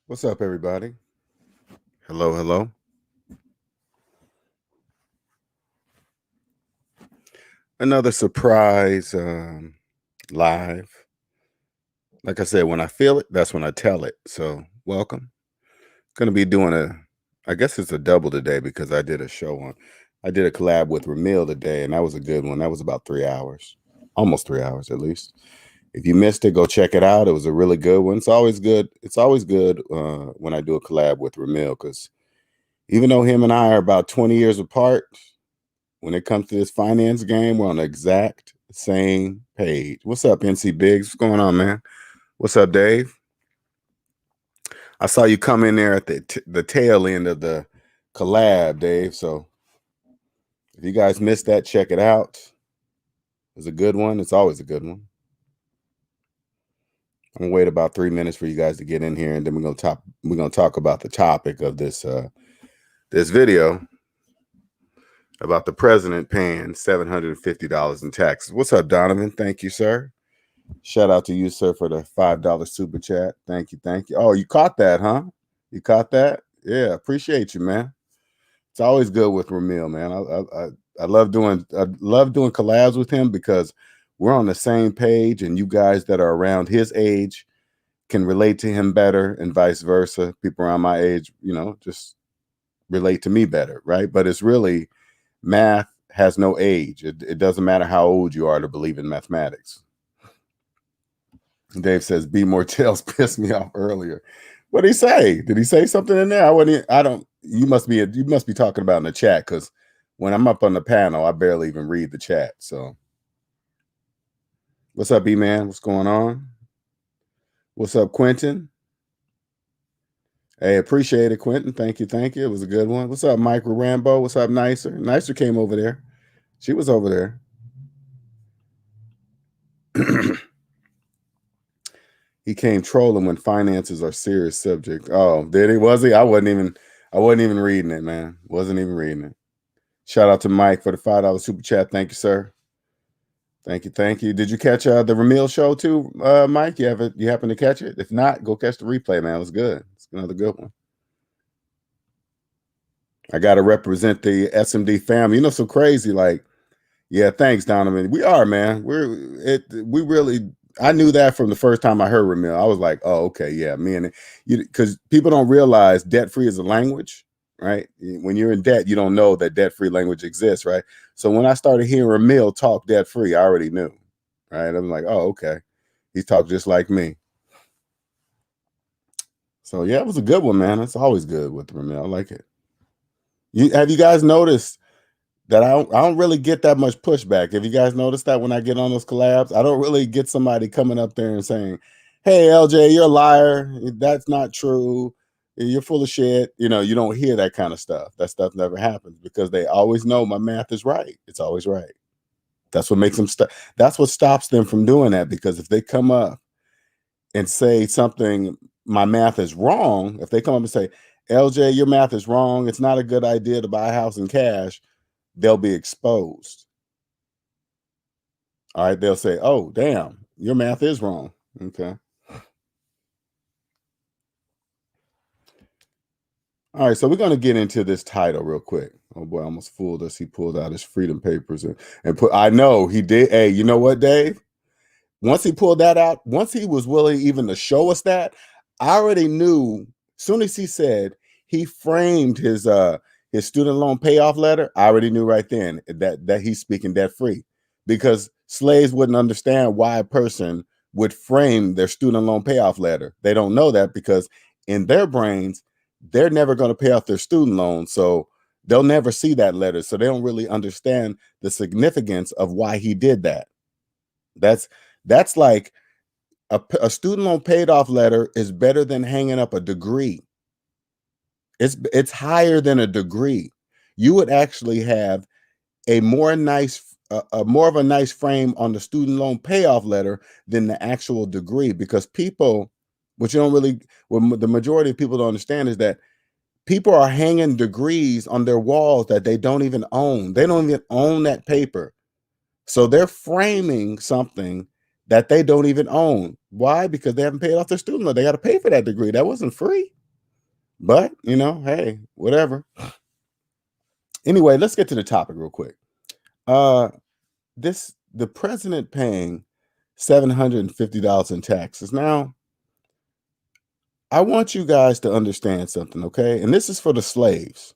What's up, everybody? Hello, hello. Another surprise live. Like I said, when I feel it, that's when I tell it. So, welcome. Going to be doing I guess it's a double today because I did a collab with Ramil today, and that was a good one. That was about 3 hours, almost 3 hours at least. If you missed it, go check it out. It was a really good one. It's always good. It's always good when I do a collab with Ramil because even though him and I are about 20 years apart, when it comes to this finance game, we're on the exact same page. What's up, NC Biggs? What's going on, man? What's up, Dave? I saw you come in there at the tail end of the collab, Dave. So if you guys missed that, check it out. It's a good one. It's always a good one. I'm gonna wait about 3 minutes for you guys to get in here, and then we're gonna talk about the topic of this this video about the president paying $750 in taxes. What's up, Donovan? Thank you, sir. Shout out to you, sir, for the $5 super chat. Thank you, thank you. Oh, you caught that, huh? You caught that? Yeah, appreciate you, man. It's always good with Ramil, man. I love doing collabs with him because we're on the same page, and you guys that are around his age can relate to him better, and vice versa. People around my age, just relate to me better, right? But it's really math has no age. It doesn't matter how old you are to believe in mathematics. Dave says, "Be more tails." Pissed me off earlier. What did he say? Did he say something in there? I don't. You must be talking about in the chat, because when I'm up on the panel, I barely even read the chat. So, what's up, E-Man? What's going on? What's up, Quentin? Hey, appreciate it, Quentin. Thank you, thank you. It was a good one. What's up, Micro Rambo? What's up, Nicer? Nicer came over there. She was over there. He came trolling when finances are serious subject. Oh, did he? Was he? I wasn't even reading it, man. Wasn't even reading it. Shout out to Mike for the $5 super chat. Thank you, sir. Thank you, thank you. Did you catch the Ramil show too, Mike? You happen to catch it? If not, go catch the replay, man. It was good. It's another good one. I gotta represent the SMD family. So crazy, like, yeah, thanks, Donovan. We are, man. We really. I knew that from the first time I heard Ramil. I was like, oh, okay, yeah, me and you, because people don't realize debt free is a language, right? When you're in debt, you don't know that debt free language exists, right? So when I started hearing Ramil talk debt free, I already knew, right? I'm like, oh, okay, he talked just like me. So yeah, it was a good one, man. It's always good with Ramil. I like it. Have you guys noticed that I don't really get that much pushback? Have you guys noticed that when I get on those collabs, I don't really get somebody coming up there and saying, "Hey, LJ, you're a liar. That's not true. You're full of shit." You don't hear that kind of stuff. That stuff never happens because they always know my math is right. It's always right. That's what makes them That's what stops them from doing that, because if they come up and say something, my math is wrong. If they come up and say, "LJ, your math is wrong. It's not a good idea to buy a house in cash," they'll be exposed. All right, they'll say, "Oh, damn, your math is wrong." Okay. All right, so we're going to get into this title real quick. Oh boy, I almost fooled us. He pulled out his freedom papers and put, I know he did. Hey, you know what, Dave? Once he pulled that out, once he was willing even to show us that, I already knew. Soon as he said he framed his student loan payoff letter, I already knew right then that he's speaking debt free, because slaves wouldn't understand why a person would frame their student loan payoff letter. They don't know that, because in their brains, they're never going to pay off their student loan, so they'll never see that letter. So they don't really understand the significance of why he did that. That's like a student loan paid off letter is better than hanging up a degree. It's higher than a degree. You would actually have a more of a nice frame on the student loan payoff letter than the actual degree, because people, what the majority of people don't understand is that people are hanging degrees on their walls that they don't even own. They don't even own that paper. So they're framing something that they don't even own. Why? Because they haven't paid off their student loan. They got to pay for that degree. That wasn't free. But, hey, whatever. Anyway, let's get to the topic real quick. The president paying $750 in taxes. Now, I want you guys to understand something, okay? And this is for the slaves.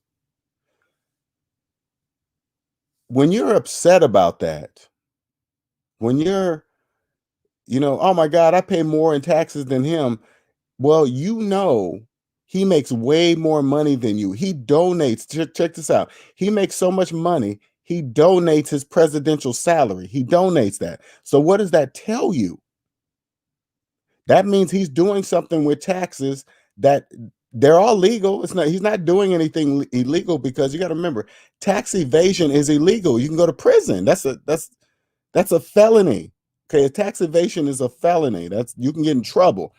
When you're upset about that, when you're, oh my God, I pay more in taxes than him. Well, he makes way more money than you. He donates. Check this out. He makes so much money, he donates his presidential salary. He donates that. So what does that tell you? That means he's doing something with taxes that they're all legal. He's not doing anything illegal, because you got to remember, tax evasion is illegal. You can go to prison. That's a felony. Okay, tax evasion is a felony. You can get in trouble.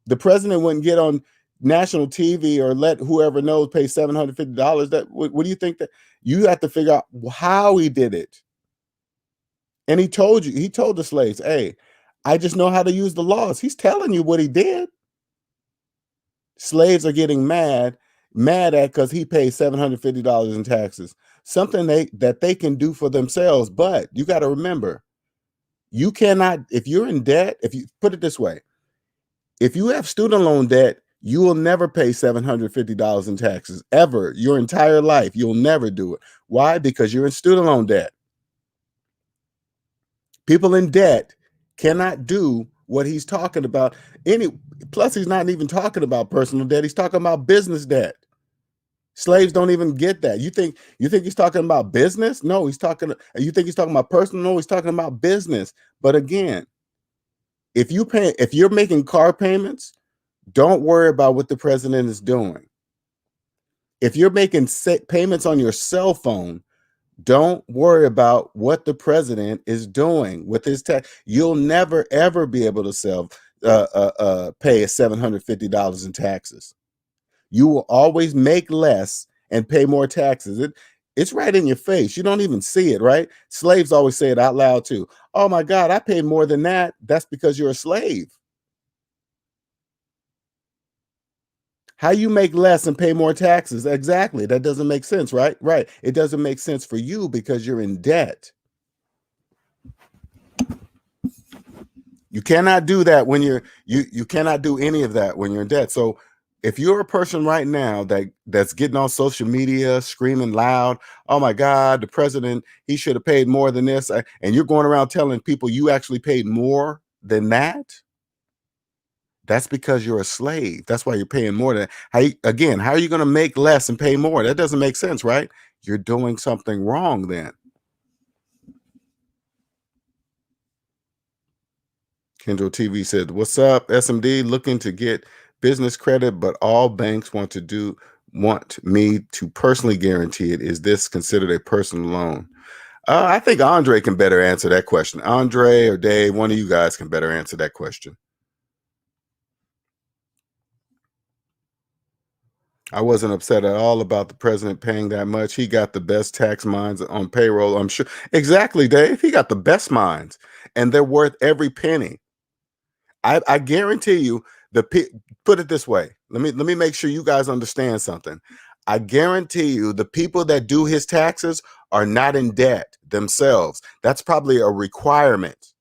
The president wouldn't get on national TV or let whoever knows pay $750. What do you think? That you have to figure out how he did it. And he told the slaves, hey, I just know how to use the laws. He's telling you what he did. Slaves are getting mad at because he paid $750 in taxes, something that they can do for themselves. But you got to remember, you cannot, if you're in debt, if you put it this way, if you have student loan debt, you will never pay $750 in taxes ever. Your entire life, you'll never do it. Why? Because you're in student loan debt. People in debt cannot do what he's talking about. Plus, he's not even talking about personal debt. He's talking about business debt. Slaves don't even get that. You think he's talking about business? No, you think he's talking about personal? No, he's talking about business. But again, if you're making car payments, don't worry about what the president is doing. If you're making payments on your cell phone, don't worry about what the president is doing with his tax. You'll never ever be able to pay $750 in taxes. You will always make less and pay more taxes. It's right in your face. You don't even see it, right? Slaves always say it out loud too. Oh my God, I pay more than that. That's because you're a slave. How you make less and pay more taxes? Exactly. That doesn't make sense, right? Right. It doesn't make sense for you because you're in debt. You cannot do that when you cannot do any of that when you're in debt. So if you're a person right now that's getting on social media screaming loud, oh my God, the president, he should have paid more than this, and you're going around telling people you actually paid more than that, that's because you're a slave. That's why you're paying more than how are you going to make less and pay more? That doesn't make sense, right? You're doing something wrong then. Kendall TV said, "What's up, SMD? Looking to get business credit, but all banks want me to personally guarantee it. Is this considered a personal loan?" I think Andre can better answer that question. Andre or Dave, one of you guys can better answer that question. I wasn't upset at all about the president paying that much. He got the best tax minds on payroll, I'm sure. Exactly, Dave. He got the best minds, and they're worth every penny. I guarantee you, put it this way. Let me make sure you guys understand something. I guarantee you the people that do his taxes are not in debt themselves. That's probably a requirement.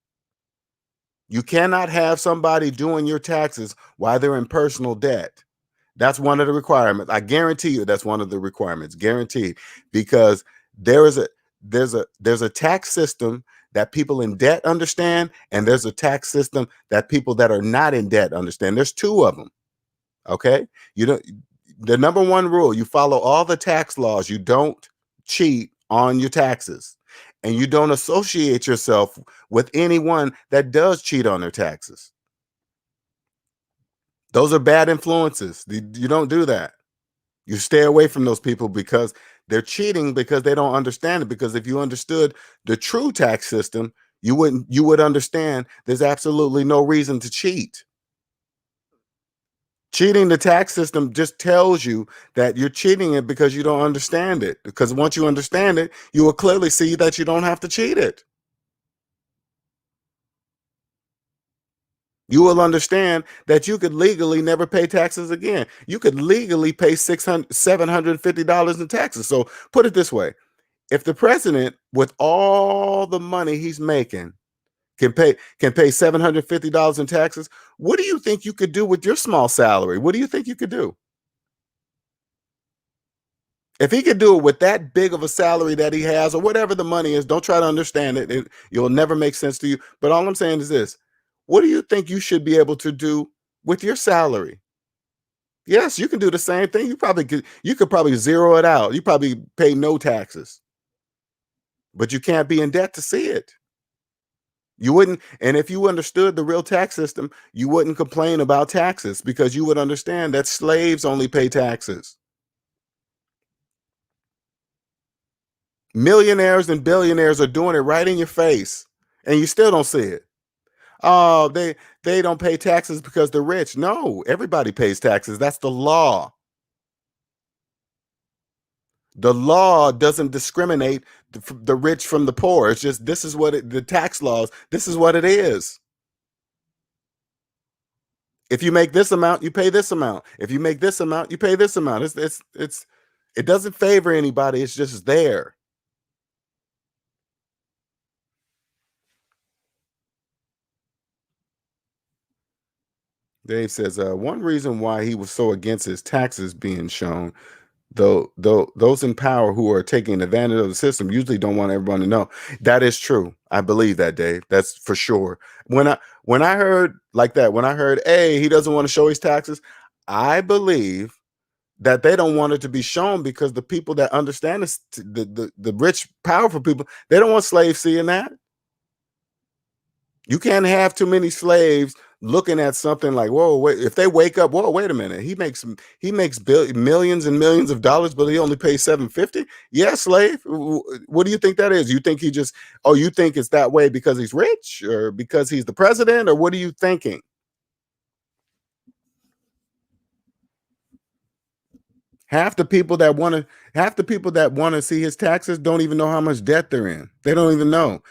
You cannot have somebody doing your taxes while they're in personal debt. That's one of the requirements. I guarantee you that's one of the requirements, guaranteed, because there's a tax system that people in debt understand, and there's a tax system that people that are not in debt understand. There's two of them. Okay, the number one rule: you follow all the tax laws. You don't cheat on your taxes, and you don't associate yourself with anyone that does cheat on their taxes. Those are bad influences. You don't do that. You stay away from those people because they're cheating, because they don't understand it. Because if you understood the true tax system, you would understand there's absolutely no reason to cheat. Cheating the tax system just tells you that you're cheating it because you don't understand it. Because once you understand it, you will clearly see that you don't have to cheat it. You will understand that you could legally never pay taxes again. You could legally pay $750 in taxes. So put it this way: if the president, with all the money he's making, can pay $750 in taxes, what do you think you could do with your small salary? What do you think you could do? If he could do it with that big of a salary that he has, or whatever the money is, don't try to understand it. It'll never make sense to you. But all I'm saying is this: what do you think you should be able to do with your salary? Yes, you can do the same thing. You could probably zero it out. You probably pay no taxes, but you can't be in debt to see it. You wouldn't, and if you understood the real tax system, you wouldn't complain about taxes, because you would understand that slaves only pay taxes. Millionaires and billionaires are doing it right in your face, and you still don't see it. Oh, they don't pay taxes because they're rich. No, everybody pays taxes. That's the law. The law doesn't discriminate the rich from the poor. It's just, this is what the tax laws, this is what it is. If you make this amount, you pay this amount. If you make this amount, you pay this amount. It doesn't favor anybody. It's just there. Dave says, one reason why he was so against his taxes being shown, though those in power who are taking advantage of the system usually don't want everyone to know. That is true. I believe that, Dave. That's for sure. When I heard like that, when I heard, hey, he doesn't want to show his taxes, I believe that they don't want it to be shown, because the people that understand this, the rich, powerful people, they don't want slaves seeing that. You can't have too many slaves looking at something like, whoa, wait, if they wake up, whoa, wait a minute, he makes millions and millions of dollars, but he only pays 750. Yeah, slave. What do you think that is? You think you think it's that way because he's rich, or because he's the president, or what are you thinking? Half the people that want to see his taxes don't even know how much debt they're in. They don't even know.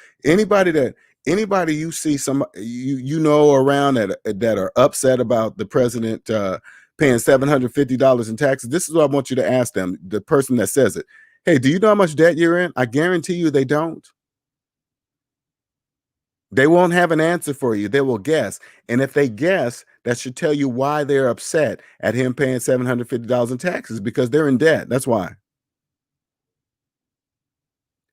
Anybody you see, you know around that are upset about the president paying $750 in taxes. This is what I want you to ask them, the person that says it. Hey, do you know how much debt you're in? I guarantee you they don't. They won't have an answer for you. They will guess. And if they guess, that should tell you why they're upset at him paying $750 in taxes, because they're in debt. That's why.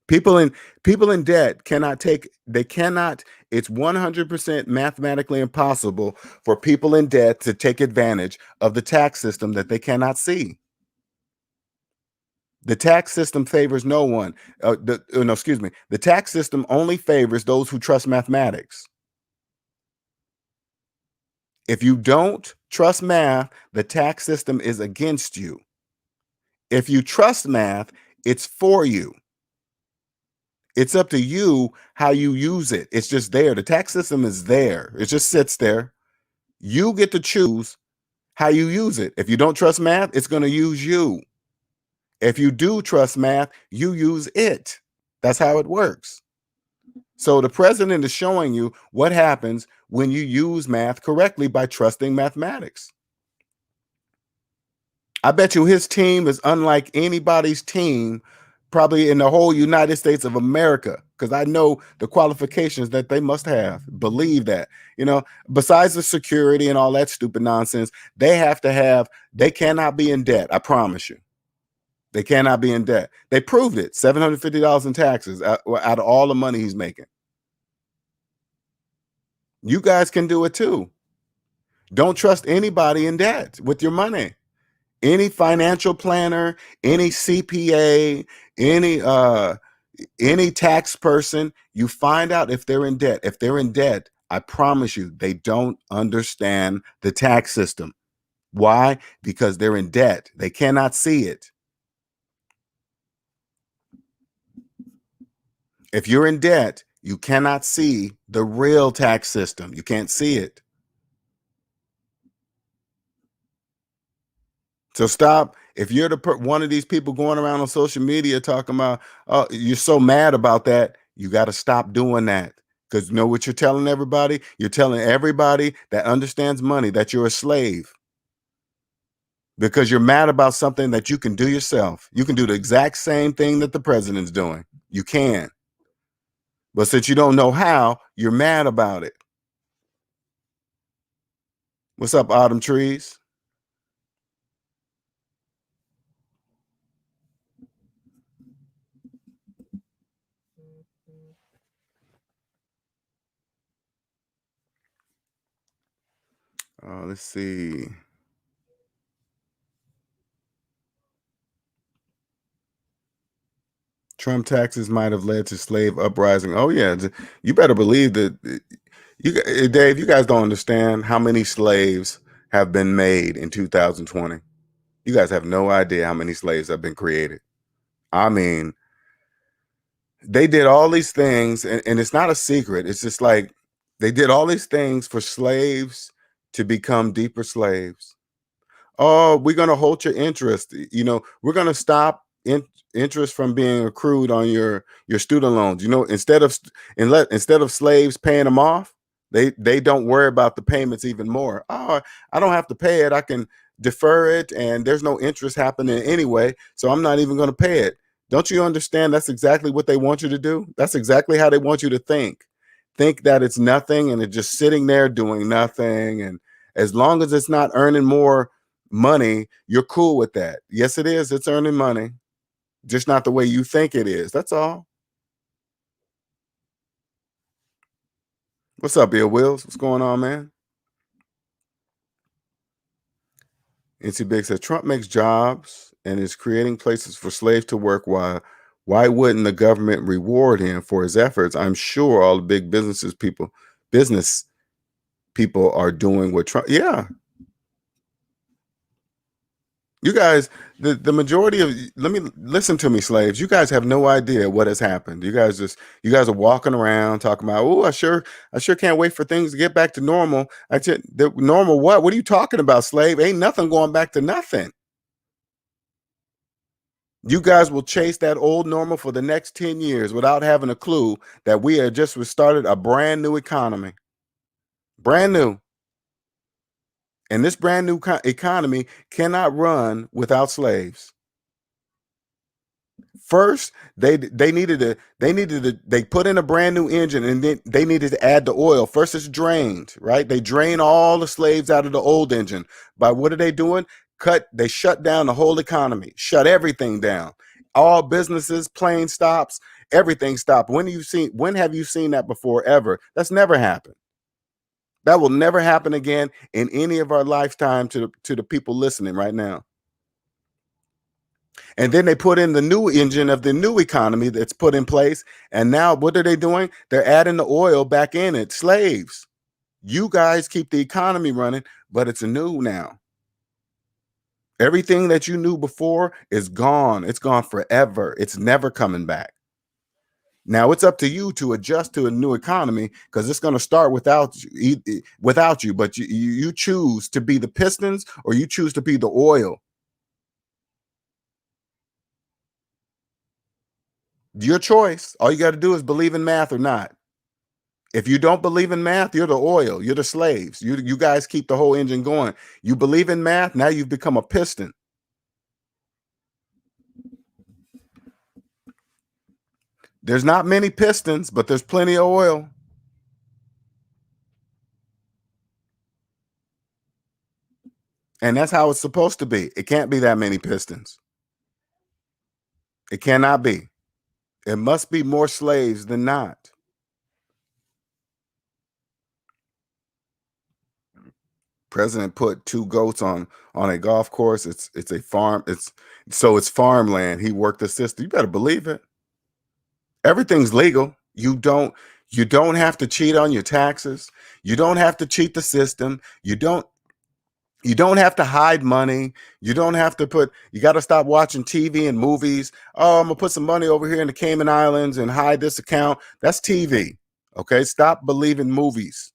People in debt cannot, it's 100% mathematically impossible for people in debt to take advantage of the tax system that they cannot see. The tax system favors no one. No, excuse me. The tax system only favors those who trust mathematics. If you don't trust math, the tax system is against you. If you trust math, it's for you. It's up to you how you use it. It's just there. The tax system is there. It just sits there. You get to choose how you use it. If you don't trust math, it's going to use you. If you do trust math, you use it. That's how it works. So the president is showing you what happens when you use math correctly by trusting mathematics. I bet you his team is unlike anybody's team probably in the whole United States of America, because I know the qualifications that they must have. Believe that. Besides the security and all that stupid nonsense, they cannot be in debt. I promise you. They cannot be in debt. They proved it. $750 in taxes out of all the money he's making. You guys can do it too. Don't trust anybody in debt with your money. Any financial planner, any CPA, any tax person, you find out if they're in debt. If they're in debt, I promise you, they don't understand the tax system. Why? Because they're in debt. They cannot see it. If you're in debt, you cannot see the real tax system. You can't see it. So stop. If you're one of these people going around on social media talking about, oh, you're so mad about that, you got to stop doing that. Because you know what you're telling everybody? You're telling everybody that understands money that you're a slave because you're mad about something that you can do yourself. You can do the exact same thing that the president's doing. You can. But since you don't know how, you're mad about it. What's up, Autumn Trees? Let's see. Trump taxes might have led to slave uprising. Oh yeah, you better believe that. Dave, you guys don't understand how many slaves have been made in 2020. You guys have no idea how many slaves have been created. I mean, they did all these things, and it's not a secret. It's just like they did all these things for slaves to become deeper slaves. Oh, we're going to hold your interest. We're going to stop interest from being accrued on your student loans. Instead of slaves paying them off, they don't worry about the payments even more. Oh, I don't have to pay it. I can defer it, and there's no interest happening anyway, so I'm not even going to pay it. Don't you understand? That's exactly what they want you to do. That's exactly how they want you to think. Think that it's nothing and it's just sitting there doing nothing. And as long as it's not earning more money, you're cool with that. Yes, it is. It's earning money, just not the way you think it is. That's all. What's up, Bill Wills? What's going on, man? NC Big says Trump makes jobs and is creating places for slaves to work. Why wouldn't the government reward him for his efforts? I'm sure all the big business people are doing what Trump. Yeah, you guys, the majority of listen to me, slaves. You guys have no idea what has happened. You guys are walking around talking about, oh, I sure can't wait for things to get back to normal. The normal what? What are you talking about, slave? Ain't nothing going back to nothing. You guys will chase that old normal for the next 10 years without having a clue that we have just started a brand new economy. Brand new. And this brand new economy cannot run without slaves. First, they put in a brand new engine, and then they needed to add the oil. First, it's drained, right? They drain all the slaves out of the old engine. By what are they doing? They shut down the whole economy, shut everything down. All businesses, plane stops, everything stopped. When have you seen that before ever? That's never happened. That will never happen again in any of our lifetime to the people listening right now. And then they put in the new engine of the new economy that's put in place. And now what are they doing? They're adding the oil back in it. Slaves. You guys keep the economy running, but it's new now. Everything that you knew before is gone. It's gone forever. It's never coming back. Now it's up to you to adjust to a new economy because it's going to start without you. But you choose to be the pistons or you choose to be the oil. Your choice. All you got to do is believe in math or not. If you don't believe in math, you're the oil. You're the slaves. You guys keep the whole engine going. You believe in math, now you've become a piston. There's not many pistons, but there's plenty of oil. And that's how it's supposed to be. It can't be that many pistons. It cannot be. It must be more slaves than not. President put 2 goats on a golf course. It's a farm. It's farmland. He worked the system. You better believe it. Everything's legal. You don't have to cheat on your taxes. You don't have to cheat the system. You don't have to hide money. You don't have to you got to stop watching TV and movies. Oh, I'm going to put some money over here in the Cayman Islands and hide this account. That's TV. Okay. Stop believing movies.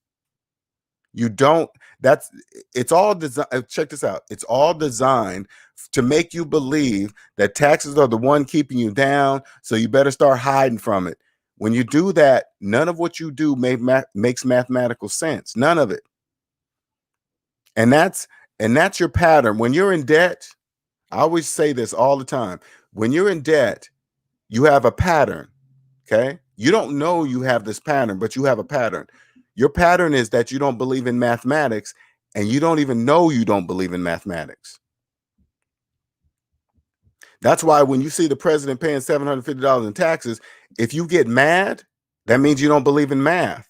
It's all designed. Check this out. It's all designed to make you believe that taxes are the one keeping you down. So you better start hiding from it. When you do that, none of what you do makes mathematical sense. None of it. And that's your pattern. When you're in debt, I always say this all the time. When you're in debt, you have a pattern. Okay. You don't know you have this pattern, but you have a pattern. Your pattern is that you don't believe in mathematics, and you don't even know you don't believe in mathematics. That's why when you see the president paying $750 in taxes, if you get mad, that means you don't believe in math.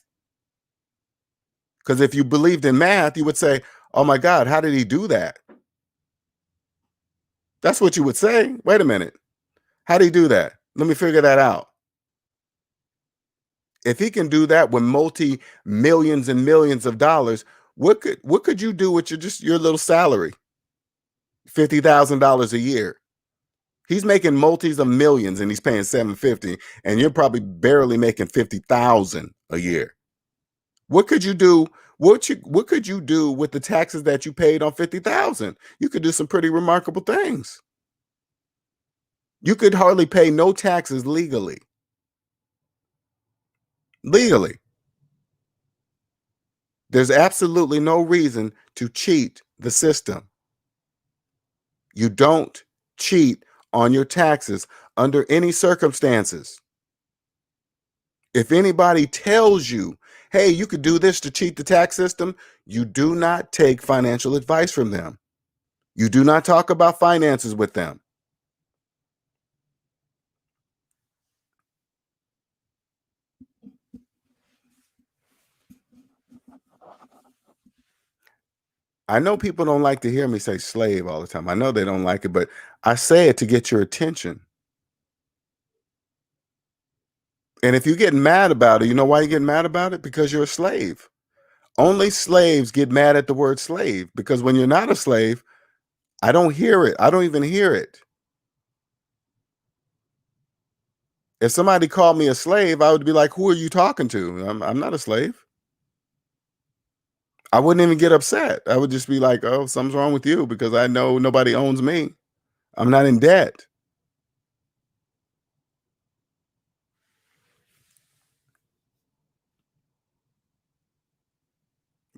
Because if you believed in math, you would say, oh my God, how did he do that? That's what you would say. Wait a minute. How did he do that? Let me figure that out. If he can do that with multi-millions and millions of dollars, what could you do with your little salary? $50,000 a year. He's making multis of millions and he's paying $750, and you're probably barely making $50,000 a year. What could you do? What could you do with the taxes that you paid on $50,000? You could do some pretty remarkable things. You could hardly pay no taxes legally. Legally. There's absolutely no reason to cheat the system. You don't cheat on your taxes under any circumstances. If anybody tells you, hey, you could do this to cheat the tax system, you do not take financial advice from them. You do not talk about finances with them. I know people don't like to hear me say slave all the time. I know they don't like it, but I say it to get your attention. And if you get mad about it, you know why you get mad about it? Because you're a slave. Only slaves get mad at the word slave, because when you're not a slave, I don't hear it. I don't even hear it. If somebody called me a slave, I would be like, who are you talking to? I'm not a slave. I wouldn't even get upset. I would just be like, oh, something's wrong with you, because I know nobody owns me. I'm not in debt.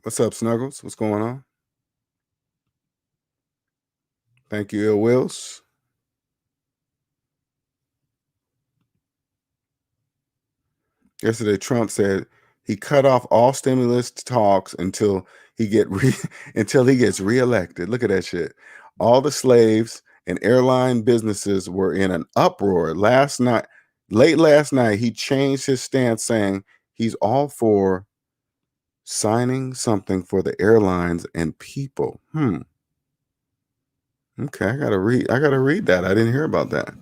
What's up, Snuggles? What's going on? Thank you, Ill Wills. Yesterday, Trump said he cut off all stimulus talks until he gets reelected. Look at that shit. All the slaves and airline businesses were in an uproar last night. Late last night, he changed his stance, saying he's all for signing something for the airlines and people. Okay, I gotta read that. I didn't hear about that.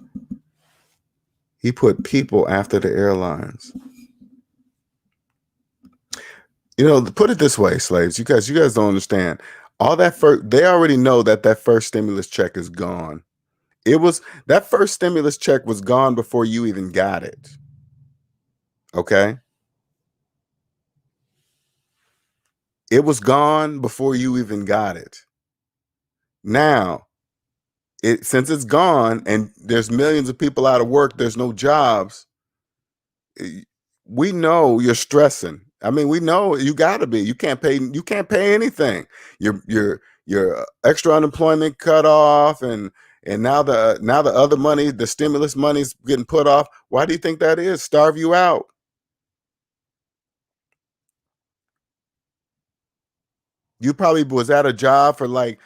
He put people after the airlines. Put it this way, slaves. You guys don't understand. All that they already know that first stimulus check is gone. That first stimulus check was gone before you even got it. Okay? It was gone before you even got it. Now, since it's gone and there's millions of people out of work, there's no jobs. We know you're stressing. I mean, we know you got to be. You can't pay anything. Your extra unemployment cut off, and now the other money, the stimulus money's getting put off. Why do you think that is? Starve you out. You probably was at a job for like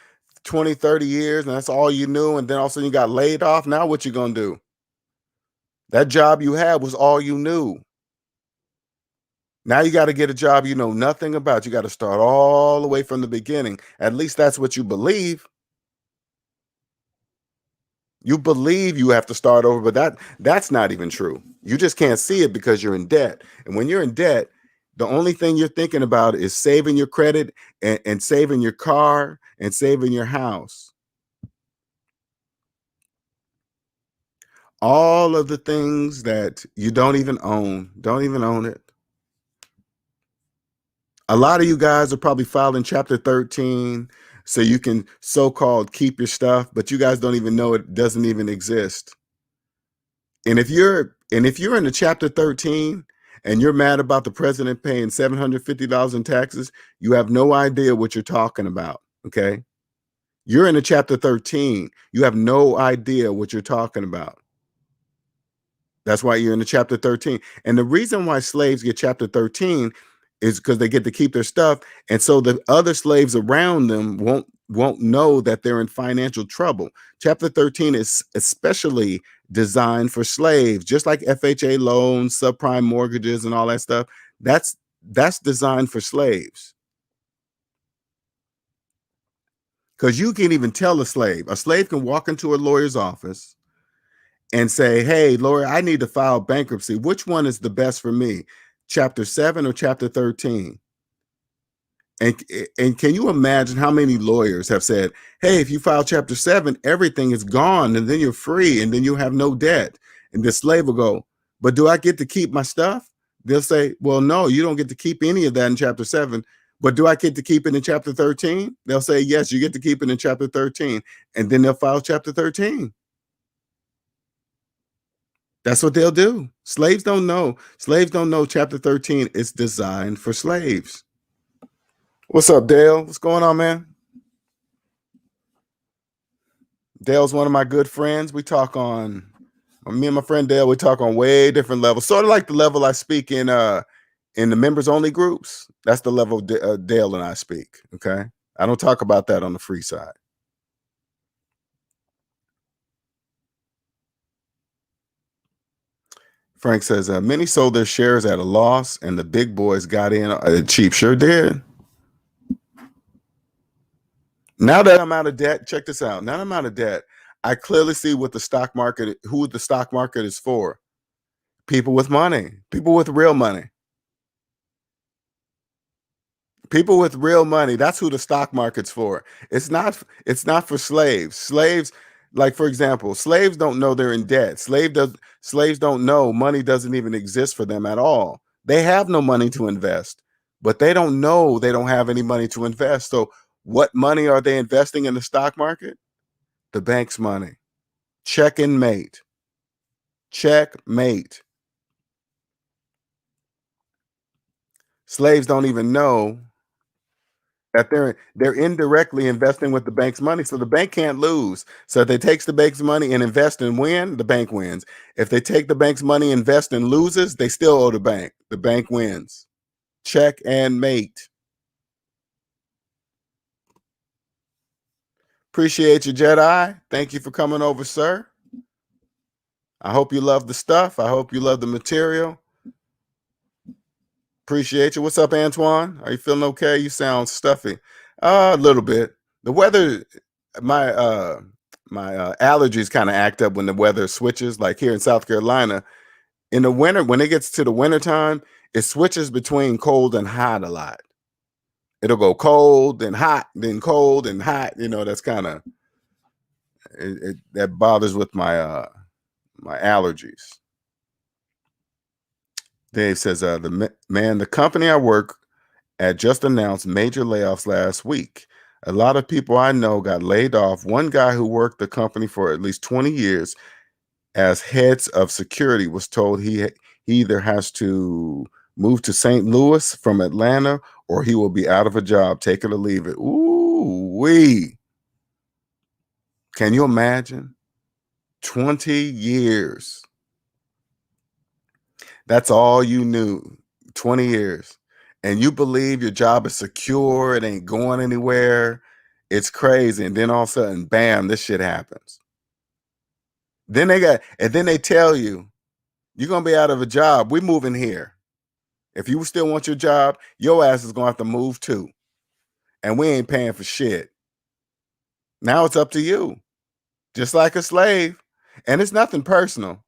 20, 30 years, and that's all you knew, and then all of a sudden you got laid off. Now what you gonna do? That job you had was all you knew. Now you got to get a job you know nothing about. You got to start all the way from the beginning. At least that's what you believe. You believe you have to start over, but that's not even true. You just can't see it because you're in debt. And when you're in debt, the only thing you're thinking about is saving your credit and saving your car and saving your house. All of the things that you don't even own it. A lot of you guys are probably filing Chapter 13 so you can so-called keep your stuff, but you guys don't even know it doesn't even exist. And if you're And if you're in the chapter 13 and you're mad about the president paying $750 in taxes, you have no idea what you're talking about. Okay. You're in the chapter 13. You have no idea what you're talking about. That's why you're in the chapter 13. And the reason why slaves get chapter 13 is because they get to keep their stuff. And so the other slaves around them won't know that they're in financial trouble. Chapter 13 is especially designed for slaves, just like FHA loans, subprime mortgages, and all that stuff. That's designed for slaves. Because you can't even tell a slave can walk into a lawyer's office and say, hey, lawyer, I need to file bankruptcy. Which one is the best for me? Chapter 7 or chapter 13? And can you imagine how many lawyers have said, hey, if you file chapter 7, everything is gone and then you're free and then you have no debt. And the slave will go, but do I get to keep my stuff? They'll say, well, no, you don't get to keep any of that in chapter 7. But do I get to keep it in chapter 13? They'll say, yes, you get to keep it in chapter 13. And then they'll file chapter 13. That's what they'll do. Slaves don't know. Slaves don't know chapter 13 is designed for slaves. What's up, Dale? What's going on, man? Dale's one of my good friends. Me and my friend Dale, we talk on way different levels. Sort of like the level I speak in the members only groups. That's the level Dale and I speak. Okay. I don't talk about that on the free side. Frank says, many sold their shares at a loss and the big boys got in cheap. Sure did. Now that I'm out of debt, check this out. Now that I'm out of debt, I clearly see what who the stock market is for. People with money, people with real money. People with real money, that's who the stock market's for. It's not for slaves. Slaves, like for example, slaves don't know they're in debt. Slaves don't know money doesn't even exist for them at all. They have no money to invest, but they don't know they don't have any money to invest. So what money are they investing in the stock market? The bank's money. Check and mate. Checkmate. Slaves don't even know that they're indirectly investing with the bank's money, so the bank can't lose. So if they takes the bank's money and invest and win, the bank wins. If they take the bank's money, invest and loses, they still owe the bank. The bank wins. Check and mate. Appreciate you, Jedi. Thank you for coming over, sir. I hope you love the stuff. I hope you love the material. Appreciate you. What's up, Antoine? Are you feeling okay? You sound stuffy. A little bit. The weather, my allergies kind of act up when the weather switches. Like here in South Carolina, in the winter, when it gets to the winter time, it switches between cold and hot a lot. It'll go cold, then hot, then cold and hot. You know, that's kind of that bothers with my my allergies. Dave says, the company I work at just announced major layoffs last week. A lot of people I know got laid off. One guy who worked the company for at least 20 years as heads of security was told he either has to move to St. Louis from Atlanta or he will be out of a job, take it or leave it. Ooh, wee. Can you imagine? 20 years. That's all you knew. 20 years. And you believe your job is secure, it ain't going anywhere. It's crazy. And then all of a sudden, bam, this shit happens. Then they tell you, you're gonna be out of a job. We're moving here. If you still want your job, your ass is gonna have to move too. And we ain't paying for shit. Now it's up to you. Just like a slave. And it's nothing personal.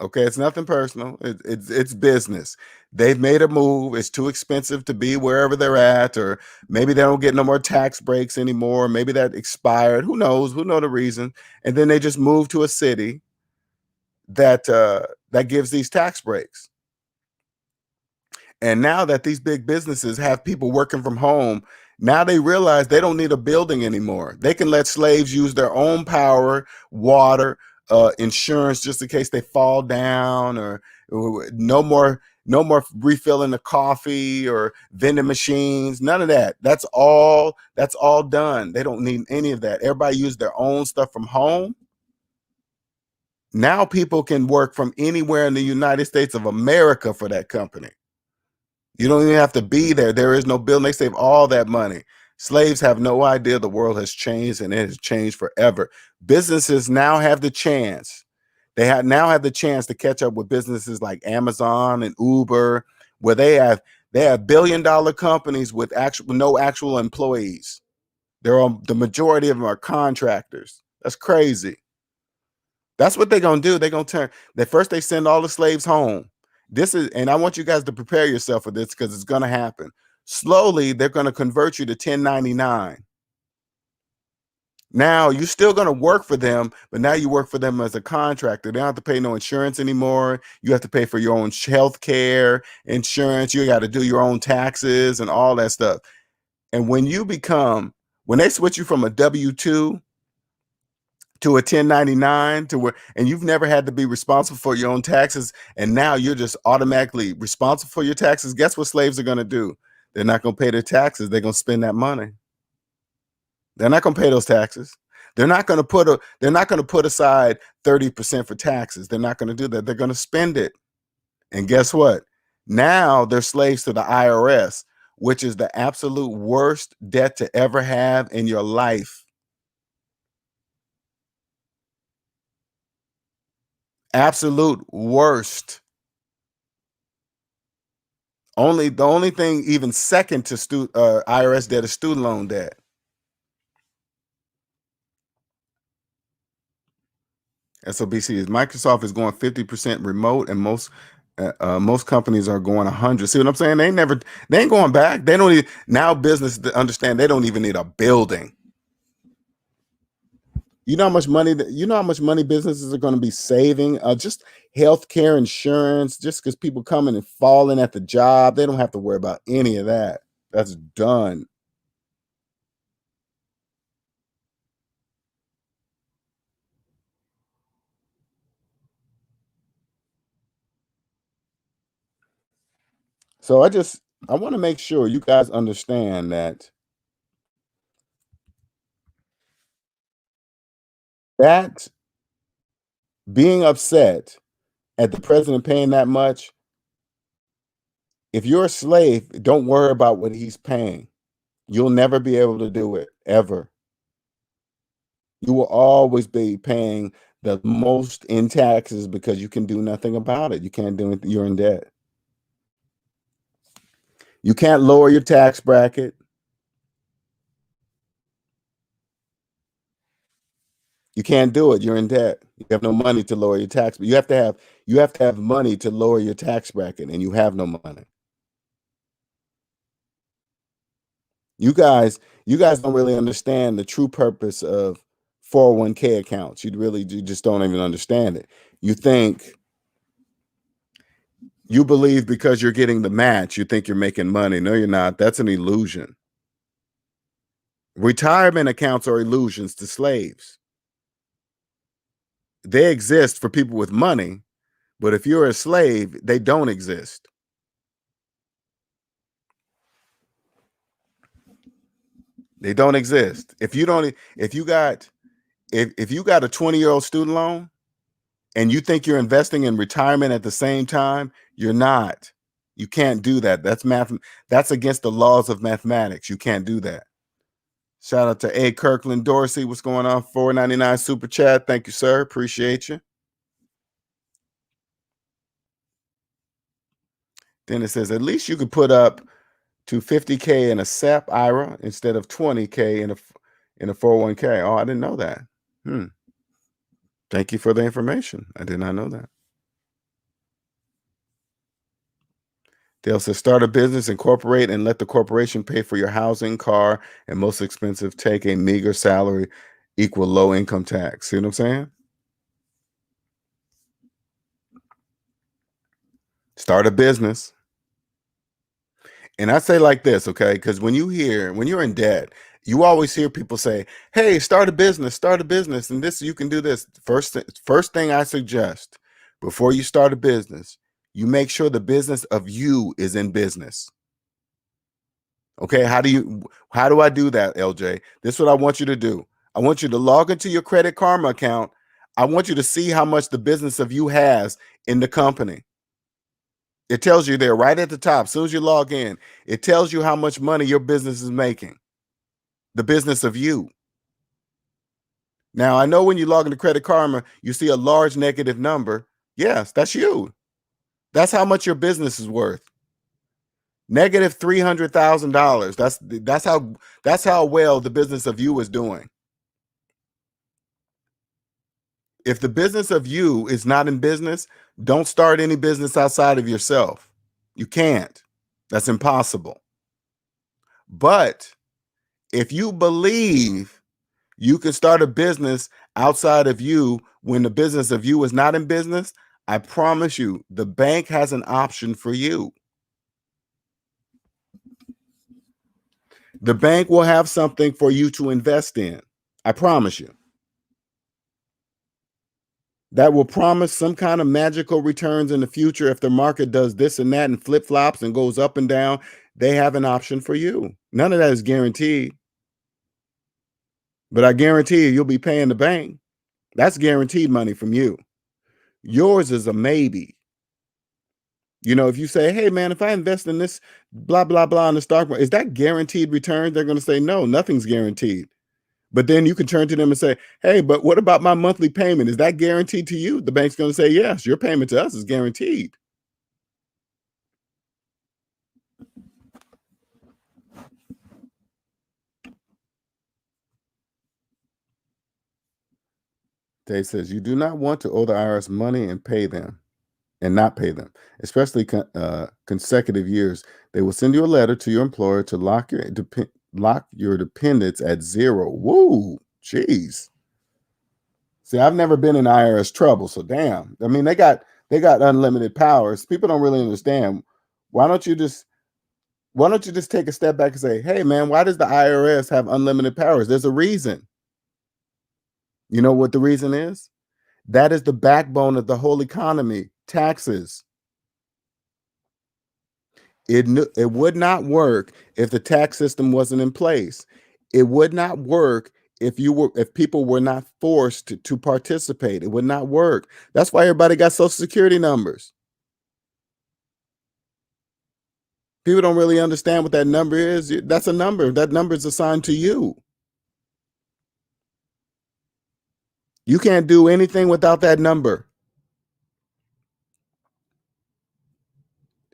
Okay, it's nothing personal. It's business. They've made a move. It's too expensive to be wherever they're at, or maybe they don't get no more tax breaks anymore. Maybe that expired. Who knows? Who know the reason? And then they just move to a city that gives these tax breaks. And now that these big businesses have people working from home, now they realize they don't need a building anymore. They can let slaves use their own power, water, insurance just in case they fall down, or no more refilling the coffee or vending machines. None of that. That's all done. They don't need any of that. Everybody use their own stuff from home. Now people can work from anywhere in the United States of America for that company. You don't even have to be there. There is no bill. They save all that money. Slaves have no idea the world has changed, and it has changed forever. Businesses now have the chance. Now have the chance to catch up with businesses like Amazon and Uber, where they have billion-dollar companies with no actual employees. The majority of them are contractors. That's crazy. That's what they're gonna do. They're gonna turn. First they send all the slaves home. And I want you guys to prepare yourself for this, because it's gonna happen. Slowly, they're gonna convert you to 1099. Now you're still gonna work for them, but now you work for them as a contractor. They don't have to pay no insurance anymore. You have to pay for your own health care, insurance. You got to do your own taxes and all that stuff. And when they switch you from a W-2 to a 1099, and you've never had to be responsible for your own taxes, and now you're just automatically responsible for your taxes, guess what slaves are going to do? They're not going to pay their taxes. They're going to spend that money. They're not going to pay those taxes. They're not going to put aside 30% for taxes. They're not going to do that. They're going to spend it. And guess what? Now they're slaves to the IRS, which is the absolute worst debt to ever have in your life. Absolute worst. The only thing even second to IRS debt is student loan debt. SOBC is Microsoft is going 50% remote, and most companies are going 100. See what I'm saying? They ain't going back. They don't even, now business to understand they don't even need a building. You know how much money businesses are going to be saving? Just healthcare insurance, just because people coming and falling at the job, they don't have to worry about any of that. That's done. So I want to make sure you guys understand that being upset at the president paying that much, if you're a slave, don't worry about what he's paying. You'll never be able to do it, ever. You will always be paying the most in taxes because you can do nothing about it. You can't do it. You're in debt. You can't lower your tax bracket. You can't do it. You're in debt. You have no money to lower your tax, but you have to have money to lower your tax bracket, and you have no money. You guys don't really understand the true purpose of 401k accounts. You just don't even understand it. You believe because you're getting the match, you think you're making money. No, you're not. That's an illusion. Retirement accounts are illusions to slaves. They exist for people with money, but if you're a slave, they don't exist. They don't exist. If you got a 20-year-old student loan and you think you're investing in retirement at the same time, you're not. You can't do that. That's against the laws of mathematics. You can't do that. Shout out to A. Kirkland Dorsey. What's going on? $4.99 super chat. Thank you, sir. Appreciate you. Then it says, at least you could put up to 50K in a SAP IRA instead of 20K in a 401K. Oh, I didn't know that. Thank you for the information. I did not know that. Dale says, start a business, incorporate, and let the corporation pay for your housing, car, and most expensive, take a meager salary equal low income tax. See what I'm saying? Start a business. And I say like this, okay? Because when you're in debt, You always hear people say, hey, start a business, and this, you can do this. First thing I suggest, before you start a business, you make sure the business of you is in business. Okay, how do I do that, LJ? This is what I want you to do. I want you to log into your Credit Karma account. I want you to see how much the business of you has in the company. It tells you there right at the top. As soon as you log in, it tells you how much money your business is making. The business of you. Now, I know when you log into Credit Karma, you see a large negative number. Yes, that's you. That's how much your business is worth. Negative $300,000. That's how well the business of you is doing. If the business of you is not in business, don't start any business outside of yourself. You can't. That's impossible. But if you believe you can start a business outside of you when the business of you is not in business, I promise you, the bank has an option for you. The bank will have something for you to invest in. I promise you. That will promise some kind of magical returns in the future. If the market does this and that and flip-flops and goes up and down, they have an option for you. None of that is guaranteed. But I guarantee you'll be paying the bank. That's guaranteed money from you. Yours is a maybe. You know, if you say, hey, man, if I invest in this, blah, blah, blah, in the stock market, is that guaranteed return? They're going to say, no, nothing's guaranteed. But then you can turn to them and say, hey, but what about my monthly payment? Is that guaranteed to you? The bank's going to say, yes, your payment to us is guaranteed. Dave says, you do not want to owe the IRS money and pay them and not pay them, especially consecutive years. They will send you a letter to your employer to lock your dependents at zero. Woo, jeez. See, I've never been in IRS trouble, so damn. I mean, they got unlimited powers. People don't really understand. Why don't you just take a step back and say, hey, man, why does the IRS have unlimited powers? There's a reason. You know what the reason is? That is the backbone of the whole economy, taxes. It would not work if the tax system wasn't in place. It would not work if people were not forced to participate. It would not work. That's why everybody got Social Security numbers. People don't really understand what that number is. That's a number. That number is assigned to you. You can't do anything without that number.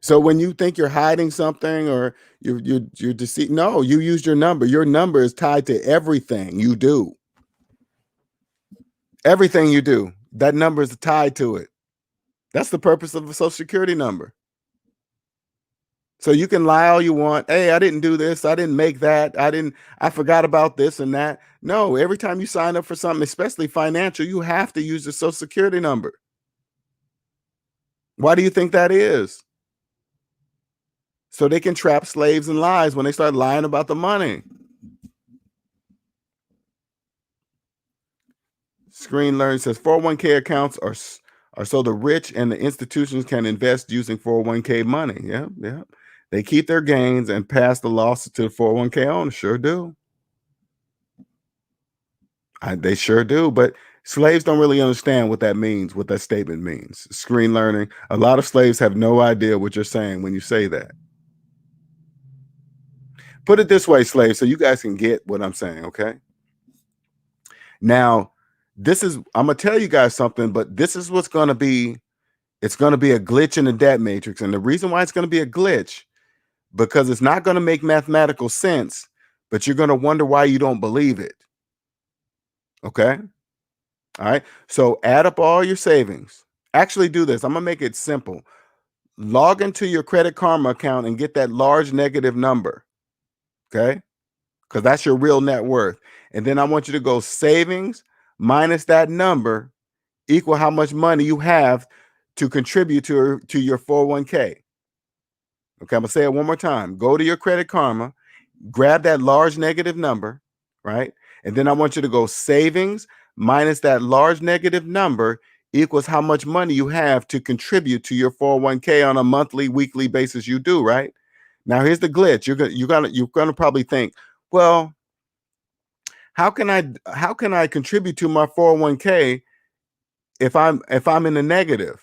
So when you think you're hiding something or you're deceit, no, you used your number. Your number is tied to everything you do. Everything you do, that number is tied to it. That's the purpose of a Social Security number. So you can lie all you want. Hey, I didn't do this. I didn't make that. I forgot about this and that. No, every time you sign up for something, especially financial, you have to use the Social Security number. Why do you think that is? So they can trap slaves in lies when they start lying about the money. Screen Learn says 401k accounts are so the rich and the institutions can invest using 401k money. Yeah. They keep their gains and pass the losses to the 401k owners. Sure do. They sure do. But slaves don't really understand what that means, what that statement means. Screen learning. A lot of slaves have no idea what you're saying when you say that. Put it this way, slaves, so you guys can get what I'm saying, okay? Now, I'm going to tell you guys something, but this is what's going to be, it's going to be a glitch in the debt matrix. And the reason why it's going to be a glitch, because it's not going to make mathematical sense, but you're going to wonder why you don't believe it. Okay? All right. So add up all your savings. Actually do this. I'm going to make it simple. Log into your Credit Karma account and get that large negative number. Okay? Because that's your real net worth. And then I want you to go savings minus that number equal how much money you have to contribute to your 401k. Okay, I'm going to say it one more time. Go to your Credit Karma grab that large negative number, right? And then I want you to go savings minus that large negative number equals how much money you have to contribute to your 401k on a monthly, weekly basis you do, right? Now here's the glitch. You're gonna probably think, well, how can I contribute to my 401k if I'm in the negative?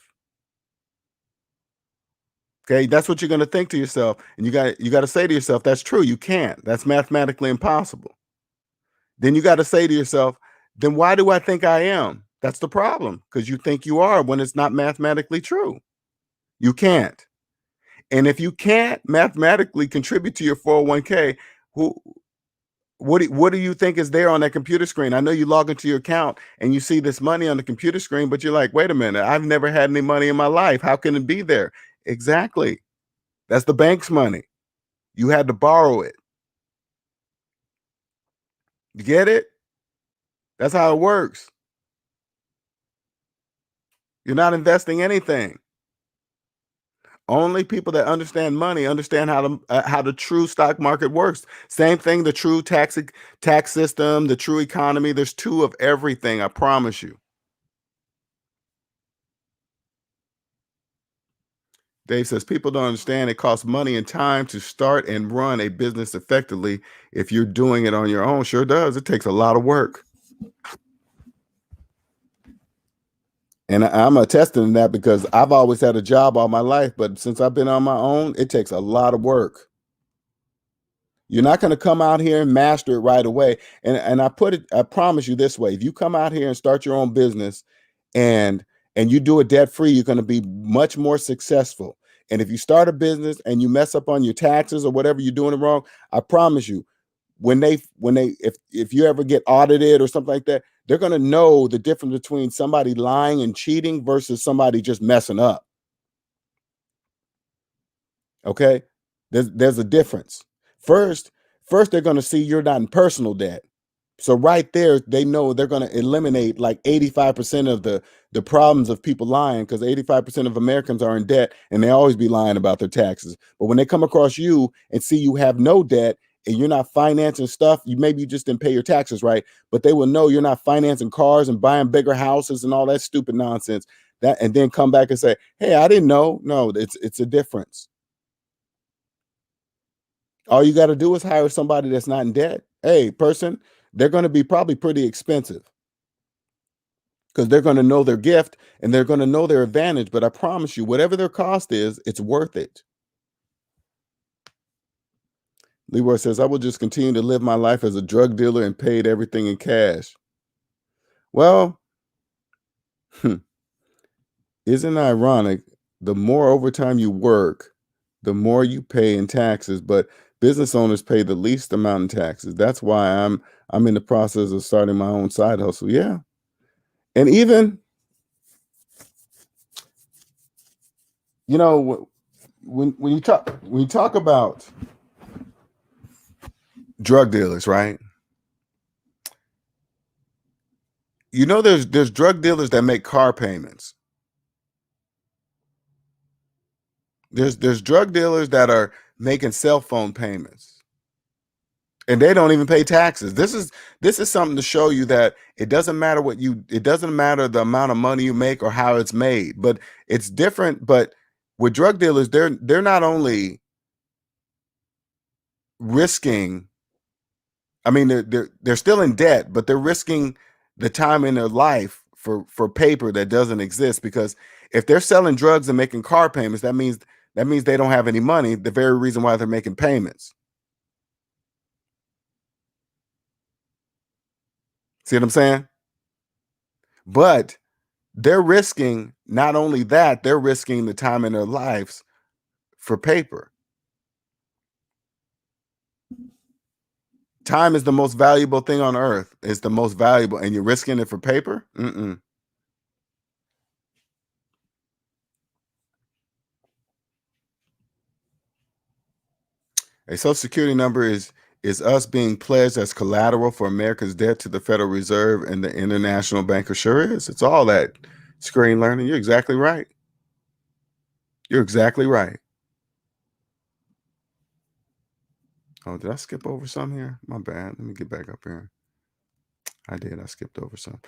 Okay, that's what you're going to think to yourself, and you got to say to yourself, that's true, you can't. That's mathematically impossible. Then you got to say to yourself, then why do I think I am? That's the problem, because you think you are when it's not mathematically true. You can't. And if you can't mathematically contribute to your 401k, who what do you think is there on that computer screen? I know you log into your account and you see this money on the computer screen, but you're like, wait a minute, I've never had any money in my life. How can it be there? Exactly. That's the bank's money. You had to borrow it. You get it? That's how it works. You're not investing anything. Only people that understand money understand how the true stock market works. Same thing, the true tax system, the true economy. There's two of everything, I promise you. Dave says people don't understand it costs money and time to start and run a business effectively. If you're doing it on your own, sure does. It takes a lot of work. And I'm attesting to that because I've always had a job all my life, but since I've been on my own, it takes a lot of work. You're not going to come out here and master it right away. And I promise you this way, if you come out here and start your own business and you do it debt free, you're going to be much more successful. And if you start a business and you mess up on your taxes or whatever you're doing it wrong, I promise you, if you ever get audited or something like that, they're going to know the difference between somebody lying and cheating versus somebody just messing up. Okay, there's a difference. First they're going to see you're not in personal debt. So right there, they know they're going to eliminate like 85% of the problems of people lying, because 85% of Americans are in debt and they always be lying about their taxes. But when they come across you and see you have no debt and you're not financing stuff, you just didn't pay your taxes right, but they will know you're not financing cars and buying bigger houses and all that stupid nonsense. And then come back and say, hey, I didn't know. No, it's a difference. All you got to do is hire somebody that's not in debt. Hey, person, they're going to be probably pretty expensive because they're going to know their gift and they're going to know their advantage. But I promise you, whatever their cost is, it's worth it. Leroy says, I will just continue to live my life as a drug dealer and paid everything in cash. Well, isn't it ironic? The more overtime you work, the more you pay in taxes, but business owners pay the least amount in taxes. That's why I'm in the process of starting my own side hustle. Yeah. And even, when you talk about drug dealers, right? There's drug dealers that make car payments. There's drug dealers that are making cell phone payments. And they don't even pay taxes. This is something to show you that it doesn't matter it doesn't matter the amount of money you make or how it's made, but it's different. But with drug dealers, they're not only risking, I mean, they're still in debt, but they're risking the time in their life for paper that doesn't exist. Because if they're selling drugs and making car payments, that means they don't have any money. The very reason why they're making payments. See what I'm saying? But they're risking not only that, they're risking the time in their lives for paper. Time is the most valuable thing on earth. It's the most valuable, and you're risking it for paper? Mm-mm. A social security number is us being pledged as collateral for America's debt to the Federal Reserve and the international banker. Sure is. It's all that screen learning. You're exactly right. You're exactly right. Oh, did I skip over some here? My bad. Let me get back up here. I did. I skipped over some.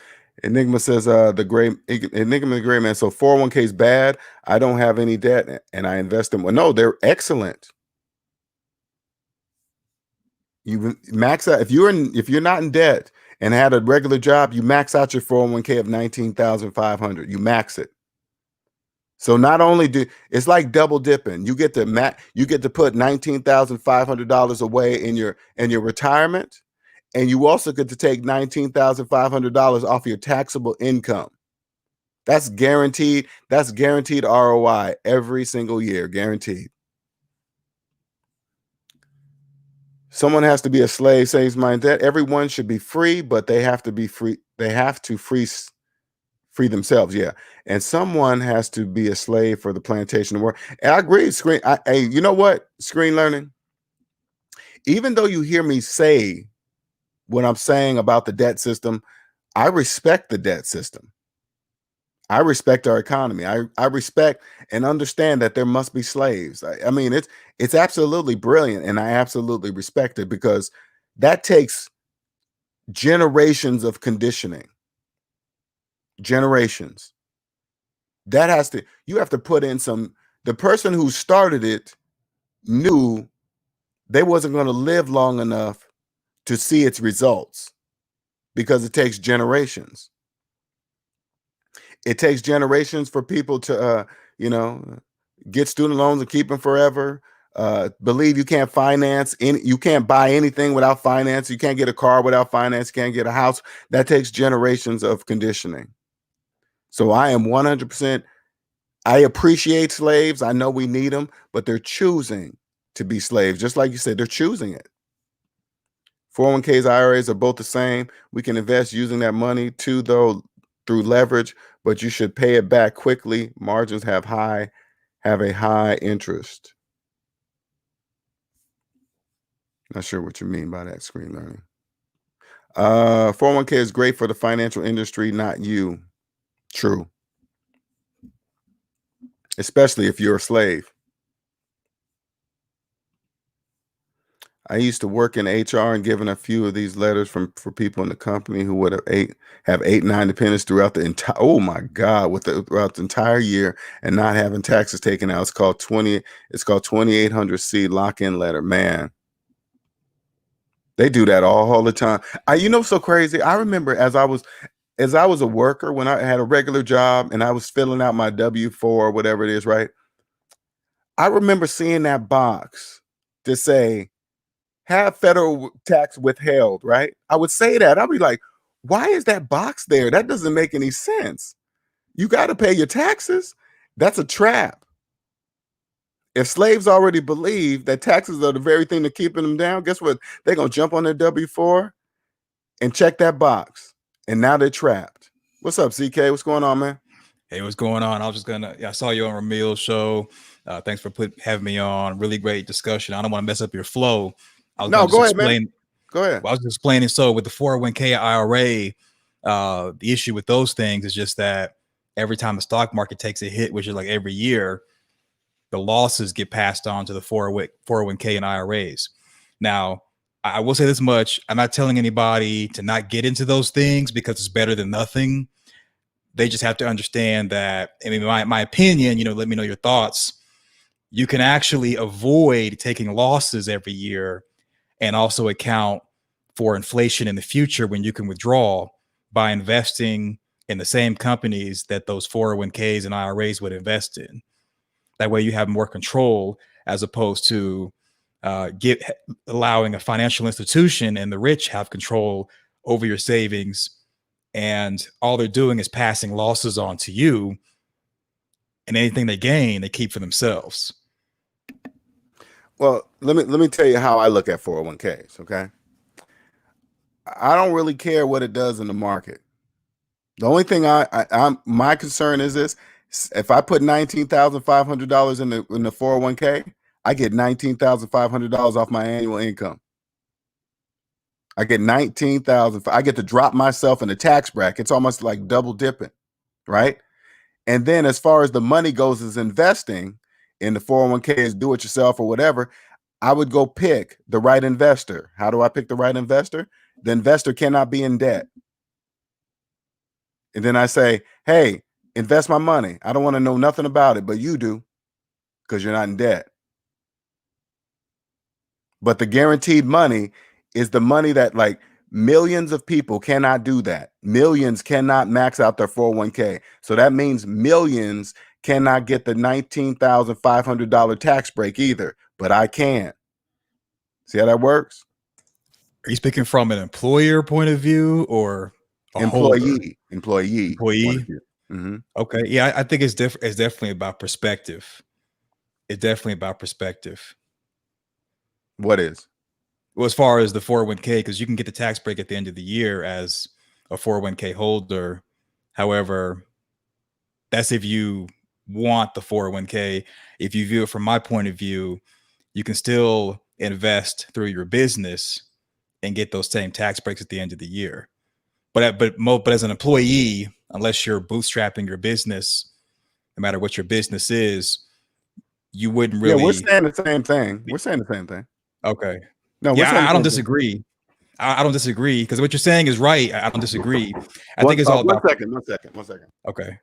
Enigma says Enigma the Gray Man. So 401k is bad. I don't have any debt and I invest in. Well, no, they're excellent. You max out if you're not in debt and had a regular job, you max out your 401k of 19,500. You max it. So not only do it's like double dipping. You get to put $19,500 away in your retirement, and you also get to take $19,500 off your taxable income. That's guaranteed. That's guaranteed ROI every single year, guaranteed. Someone has to be a slave, saves my debt. Everyone should be free, but they have to be free. They have to free themselves. Yeah. And someone has to be a slave for the plantation to work. And I agree. Hey, you know what? Screen learning. Even though you hear me say what I'm saying about the debt system, I respect the debt system. I respect our economy. I respect and understand that there must be slaves. I mean, it's absolutely brilliant, and I absolutely respect it because that takes generations of conditioning. Generations. You have to put in some. The person who started it knew they wasn't going to live long enough to see its results because it takes generations. It takes generations for people to, get student loans and keep them forever. Believe you can't you can't buy anything without finance. You can't get a car without finance. You can't get a house. That takes generations of conditioning. So I am 100%. I appreciate slaves. I know we need them, but they're choosing to be slaves. Just like you said, they're choosing it. 401ks, IRAs are both the same. We can invest using that money too, though, through leverage, but you should pay it back quickly. Margins have a high interest. Not sure what you mean by that, screen learning. 401k is great for the financial industry, not you. True. Especially if you're a slave. I used to work in HR and given a few of these letters for people in the company who would have 8-9 dependents throughout the entire, oh my God, throughout the entire year and not having taxes taken out. It's called 2800C lock-in letter. Man, they do that all the time. So crazy. I remember as I was a worker, when I had a regular job and I was filling out my W-4 or whatever it is, right? I remember seeing that box to say, have federal tax withheld, right? I would say that. I'd be like, why is that box there? That doesn't make any sense. You got to pay your taxes. That's a trap. If slaves already believe that taxes are the very thing that's keeping them down, guess what? They're going to jump on their W-4 and check that box. And now they're trapped. What's up, CK? What's going on, man? Hey, what's going on? I saw you on Ramil's show. Thanks for having me on. Really great discussion. I don't want to mess up your flow. No, go ahead, man. Go ahead. I was just explaining. So with the 401k IRA, the issue with those things is just that every time the stock market takes a hit, which is like every year, the losses get passed on to the 401k and IRAs. Now, I will say this much. I'm not telling anybody to not get into those things because it's better than nothing. They just have to understand that, I mean, my opinion, let me know your thoughts. You can actually avoid taking losses every year and also account for inflation in the future when you can withdraw by investing in the same companies that those 401ks and IRAs would invest in. That way you have more control as opposed to allowing a financial institution and the rich have control over your savings, and all they're doing is passing losses on to you, and anything they gain, they keep for themselves. Well, let me tell you how I look at 401ks, okay? I don't really care what it does in the market. The only thing my concern is this: if I put $19,500 in the 401k, I get $19,500 off my annual income. I get 19,000. I get to drop myself in the tax bracket. It's almost like double dipping, right? And then as far as the money goes as investing in the 401ks, do it yourself or whatever, I would go pick the right investor. How do I pick the right investor? The investor cannot be in debt. And then I say, hey, invest my money. I don't want to know nothing about it, but you do, because you're not in debt. But the guaranteed money is the money that, like, millions of people cannot do that. Millions cannot max out their 401k. So that means millions cannot get the $19,500 tax break either, but I can. See how that works? Are you speaking from an employer point of view or a holder? Employee point of Employee? view. Mm-hmm. Okay. Yeah, I think it's different. It's definitely about perspective. It's definitely about perspective. What is? Well, as far as the 401k, because you can get the tax break at the end of the year as a 401k holder. However, that's if you want the 401k. If you view it from my point of view, you can still invest through your business and get those same tax breaks at the end of the year. But as an employee, unless you're bootstrapping your business, no matter what your business is, you wouldn't really. Yeah, we're saying the same thing. We're saying the same thing. Okay. No, yeah, I don't disagree. I don't disagree because what you're saying is right. I don't disagree. I think it's all about. One second. Okay.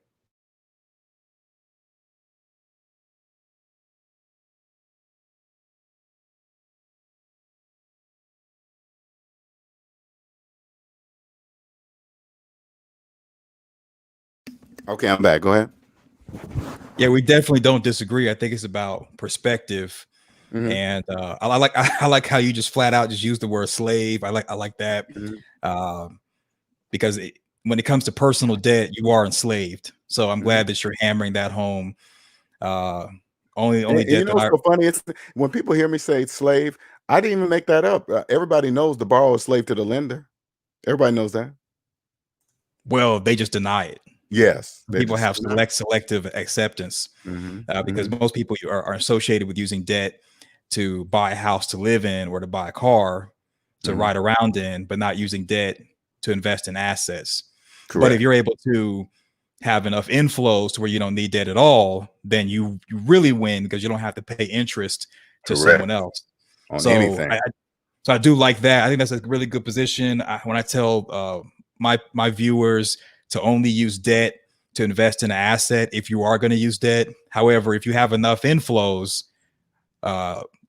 Okay, I'm back. Go ahead. Yeah, we definitely don't disagree. I think it's about perspective. Mm-hmm. And I like how you just flat out just use the word slave. I like that. Mm-hmm. Because when it comes to personal debt, you are enslaved. So I'm glad that you're hammering that home. Only debt you know what's so funny? It's when people hear me say slave, I didn't even make that up. Everybody knows the borrower is slave to the lender. Everybody knows that. Well, they just deny it. Yes, people have selective acceptance because most people are associated with using debt to buy a house to live in or to buy a car to ride around in, but not using debt to invest in assets. Correct. But if you're able to have enough inflows to where you don't need debt at all, then you really win because you don't have to pay interest to someone else on anything. So I do like that. I think that's a really good position. When I tell my viewers to only use debt to invest in an asset, if you are going to use debt. However, if you have enough inflows,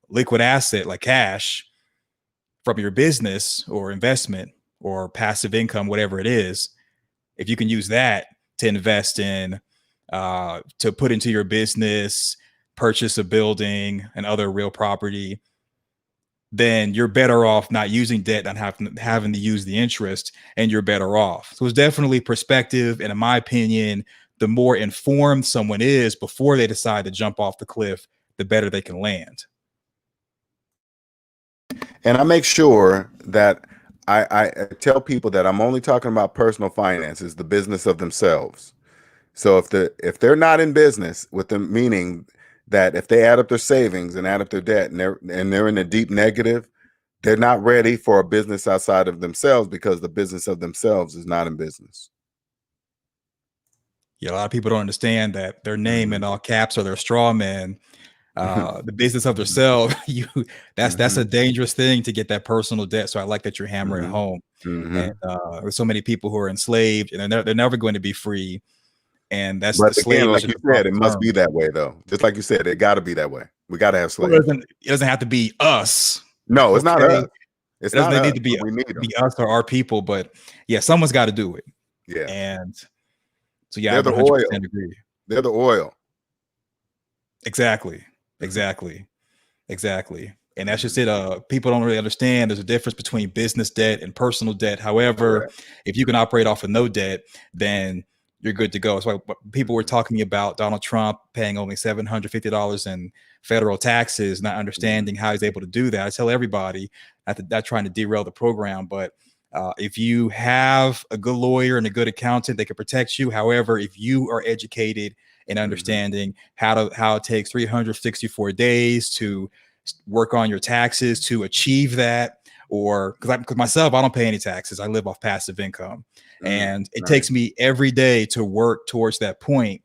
liquid asset like cash from your business or investment or passive income, whatever it is, if you can use that to invest in, to put into your business, purchase a building and other real property, then you're better off not using debt than having to use the interest, and you're better off. So it's definitely perspective. And in my opinion, the more informed someone is before they decide to jump off the cliff, the better they can land. And I make sure that I tell people that I'm only talking about personal finances, the business of themselves. So if they're not in business with them, meaning that if they add up their savings and add up their debt and they're in a deep negative, they're not ready for a business outside of themselves because the business of themselves is not in business. Yeah, a lot of people don't understand that their name in all caps or their straw man. The business of themselves, that's a dangerous thing to get that personal debt. So I like that you're hammering home. And there's so many people who are enslaved and they're never going to be free. And that's but the slave. Again, like you said, it must be that way though. Just like you said, it got to be that way. We got to have slaves. Well, it doesn't have to be us. No, it's not us. It doesn't need to be us or our people, but yeah, someone's got to do it. Yeah. And so yeah, they're I 100% the oil. agree. They're the oil. Exactly. And that's just it. People don't really understand there's a difference between business debt and personal debt. However, if you can operate off of no debt, then you're good to go. That's why people were talking about Donald Trump paying only $750 in federal taxes, not understanding how he's able to do that. I tell everybody, not trying to derail the program, but if you have a good lawyer and a good accountant, they can protect you. However, if you are educated and understanding how it takes 364 days to work on your taxes to achieve that, or because myself, I don't pay any taxes. I live off passive income, and it takes me every day to work towards that point,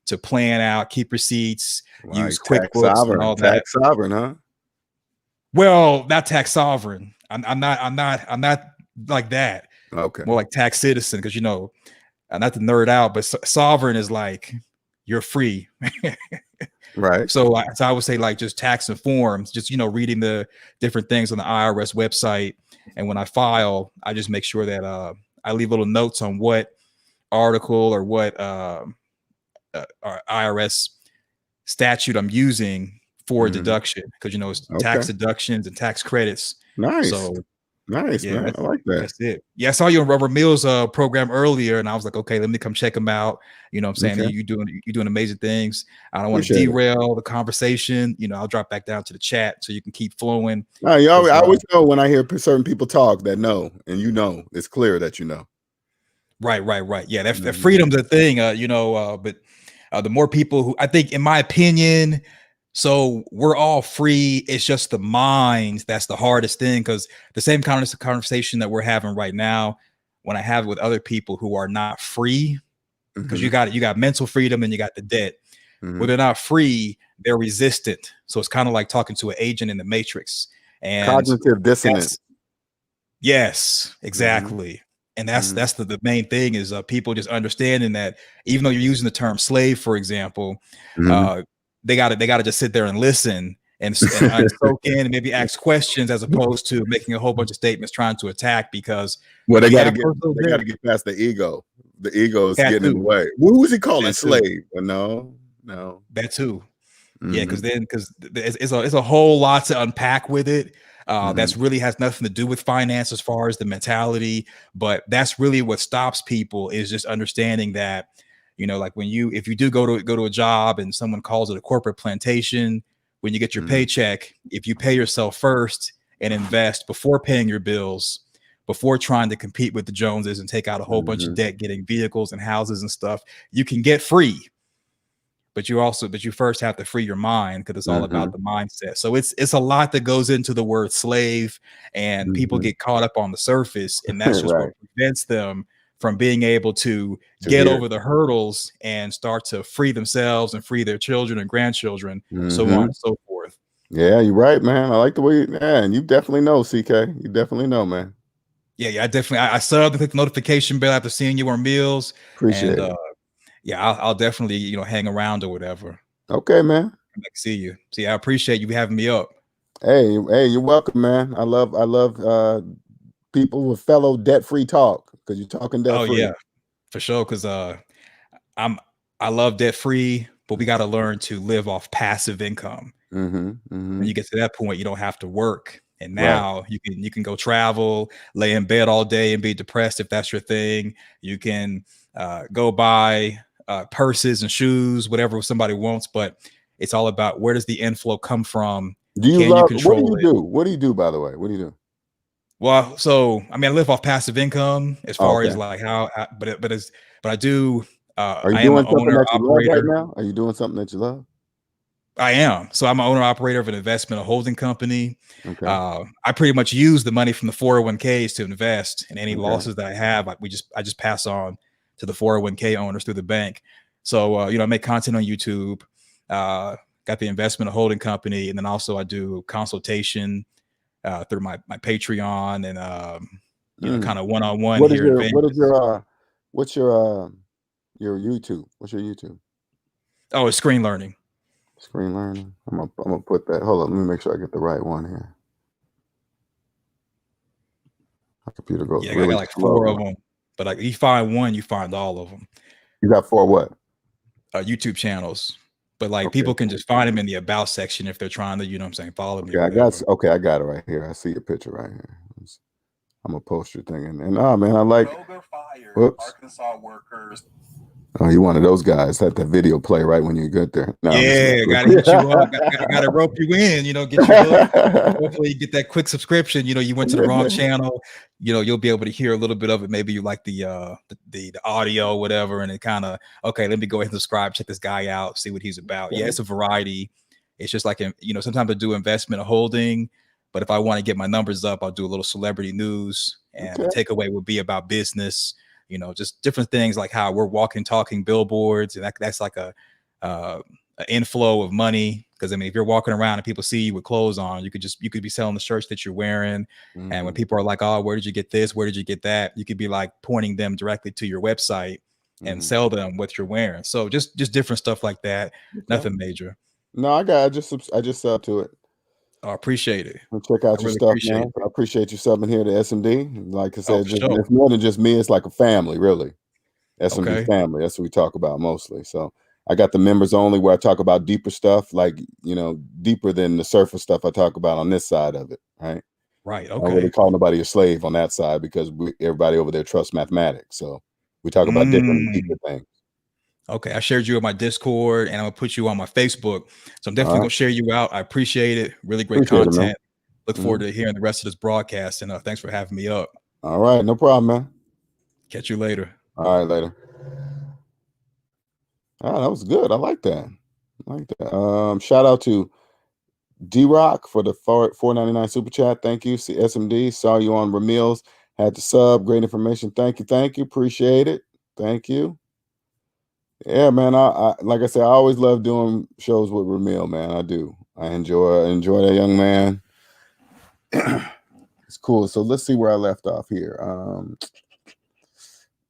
to plan out, keep receipts, use QuickBooks and all that. Tax sovereign, huh? Well, not tax sovereign. I'm not like that. Okay. More like tax citizen, because not to nerd out, but sovereign is like you're free. Right. So I would say like just tax informed, just reading the different things on the IRS website, and when I file, I just make sure that I leave little notes on what article or what IRS statute I'm using for a deduction, because it's tax Okay. deductions and tax credits. Nice. So Nice, yeah, man. I like that. that's it. Yeah, I saw you on Robert Mills program earlier, and I was like, okay, let me come check him out. You know what I'm saying? Okay. You're doing amazing things. I don't want to Appreciate it. derail the conversation. I'll drop back down to the chat so you can keep flowing. No, I always know when I hear certain people talk that know, and it's clear that you know. Right. Yeah, that freedom's a thing. But the more people who, I think, in my opinion, so we're all free. It's just the minds that's the hardest thing, because the same kind of conversation that we're having right now, when I have with other people who are not free, because you got mental freedom and you got the debt. When they're not free, they're resistant. So it's kind of like talking to an agent in the Matrix. And Cognitive dissonance. Yes, exactly. And that's the main thing is people just understanding that even though you're using the term slave, for example, they gotta just sit there and listen and soak in and maybe ask questions, as opposed to making a whole bunch of statements trying to attack, because they got to get past the ego. The ego is getting in the way. What was he calling slave? No. That too. Yeah, because it's a whole lot to unpack with it. That's really has nothing to do with finance as far as the mentality, but that's really what stops people, is just understanding that, like if you do go to a job and someone calls it a corporate plantation, when you get your paycheck, if you pay yourself first and invest before paying your bills, before trying to compete with the Joneses and take out a whole bunch of debt, getting vehicles and houses and stuff, you can get free. But you first have to free your mind, because it's all about the mindset. So it's a lot that goes into the word slave, and people get caught up on the surface, and that's just what prevents them from being able to get over the hurdles and start to free themselves and free their children and grandchildren, so on and so forth. Yeah, you're right, man. I like the way and you definitely know, CK. You definitely know, man. Yeah, I subbed and clicked the notification bell after seeing you on Meals. Appreciate it. Yeah, I'll definitely, hang around or whatever. Okay, man. I'd like to see you. See, I appreciate you having me up. Hey, you're welcome, man. I love people with fellow debt-free talk, because you're talking debt-free. Oh yeah, for sure. Because I love debt-free, but we got to learn to live off passive income. When you get to that point, you don't have to work. And now you can go travel, lay in bed all day and be depressed if that's your thing. You can go buy purses and shoes, whatever somebody wants, but it's all about, where does the inflow come from? What do you do, by the way? What do you do? Well, so I live off passive income as far as like but I do. Are you I doing am an owner operator right now? Are you doing something that you love? I am. So I'm an owner operator of an investment, a holding company. Okay. I pretty much use the money from the 401ks to invest, and any losses that I have, I just pass on to the 401k owners through the bank. So, I make content on YouTube, got the investment, a holding company. And then also I do consultation through my Patreon, and, kind of one-on-one here. What's your YouTube? What's your YouTube? Oh, it's Screen Learning. Screen Learning. I'm gonna put that. Hold on, let me make sure I get the right one here. My computer goes. Yeah, I got like 4 of them, but like you find one, you find all of them. You got 4 what? YouTube channels, but like people can just find them in the about section if they're trying to, follow me. I got it right here. I see your picture right here. I'm gonna post your thing, and oh man, I like. Arkansas workers. Oh, you one of those guys that the video play right when you get there. No, yeah, gotta hit you up. Gotta rope you in. Get you hooked. Hopefully, you get that quick subscription. You went to the wrong channel. You'll be able to hear a little bit of it. Maybe you like the audio, whatever, and it kind of let me go ahead and subscribe. Check this guy out. See what he's about. Yeah, it's a variety. It's just like sometimes I do investment or holding, but if I want to get my numbers up, I'll do a little celebrity news, and the takeaway would be about business. Just different things, like how we're walking, talking billboards, and that's like a an inflow of money. Because I mean, if you're walking around and people see you with clothes on, you could be selling the shirts that you're wearing. And when people are like, "Oh, where did you get this? Where did you get that?" You could be like pointing them directly to your website and sell them what you're wearing. So just different stuff like that. Okay. Nothing major. No, I just sub to it. I appreciate it. Check out I your really stuff, appreciate man. it. I appreciate you subbing here to SMD. Like I Oh, said, for just sure. it's more than just me. It's like a family, really. SMD Okay. family. That's what we talk about mostly. So I got the members only where I talk about deeper stuff, like deeper than the surface stuff I talk about on this side of it, right? Right. I don't really Okay. call nobody a slave on that side because everybody over there trusts mathematics. So we talk about different and deeper things. Okay, I shared you on my Discord and I'm gonna put you on my Facebook. So I'm definitely All gonna right. share you out. I appreciate it. Really great Appreciate it, man. content. Look forward to hearing the rest of this broadcast. And thanks for having me up. All right, no problem, man. Catch you later. All right, later. Oh, that was good. I like that. I like that. Shout out to D-Rock for the $4.99 super chat. Thank you. SMD. Saw you on Ramil's. Had to sub. Great information. Thank you. Thank you. Appreciate it. Thank you. Yeah, man. I like I said, I always love doing shows with Ramil, man. I do. I enjoy that young man. It's cool. So let's see where I left off here.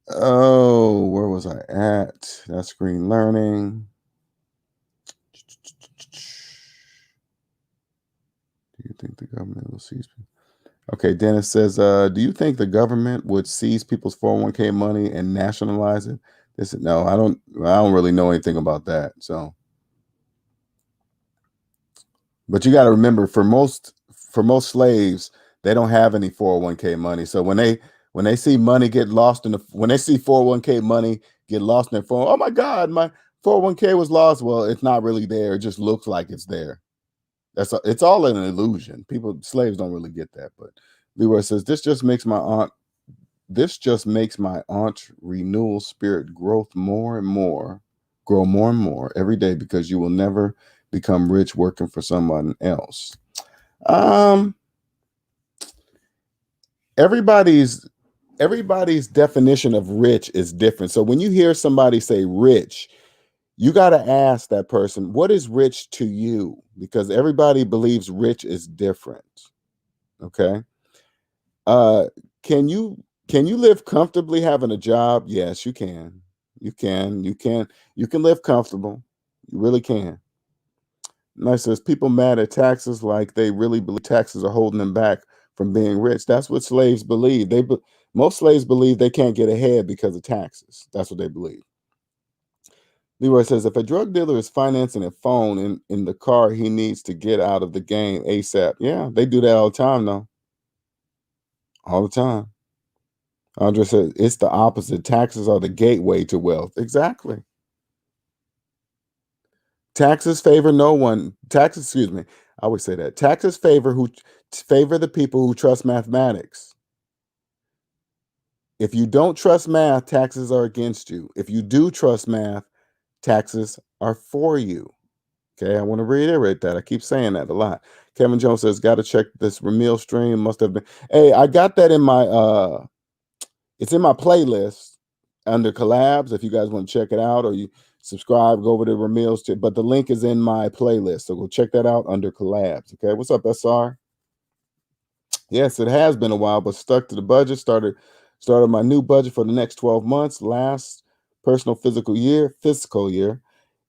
Oh, where was I at? That's screen learning. Do you think the government will seize? Okay, Dennis says, do you think the government would seize people's 401k money and nationalize it? No, I don't really know anything about that. So, but you got to remember, for most slaves, they don't have any 401k money. So when they see money get lost when they see 401k money get lost in their phone, oh my God, my 401k was lost. Well, it's not really there. It just looks like it's there. It's all an illusion. Slaves don't really get that. But Leroy says, this just makes my aunt's renewal spirit grow more and more every day, because you will never become rich working for someone else. Everybody's definition of rich is different. So when you hear somebody say rich, you got to ask that person, what is rich to you? Because everybody believes rich is different. Okay. Can you live comfortably having a job? Yes, you can. You can live comfortable. You really can. Nice says, people mad at taxes like they really believe taxes are holding them back from being rich. That's what slaves believe. Most slaves believe they can't get ahead because of taxes. That's what they believe. Leroy says, if a drug dealer is financing a phone in the car, he needs to get out of the game ASAP. Yeah, they do that all the time, though. All the time. Andre says, it's the opposite. Taxes are the gateway to wealth. Exactly. Taxes favor no one. Excuse me. I always say that. Taxes favor the people who trust mathematics. If you don't trust math, taxes are against you. If you do trust math, taxes are for you. Okay, I want to reiterate that. I keep saying that a lot. Kevin Jones says, got to check this Ramil stream. Must have been. Hey, I got that in my it's in my playlist under collabs. If you guys want to check it out, or you subscribe, go over to Ramil's but the link is in my playlist. So go check that out under collabs. Okay. What's up, SR? Yes, it has been a while, but stuck to the budget. Started my new budget for the next 12 months. Last personal fiscal year,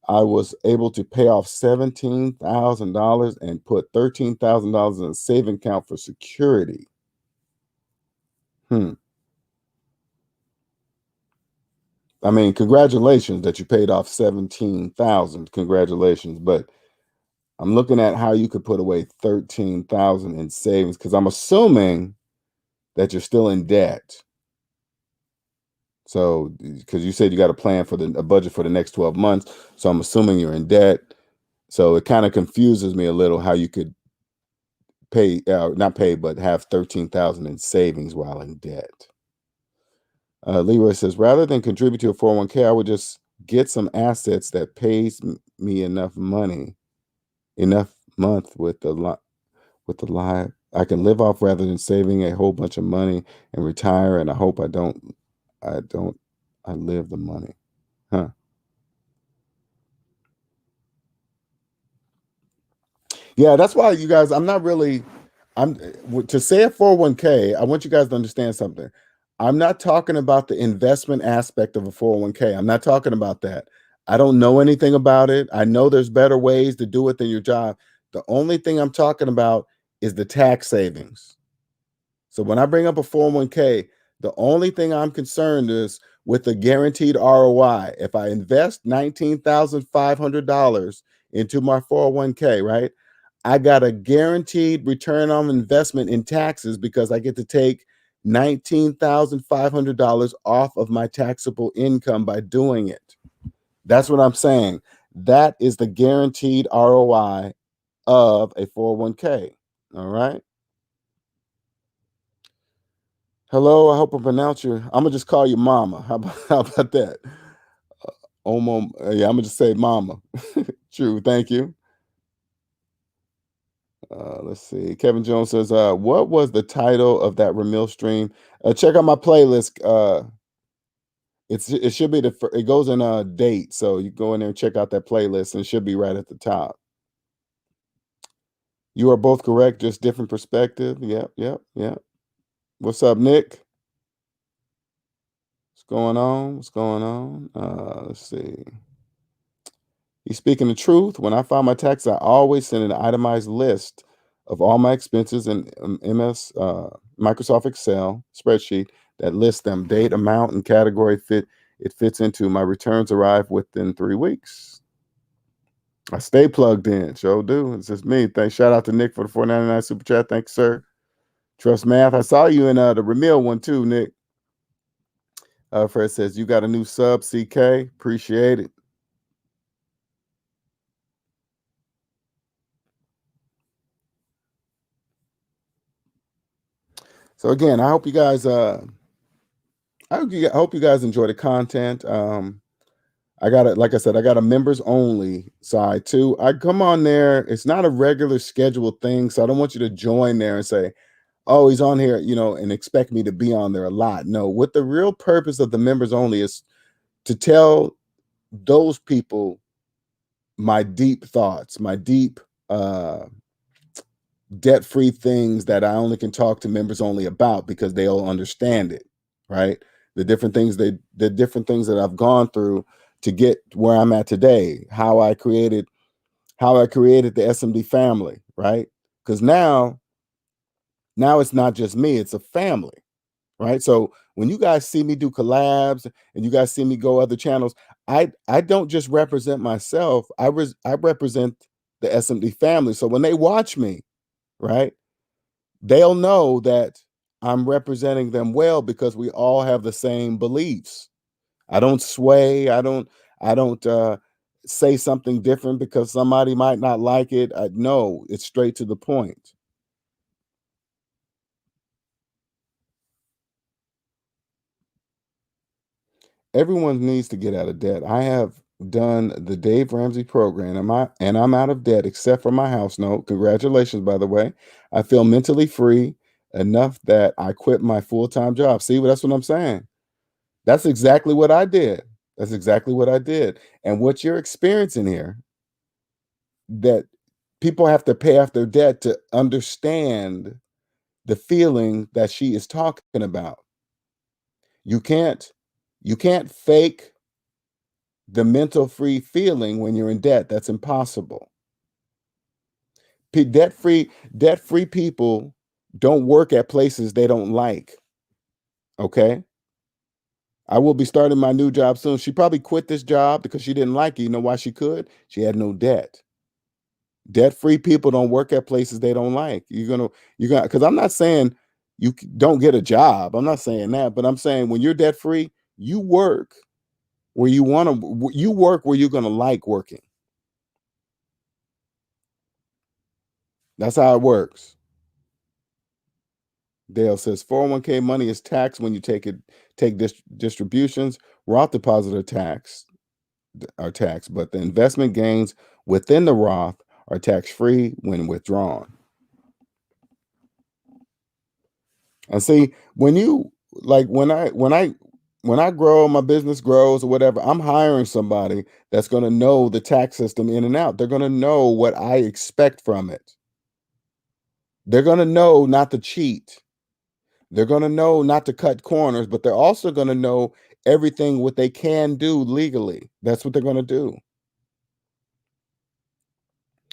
I was able to pay off $17,000 and put $13,000 in a saving account for security. I mean, congratulations that you paid off 17,000. Congratulations. But I'm looking at how you could put away 13,000 in savings, because I'm assuming that you're still in debt. So, because you said you got a plan for a budget for the next 12 months. So I'm assuming you're in debt. So it kind of confuses me a little how you could not pay, but have 13,000 in savings while in debt. Leroy says, rather than contribute to a 401k, I would just get some assets that pays me enough month with the live I can live off, rather than saving a whole bunch of money and retire. And I hope I live the money. Huh. Yeah, that's why you guys, I'm not really, I'm to say a 401k, I want you guys to understand something. I'm not talking about the investment aspect of a 401k. I'm not talking about that. I don't know anything about it. I know there's better ways to do it than your job. The only thing I'm talking about is the tax savings. So when I bring up a 401k, the only thing I'm concerned is with the guaranteed ROI. If I invest $19,500 into my 401k, right? I got a guaranteed return on investment in taxes because I get to take $19,500 off of my taxable income by doing it. That's what I'm saying. That is the guaranteed ROI of a 401k. All right. Hello, I hope I pronounce your. I'm gonna just call you Mama. How about that? Yeah, I'm gonna just say Mama. True, thank you. Let's see. Kevin Jones says, "What was the title of that Ramil stream?" Check out my playlist. It should be it goes in a date, so you go in there and check out that playlist, and it should be right at the top. You are both correct, just different perspective. Yep, yep, yep. What's up, Nick? What's going on? What's going on? Let's see. He's speaking the truth. When I file my taxes, I always send an itemized list of all my expenses in Microsoft Excel spreadsheet that lists them date, amount, and category it fits into. My returns arrive within 3 weeks. I stay plugged in. Sure do. It's just me. Thanks. Shout out to Nick for the $4.99 super chat. Thanks, sir. Trust math. I saw you in the Ramil one too, Nick. Fred says you got a new sub, CK. Appreciate it. So again, I hope you guys I hope you guys enjoy the content. I got it, like I said, I got a members only side too. I come on there. It's not a regular scheduled thing, so I don't want you to join there and say, "Oh, he's on here," and expect me to be on there a lot. No, what the real purpose of the members only is to tell those people my deep thoughts, my deep debt-free things that I only can talk to members only about because they'll understand it, right? The different things that I've gone through to get where I'm at today, how I created the SMD family, right? Because now it's not just me, it's a family, right? So when you guys see me do collabs and you guys see me go other channels, I don't just represent myself, I represent the SMD family. So when they watch me, right, they'll know that I'm representing them well because we all have the same beliefs. I don't sway. I don't say something different because somebody might not like it. No, it's straight to the point. Everyone needs to get out of debt. I have done the Dave Ramsey program, and I'm out of debt except for my house note. Congratulations, by the way. I feel mentally free enough that I quit my full-time job. See, that's what I'm saying. That's exactly what I did. That's exactly what I did. And what you're experiencing here, that people have to pay off their debt to understand the feeling that she is talking about. You can't fake the mental free feeling when you're in debt. That's impossible. Debt free people don't work at places they don't like. Okay? I will be starting my new job soon. She probably quit this job because she didn't like it. You know why she could? She had no debt. Debt-free people don't work at places they don't like. You're gonna because I'm not saying don't get a job. I'm not saying that, but I'm saying when you're debt-free, you work where you want to. You work where you're gonna like working. That's how it works. Dale says 401k money is taxed when you take distributions. Roth deposit are taxed, but the investment gains within the Roth are tax-free when withdrawn. And see, when you like when I when I grow, my business grows or whatever, I'm hiring somebody that's going to know the tax system in and out. They're going to know what I expect from it. They're going to know not to cheat. They're going to know not to cut corners, but they're also going to know everything what they can do legally. That's what they're going to do.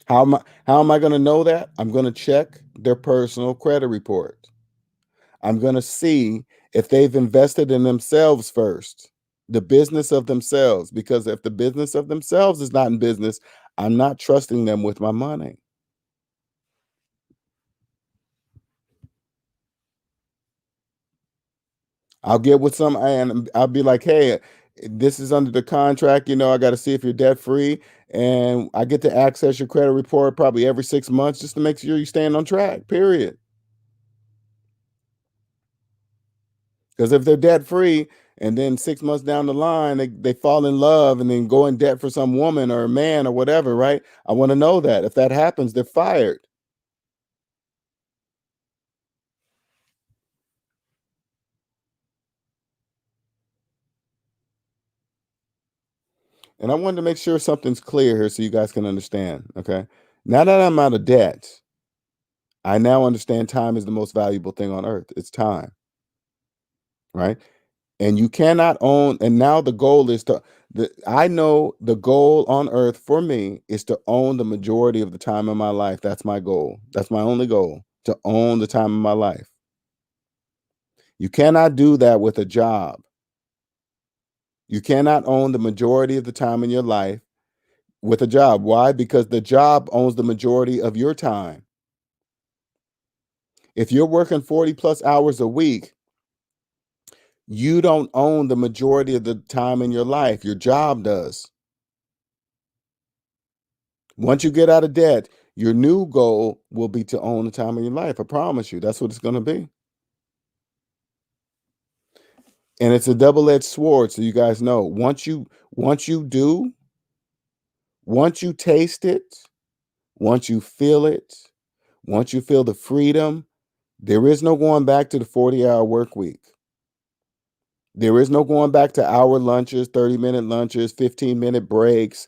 How am I going to know that? I'm going to check their personal credit report. I'm going to see if they've invested in themselves first, the business of themselves, because if the business of themselves is not in business, I'm not trusting them with my money. I'll get with some and I'll be like, "Hey, this is under the contract, I got to see if you're debt free and I get to access your credit report probably every 6 months just to make sure you're staying on track, period." Because if they're debt free and then 6 months down the line, they fall in love and then go in debt for some woman or a man or whatever, right? I want to know that. If that happens, they're fired. And I wanted to make sure something's clear here so you guys can understand. Okay. Now that I'm out of debt, I now understand time is the most valuable thing on earth. It's time, right? And you cannot own, and now the goal is I know the goal on earth for me is to own the majority of the time in my life. That's my goal. That's my only goal, to own the time in my life. You cannot do that with a job. You cannot own the majority of the time in your life with a job. Why? Because the job owns the majority of your time. If you're working 40 plus hours a week, you don't own the majority of the time in your life. Your job does. Once you get out of debt, your new goal will be to own the time of your life. I promise you. That's what it's going to be. And it's a double-edged sword, so you guys know. Once you once you taste it, once you feel it, once you feel the freedom, there is no going back to the 40-hour work week. There is no going back to hour lunches, 30-minute lunches, 15-minute breaks,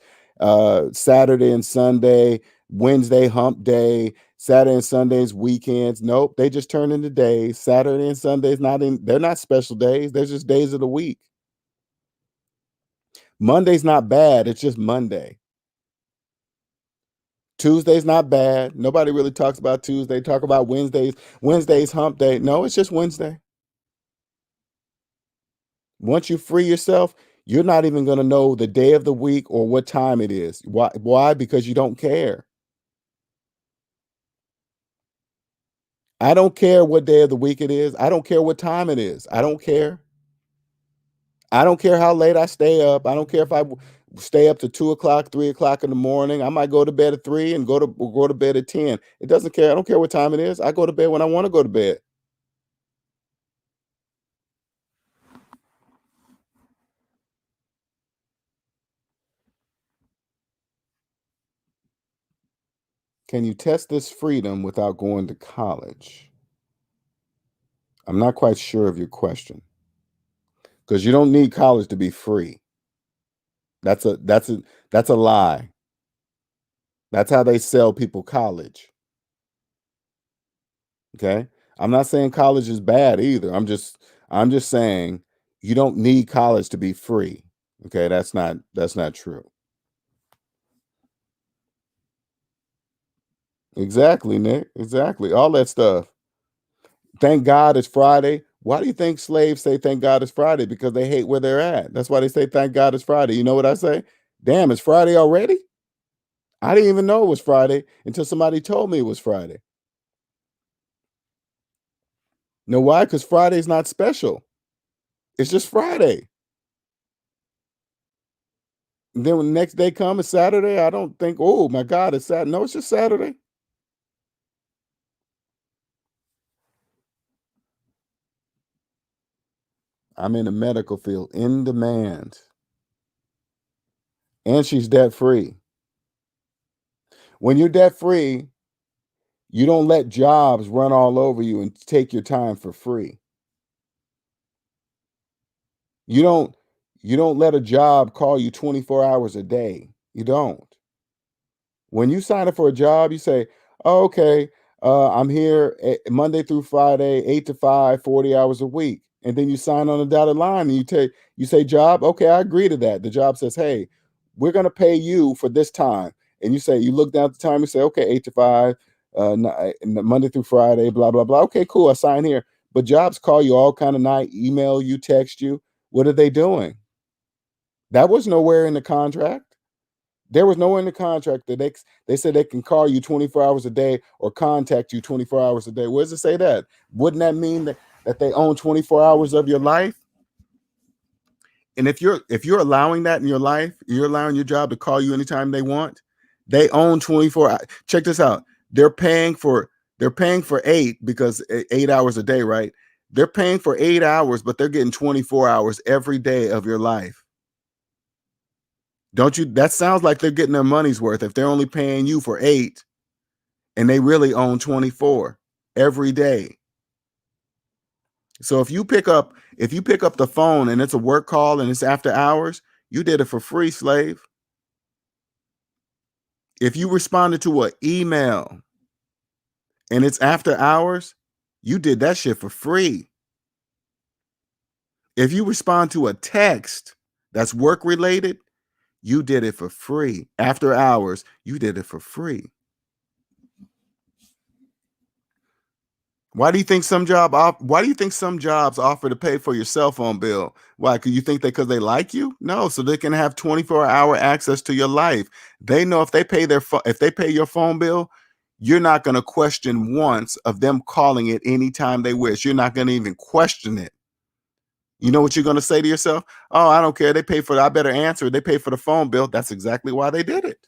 Saturday and Sunday, Wednesday hump day, Saturday and Sundays weekends. Nope, they just turn into days. Saturday and Sundays they're not special days. They're just days of the week. Monday's not bad, it's just Monday. Tuesday's not bad. Nobody really talks about Tuesday. Talk about Wednesdays. Wednesday's hump day. No, it's just Wednesday. Once you free yourself, you're not even going to know the day of the week or what time it is. Why? Because you don't care. I don't care what day of the week it is. I don't care what time it is. I don't care. I don't care how late I stay up. I don't care if stay up to 2 o'clock, 3 o'clock in the morning. I might go to bed at 3 and go to bed at 10. It doesn't care. I don't care what time it is. I go to bed when I want to go to bed. Can you test this freedom without going to college? I'm not quite sure of your question because you don't need college to be free. That's a lie. That's how they sell people college. Okay? I'm not saying college is bad either. I'm just saying you don't need college to be free. Okay? That's not true. Exactly, Nick. Exactly. All that stuff. Thank God it's Friday. Why do you think slaves say thank God it's Friday? Because they hate where they're at. That's why they say thank God it's Friday. You know what I say? Damn, it's Friday already? I didn't even know it was Friday until somebody told me it was Friday. Know why? Because Friday's not special. It's just Friday. And then when the next day comes, it's Saturday. I don't think, oh my God, it's Saturday. No, it's just Saturday. I'm in the medical field, in demand. And she's debt free. When you're debt free, you don't let jobs run all over you and take your time for free. You don't let a job call you 24 hours a day. You don't. When you sign up for a job, you say, oh, okay, I'm here Monday through Friday, 8 to 5, 40 hours a week. And then you sign on a dotted line and you say, job, okay, I agree to that. The job says, hey, we're going to pay you for this time. And you look down at the time, you say, okay, 8 to 5, Monday through Friday, blah, blah, blah. Okay, cool, I sign here. But jobs call you all kind of night, email you, text you. What are they doing? That was nowhere in the contract. There was nowhere in the contract that they said they can call you 24 hours a day or contact you 24 hours a day. Where does it say that? Wouldn't that mean that they own 24 hours of your life? And if you're allowing that in your life, you're allowing your job to call you anytime they want. They own 24. Check this out. They're paying for 8 because 8 hours a day, right? They're paying for 8 hours, but they're getting 24 hours every day of your life. Don't you? That sounds like they're getting their money's worth if they're only paying you for 8 and they really own 24 every day. So if you pick up the phone and it's a work call and it's after hours, you did it for free, slave. If you responded to an email and it's after hours, you did that shit for free. If you respond to a text that's work related, you did it for free. After hours, you did it for free. Why do you think some jobs offer to pay for your cell phone bill? Why? Because you think because they like you? No, so they can have 24-hour access to your life. They know if they pay your phone bill, you're not going to question once of them calling it anytime they wish. You're not going to even question it. You know what you're going to say to yourself? Oh, I don't care. I better answer. They pay for the phone bill. That's exactly why they did it.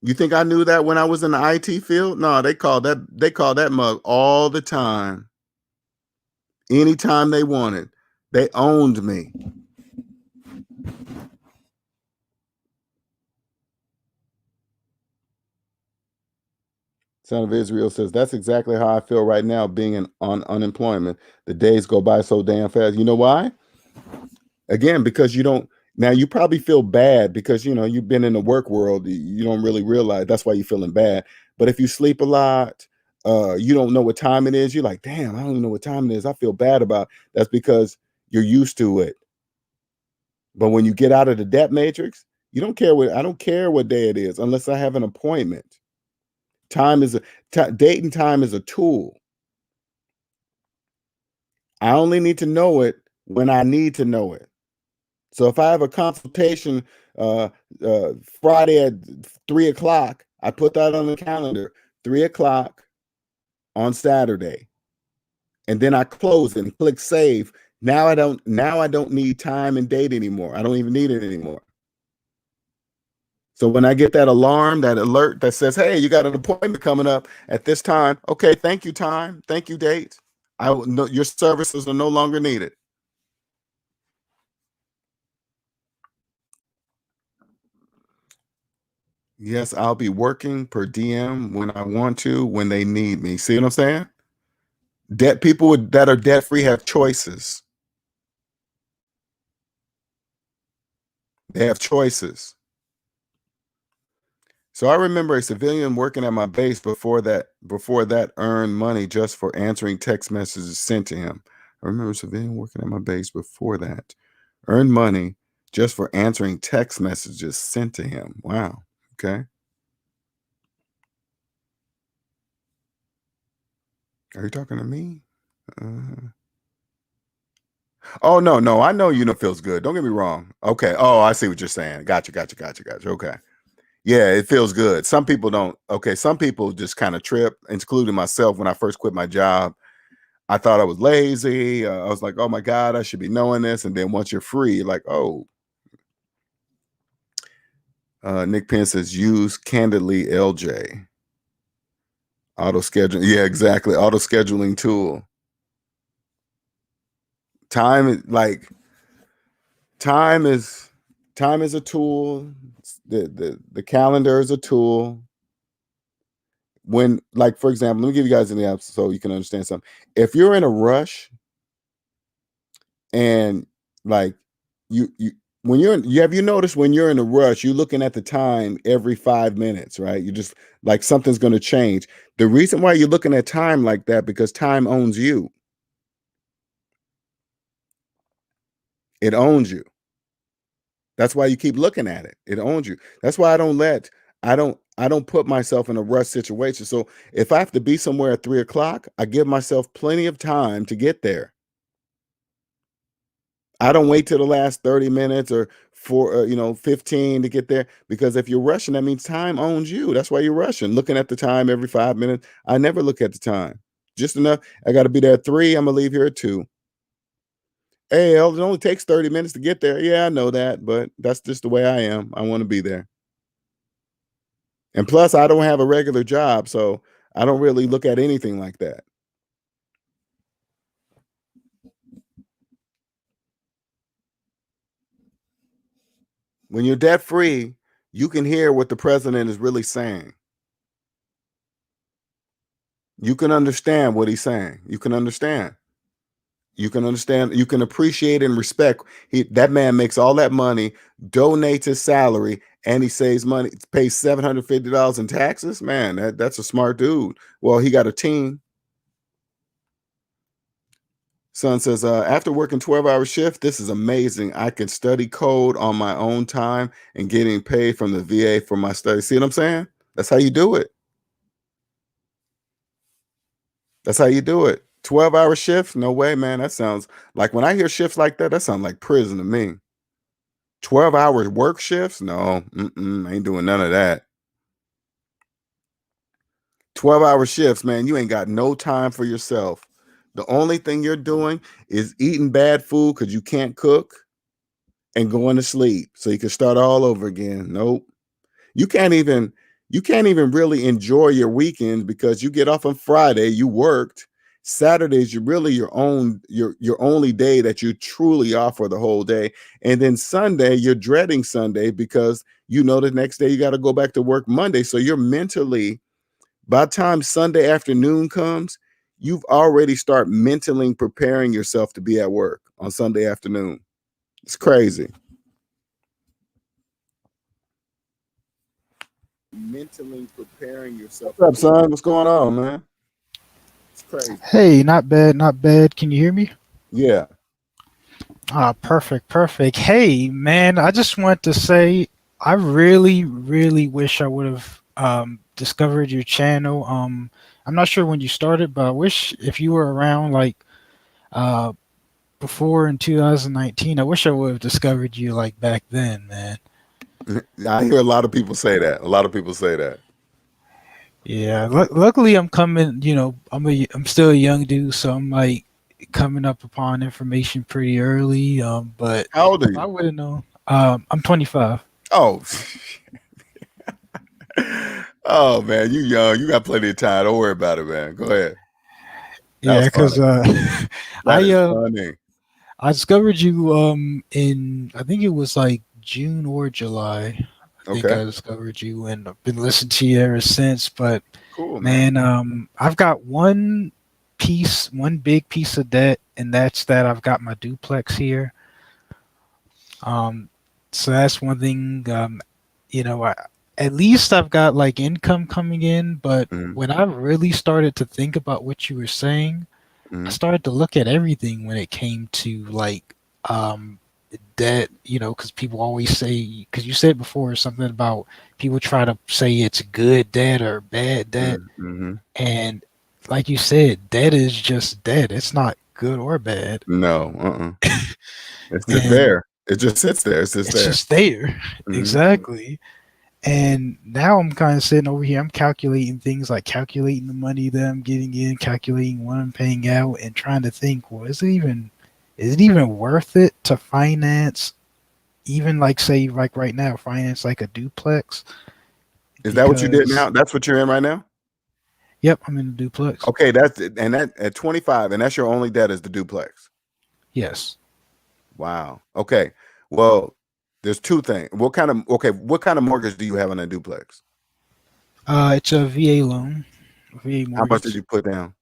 You think I knew that when I was in the IT field? No, they call that mug all the time. Anytime they wanted. They owned me. Son of Israel says, that's exactly how I feel right now being on unemployment. The days go by so damn fast. You know why? Again, because now you probably feel bad because you've been in the work world. You don't really realize that's why you're feeling bad. But if you sleep a lot, you don't know what time it is. You're like, damn, I don't even know what time it is. I feel bad about it. That's because you're used to it. But when you get out of the debt matrix, I don't care what day it is unless I have an appointment. Date and time is a tool. I only need to know it when I need to know it. So if I have a consultation Friday at 3:00, I put that on the calendar, 3:00 on Saturday, and then I close it and click save. Now I don't need time and date anymore. I don't even need it anymore. So when I get that alarm, that alert that says, hey, you got an appointment coming up at this time. Okay, thank you, time. Thank you, date. Your services are no longer needed. Yes, I'll be working per DM when I want to, when they need me. See what I'm saying? People that are debt free have choices. They have choices. So I remember a civilian working at my base before that earned money just for answering text messages sent to him. I remember a civilian working at my base before that earned money just for answering text messages sent to him. Wow. Okay. Are you talking to me? Oh, no. I know feels good. Don't get me wrong. Okay. Oh, I see what you're saying. Gotcha. Okay. Yeah, it feels good. Some people don't. Okay. Some people just kind of trip, including myself. When I first quit my job, I thought I was lazy. I was like, oh my God, I should be knowing this. And then once you're free, like, oh. Nick Penn says, use Candidly LJ. Auto scheduling. Yeah, exactly. Auto scheduling tool. Time is time is a tool. The calendar is a tool. when, like, for example, let me give you guys an example so you can understand something. If you're in a rush and like you when you're in, you have you noticed when you're in a rush, you're looking at the time every 5 minutes, right? You just like something's going to change. The reason why you're looking at time like that because time owns you. It owns you. That's why you keep looking at it. It owns you. That's why I don't put myself in a rush situation. So if I have to be somewhere at 3 o'clock, I give myself plenty of time to get there. I don't wait till the last 30 minutes or 15 to get there because if you're rushing, that means time owns you. That's why you're rushing, looking at the time every 5 minutes. I never look at the time. Just enough. I got to be there at 3. I'm gonna leave here at 2. Hey, hell, it only takes 30 minutes to get there. Yeah, I know that, but that's just the way I am. I want to be there. And plus, I don't have a regular job, so I don't really look at anything like that. When you're debt free, you can hear what the president is really saying. You can understand what he's saying. You can understand. You can understand. You can appreciate and respect. That man makes all that money, donates his salary, and he saves money, pays $750 in taxes. Man, that's a smart dude. Well, he got a team. Son says, after working 12-hour shift, this is amazing. I can study code on my own time and getting paid from the VA for my study. See what I'm saying? That's how you do it. That's how you do it. 12-hour shift? No way, man. That sounds like when I hear shifts like that sounds like prison to me. 12-hour work shifts? No, I ain't doing none of that. 12-hour shifts, man. You ain't got no time for yourself. The only thing you're doing is eating bad food because you can't cook and going to sleep so you can start all over again. Nope. You can't even really enjoy your weekends because you get off on Friday, you worked. Saturdays, you're really your only day that you truly off for the whole day. And then Sunday, you're dreading Sunday because you know the next day you got to go back to work Monday. So you're mentally, by the time Sunday afternoon comes, you've already start mentally preparing yourself to be at work on Sunday afternoon. It's crazy. Mentally preparing yourself. What's up, son? What's going on, man? It's crazy. Hey, not bad, not bad. Can you hear me? Yeah. Ah, perfect, perfect. Hey, man, I just want to say I really, really wish I would have discovered your channel. I'm not sure when you started, but I wish if you were around like uh before in 2019, I wish I would have discovered you like back then, man. I hear a lot of people say that. A lot of people say that. Yeah, luckily I'm coming, I'm still a young dude, so I'm like coming up upon information pretty early. But How old are if I you? would have known, I'm 25. Oh. Oh man, you young. You got plenty of time. Don't worry about it, man. Go ahead. That Yeah, was because funny. That I is uh funny. I discovered you in I think it was like June or July. I think Okay. I discovered you and I've been listening to you ever since. But Cool, man. man, I've got one big piece of debt, and that's that I've got my duplex here. Um, so that's one thing. At least I've got like income coming in. But Mm-hmm. when I really started to think about what you were saying, I Mm-hmm. started to look at everything when it came to like um, debt. Because people always say, because you said before something about people try to say it's good debt or bad debt, Mm-hmm. and like you said, debt is just debt. It's not good or bad, No, it's just and there. It just sits there. It's just it's there. just there. Mm-hmm. Exactly. And now I'm kind of sitting over here. I'm calculating things like calculating the money that I'm getting in, calculating what I'm paying out, and trying to think, well, is it even worth it to finance, even like say like right now, finance like a duplex? Is that what you did Because now? That's what you're in right now? yep, I'm in a duplex. Okay, that's it. And that at 25, and that's your only debt is the duplex. Yes. Wow. Okay. Well, there's two things. What kind of mortgage do you have on a duplex? It's a VA loan. VA How much did mortgage. you put down?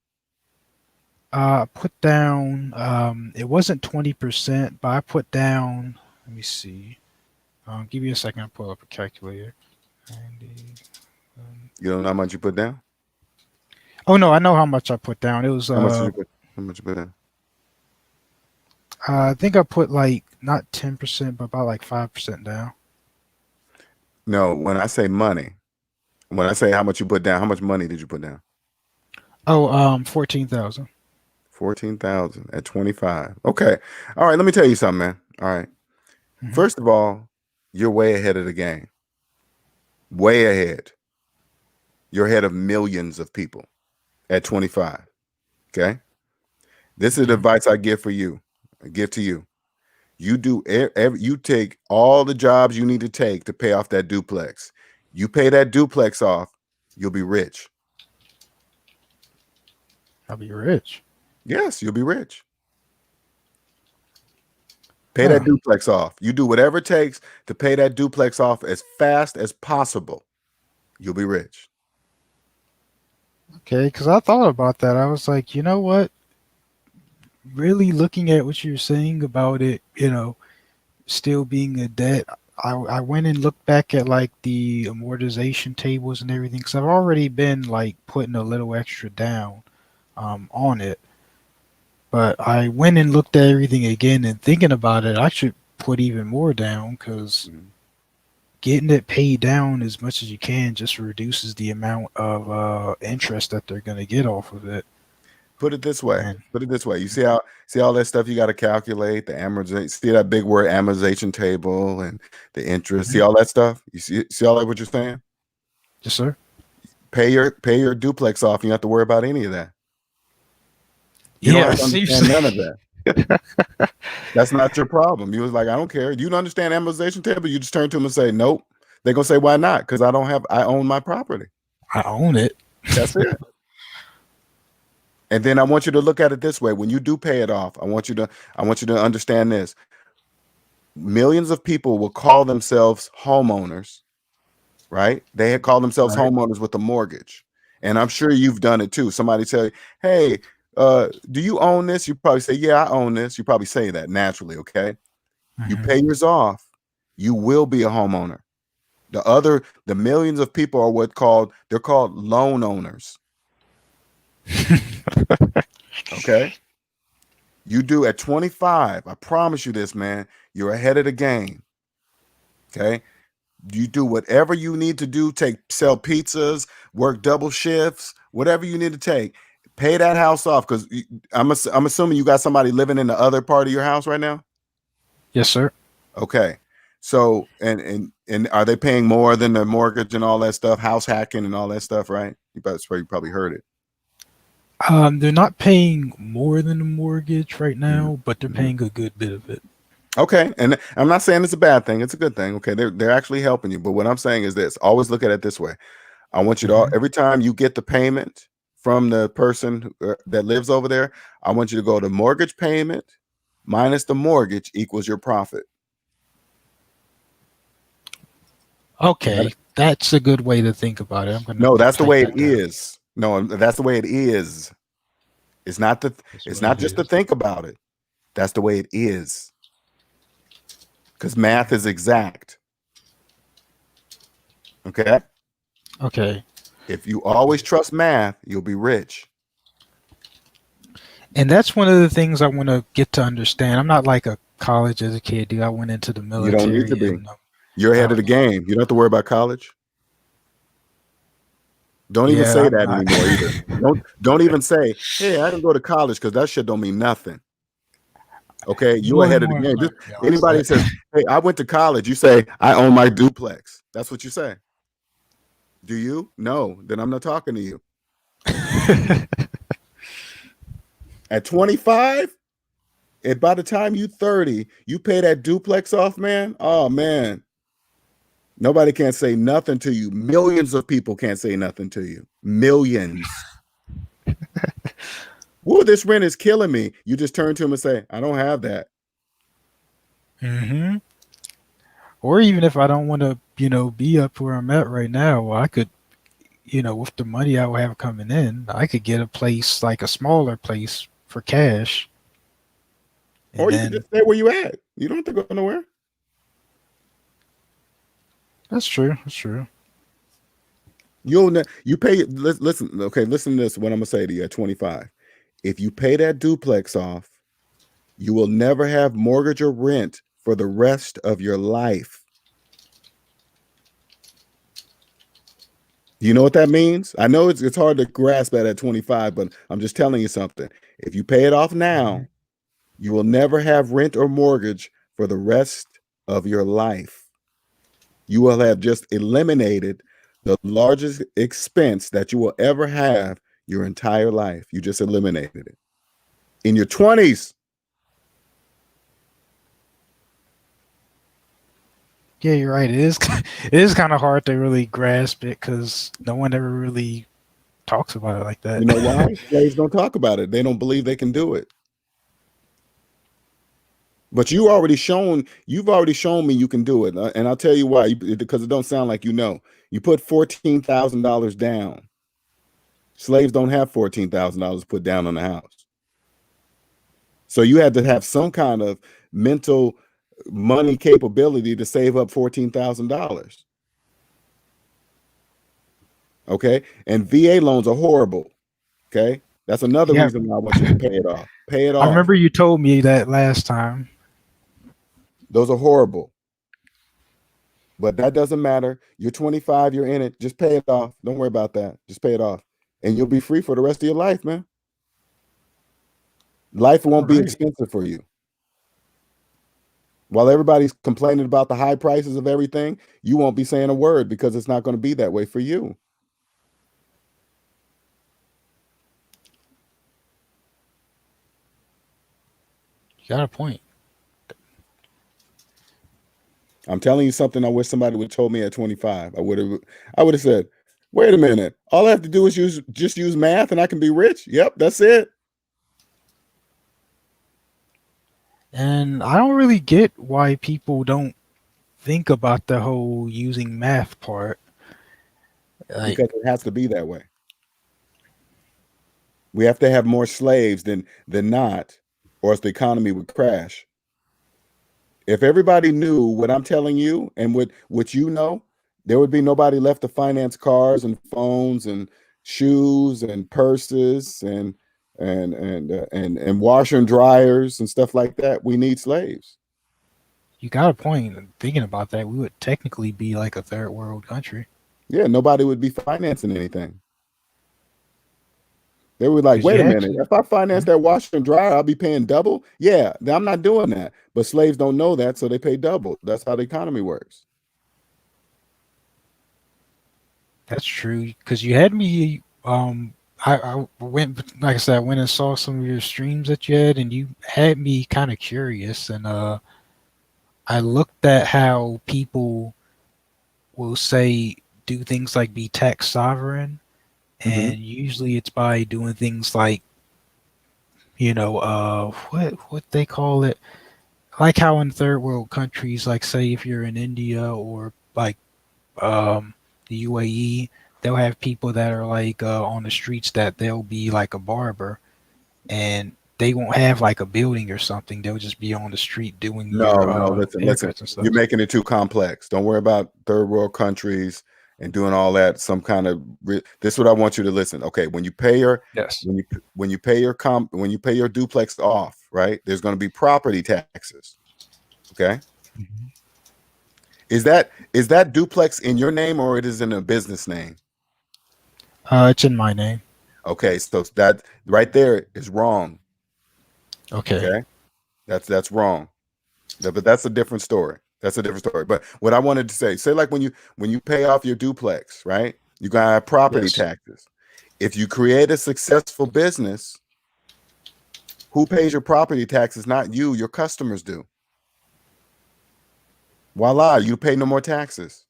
Put down. It wasn't 20%, but I put down. Let me see. Give me a second. I'll pull up a calculator. 90, You don't know how much you put down? oh no, I know how much I put down. It was How much did you put? How much you put down? I think I put like not 10%, but about like 5% down. No, when I say money, when I say how much you put down, how much money did you put down? Oh, 14,000. 14,000 at 25. Okay. All right. Let me tell you something, man. All right. Mhm. First of all, you're way ahead of the game. Way ahead. You're ahead of millions of people at 25. Okay. This is the Okay. advice I give for you. I give to you. You do you take all the jobs you need to take to pay off that duplex. You pay that duplex off, you'll be rich. I'll be rich. Yes, you'll be rich. Pay Huh. that duplex off. You do whatever it takes to pay that duplex off as fast as possible. You'll be rich. Okay, because I thought about that. I was like, you know what? Really looking at what you're saying about it, still being a debt. I went and looked back at like the amortization tables and everything because I've already been like putting a little extra down on it. But I went and looked at everything again and thinking about it, I should put even more down because Mhm. getting it paid down as much as you can just reduces the amount of interest that they're going to get off of it. Put it this way. And Put it this way. You see all that stuff you got to calculate, the amortization, see that big word amortization table and the interest, see Mhm. all that stuff? You see all that what you're saying? Yes, sir. Pay your duplex off. You don't have to worry about any of that. You don't Yeah, have to understand seriously. none of that. That's not your problem. You was like, I don't care. You don't understand amortization table. You just turn to them and say, nope. They're gonna say, why not? Because I own my property. I own it. That's it. And then I want you to look at it this way. When you do pay it off, I want you to understand this. Millions of people will call themselves homeowners, right? They had called themselves Right. homeowners with a mortgage. And I'm sure you've done it too. Somebody tell you, hey, do you own this? You probably say, yeah, I own this. You probably say that naturally, okay? You Mhm. pay yours off, you will be a homeowner. The millions of people are they're called loan owners. Okay. You do at 25. I promise you this, man. You're ahead of the game. Okay. You do whatever you need to do. Sell pizzas, work double shifts, whatever you need to take. Pay that house off because I'm assuming you got somebody living in the other part of your house right now. Yes, sir. Okay. So and are they paying more than the mortgage and all that stuff, house hacking and all that stuff, right? You probably heard it. They're not paying more than the mortgage right Mhm. now, but they're Mhm. paying a good bit of it. Okay, and I'm not saying it's a bad thing; it's a good thing. Okay, they're actually helping you. But what I'm saying is this: always look at it this way. I want you to Mhm. every time you get the payment from the person that lives over there, I want you to go to mortgage payment minus the mortgage equals your profit. Okay, that's a good way to think about it. I'm gonna No, that's the take way it that down. is. No, that's the way it is. It's not the. That's It's what not it just to is. think about it. That's the way it is. Because math is exact. Okay. Okay, If you always trust math, you'll be rich. and that's one of the things I want to get to understand. I'm not like a college educated dude. I went into the You don't need to military, be. and You're I ahead of the don't know. game. You don't have to worry about college. Don't even Yeah, say I'm that not. anymore either. Don't even say, hey, I didn't go to college because that shit don't mean nothing. Okay, you More and ahead of the more, I'm game. Just starting to realize anybody that. says, hey, I went to college, you say, I own my duplex. That's what you say. Do you? No, then I'm not talking to you. At 25, and by the time you 30, you pay that duplex off, man. Oh man. Nobody can't say nothing to you. Millions of people can't say nothing to you. Millions. Whoa, this rent is killing me. You just turn to him and say, I don't have that. hmm Or even if I don't want to, be up where I'm at right now, I could, with the money I would have coming in, I could get a place, like a smaller place, for cash, and Or you could then just stay where you at. You don't have to go nowhere. that's true. That's true. You pay. Listen, okay, listen to this. What I'm gonna say to you at 25. If you pay that duplex off, you will never have mortgage or rent for the rest of your life. Do you know what that means? I know it's hard to grasp that at 25, but I'm just telling you something. If you pay it off now, you will never have rent or mortgage for the rest of your life. You will have just eliminated the largest expense that you will ever have your entire life. You just eliminated it. In your 20s, Yeah, you're right. It is. It is kind of hard to really grasp it because no one ever really talks about it like that. you know why? Slaves don't talk about it. They don't believe they can do it. But you've already shown me you can do it. And I'll tell you why, because it don't sound like you know. You put $14,000 down. Slaves don't have $14,000 put down on the house. So you had to have some kind of mental money capability to save up $14,000. Okay. And VA loans are horrible. Okay. That's another Yeah, reason why I want you to pay it off. Pay it I off. remember you told me that last time. Those are horrible. But that doesn't matter. You're 25, you're in it. Just pay it off. Don't worry about that. Just pay it off. And you'll be free for the rest of your life, man. Life All won't be right. expensive for you. While everybody's complaining about the high prices of everything, you won't be saying a word because it's not going to be that way for you. You got a point. I'm telling you something I wish somebody would have told me at 25. I would have said, wait a minute. All I have to do is just use math and I can be rich. Yep, that's it. And I don't really get why people don't think about the whole using math part. Like, Because it has to be that way. We have to have more slaves than not, or else the economy would crash. If everybody knew what I'm telling you and what you know, there would be nobody left to finance cars and phones and shoes and purses and washer and dryers and stuff like that. We need slaves. you got a point. And thinking about that, we would technically be like a third world country Yeah, nobody would be financing anything. They were like, because you wait a had minute, to. if I finance that washer and dryer, I'll be paying double. Yeah, I'm not doing that. But slaves don't know that, so they pay double. That's how the economy works. That's true. Because you had me. I went, like I said, I went and saw some of your streams that you had, and you had me kind of curious. And I looked at how people will say do things like be tax sovereign, Mm-hmm. and usually it's by doing things like what they call it, like how in third world countries, like say if you're in India or like the UAE, they'll have people that are like on the streets that they'll be like a barber, and they won't have like a building or something. They'll just be on the street doing your No, listen. haircuts and You're stuff. making it too complex. Don't worry about third world countries and doing all that. Some kind of this is what I want you to listen. Okay, when you pay your Yes. when you pay your duplex off, right? There's going to be property taxes. Okay, Mhm. is that duplex in your name or it is in a business name? It's in my name. Okay, so that right there is wrong. Okay. Okay, that's wrong. But that's a different story. That's a different story. But what I wanted to say like when you pay off your duplex, right? You gotta have property Yes. taxes. If you create a successful business, who pays your property taxes? Not you, your customers do. Voila, you pay no more taxes.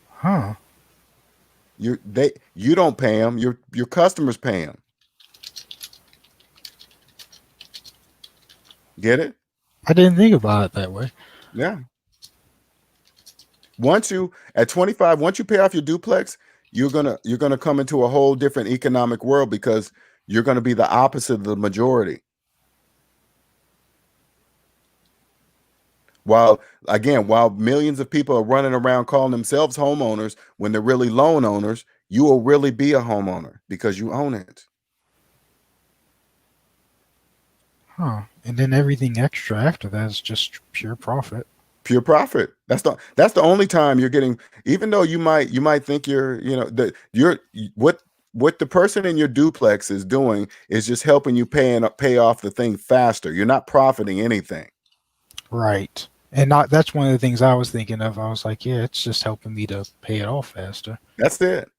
Huh. You don't pay them, your customers pay them. Get it? I didn't think about it that way. Yeah. Once you at 25, once you pay off your duplex, you're gonna come into a whole different economic world because you're gonna be the opposite of the majority. While millions of people are running around calling themselves homeowners when they're really loan owners, you will really be a homeowner because you own it. Huh. And then everything extra after that is just pure profit. Pure profit. That's the only time you're getting, even though you might think what the person in your duplex is doing is just helping you pay off the thing faster. You're not profiting anything. Right. And that's one of the things I was thinking of. I was like, yeah, it's just helping me to pay it off faster. That's it.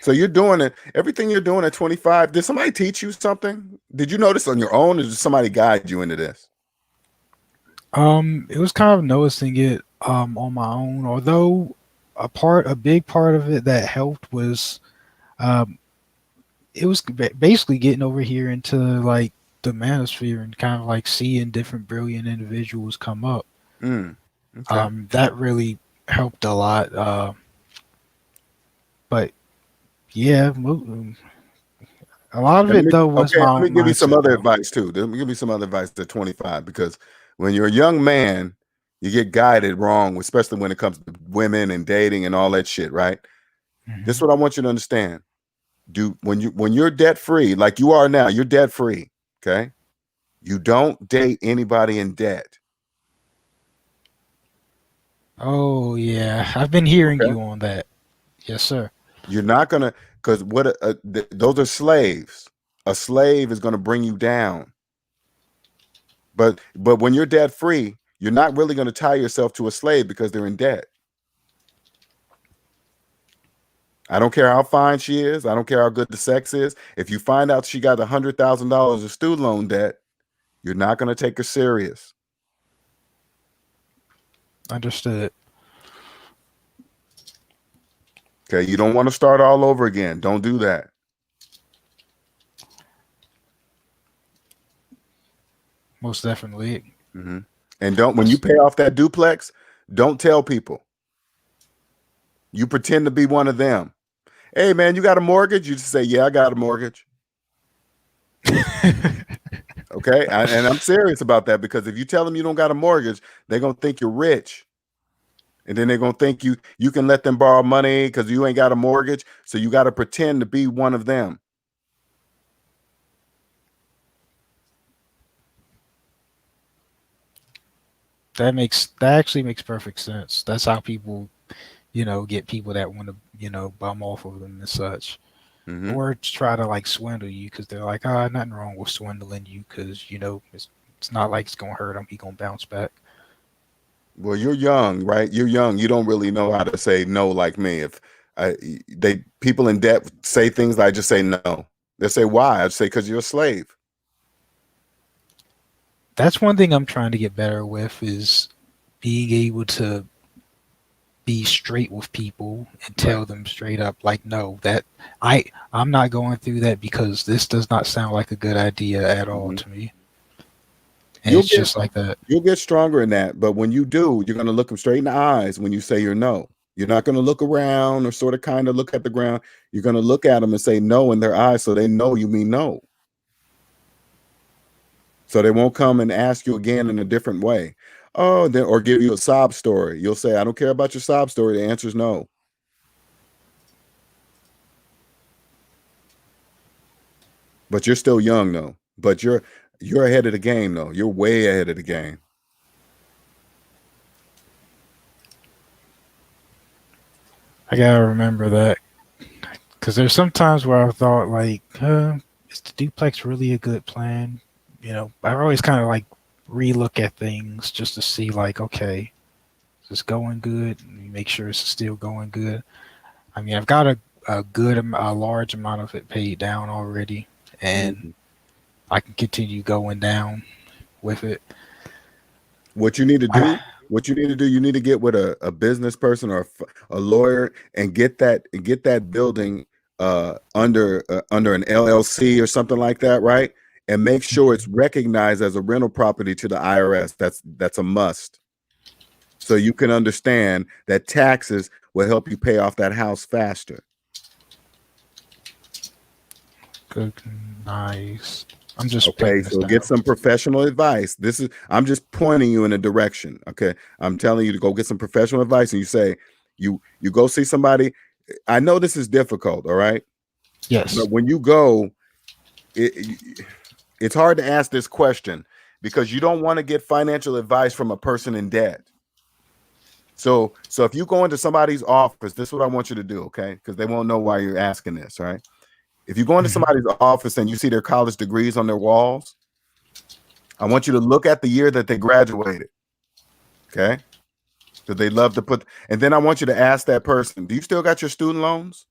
So you're doing it. Everything you're doing at 25. Did somebody teach you something? Did you notice on your own, or did somebody guide you into this? It was kind of noticing it on my own. Although a big part of it that helped was it was basically getting over here into like the manosphere and kind of like seeing different brilliant individuals come up. Okay. That really helped a lot. But yeah, a lot of it though was my let me own give you some mindset, other though. advice too. Let me give you some other advice at 25, because when you're a young man, you get guided wrong, especially when it comes to women and dating and all that shit, right? This is what I want you to understand. When you're debt free, like you are now, you're debt free. Okay. You don't date anybody in debt. Oh yeah, I've been hearing Okay? you on that. Yes, sir. You're not gonna, because those are slaves. A slave is gonna bring you down. But when you're debt free, you're not really going to tie yourself to a slave because they're in debt. I don't care how fine she is. I don't care how good the sex is. If you find out she got $100,000 of student loan debt, you're not going to take her serious. Understood. Okay, you don't want to start all over again. Don't do that. Most definitely. Mm-hmm. And when you pay off that duplex, don't tell people. You pretend to be one of them. Hey, man, you got a mortgage? You just say, yeah, I got a mortgage. Okay, and I'm serious about that, because if you tell them you don't got a mortgage, they're going to think you're rich. And then they're going to think you can let them borrow money because you ain't got a mortgage. So you got to pretend to be one of them. That actually makes perfect sense. That's how people, get people that want to, bum off of them and such. Mm-hmm. Or try to like swindle you because they're like, nothing wrong with swindling you because, it's not like it's going to hurt him. He going to bounce back. Well, you're young, right? You're young. You don't really know how to say no like me. If people in debt say things, I just say no. They say, why? I say, because you're a slave. That's one thing I'm trying to get better with, is being able to be straight with people and tell them straight up, like, no, that I'm not going through that because this does not sound like a good idea at all to me. And it's just like that. You'll get stronger in that. But when you do, you're going to look them straight in the eyes when you say your no. You're not going to look around or sort of kind of look at the ground. You're going to look at them and say no in their eyes so they know you mean no. So they won't come and ask you again in a different way. Oh, or give you a sob story. You'll say, I don't care about your sob story. The answer is no. But you're still young, though. But you're ahead of the game, though. You're way ahead of the game. I gotta remember that, because there's some times where I thought, like, is the duplex really a good plan? I always kind of like relook at things just to see, like, okay, is this going good? And you make sure it's still going good. I mean, I've got a large amount of it paid down already, and I can continue going down with it. What you need to do, you need to get with a business person or a lawyer and get that building under an LLC or something like that, right? And make sure it's recognized as a rental property to the IRS. That's a must. so you can understand that taxes will help you pay off that house faster. Good, nice. I'm just Okay, this so down. get some professional advice. I'm just pointing you in a direction. Okay, I'm telling you to go get some professional advice, and you say you go see somebody. I know this is difficult, all right, Yes. but when you go, it's hard to ask this question because you don't want to get financial advice from a person in debt. So if you go into somebody's office, this is what I want you to do, okay? Because they won't know why you're asking this, all right? If you go into somebody's office and you see their college degrees on their walls, I want you to look at the year that they graduated, okay? Because they love to put, and then I want you to ask that person, do you still got your student loans?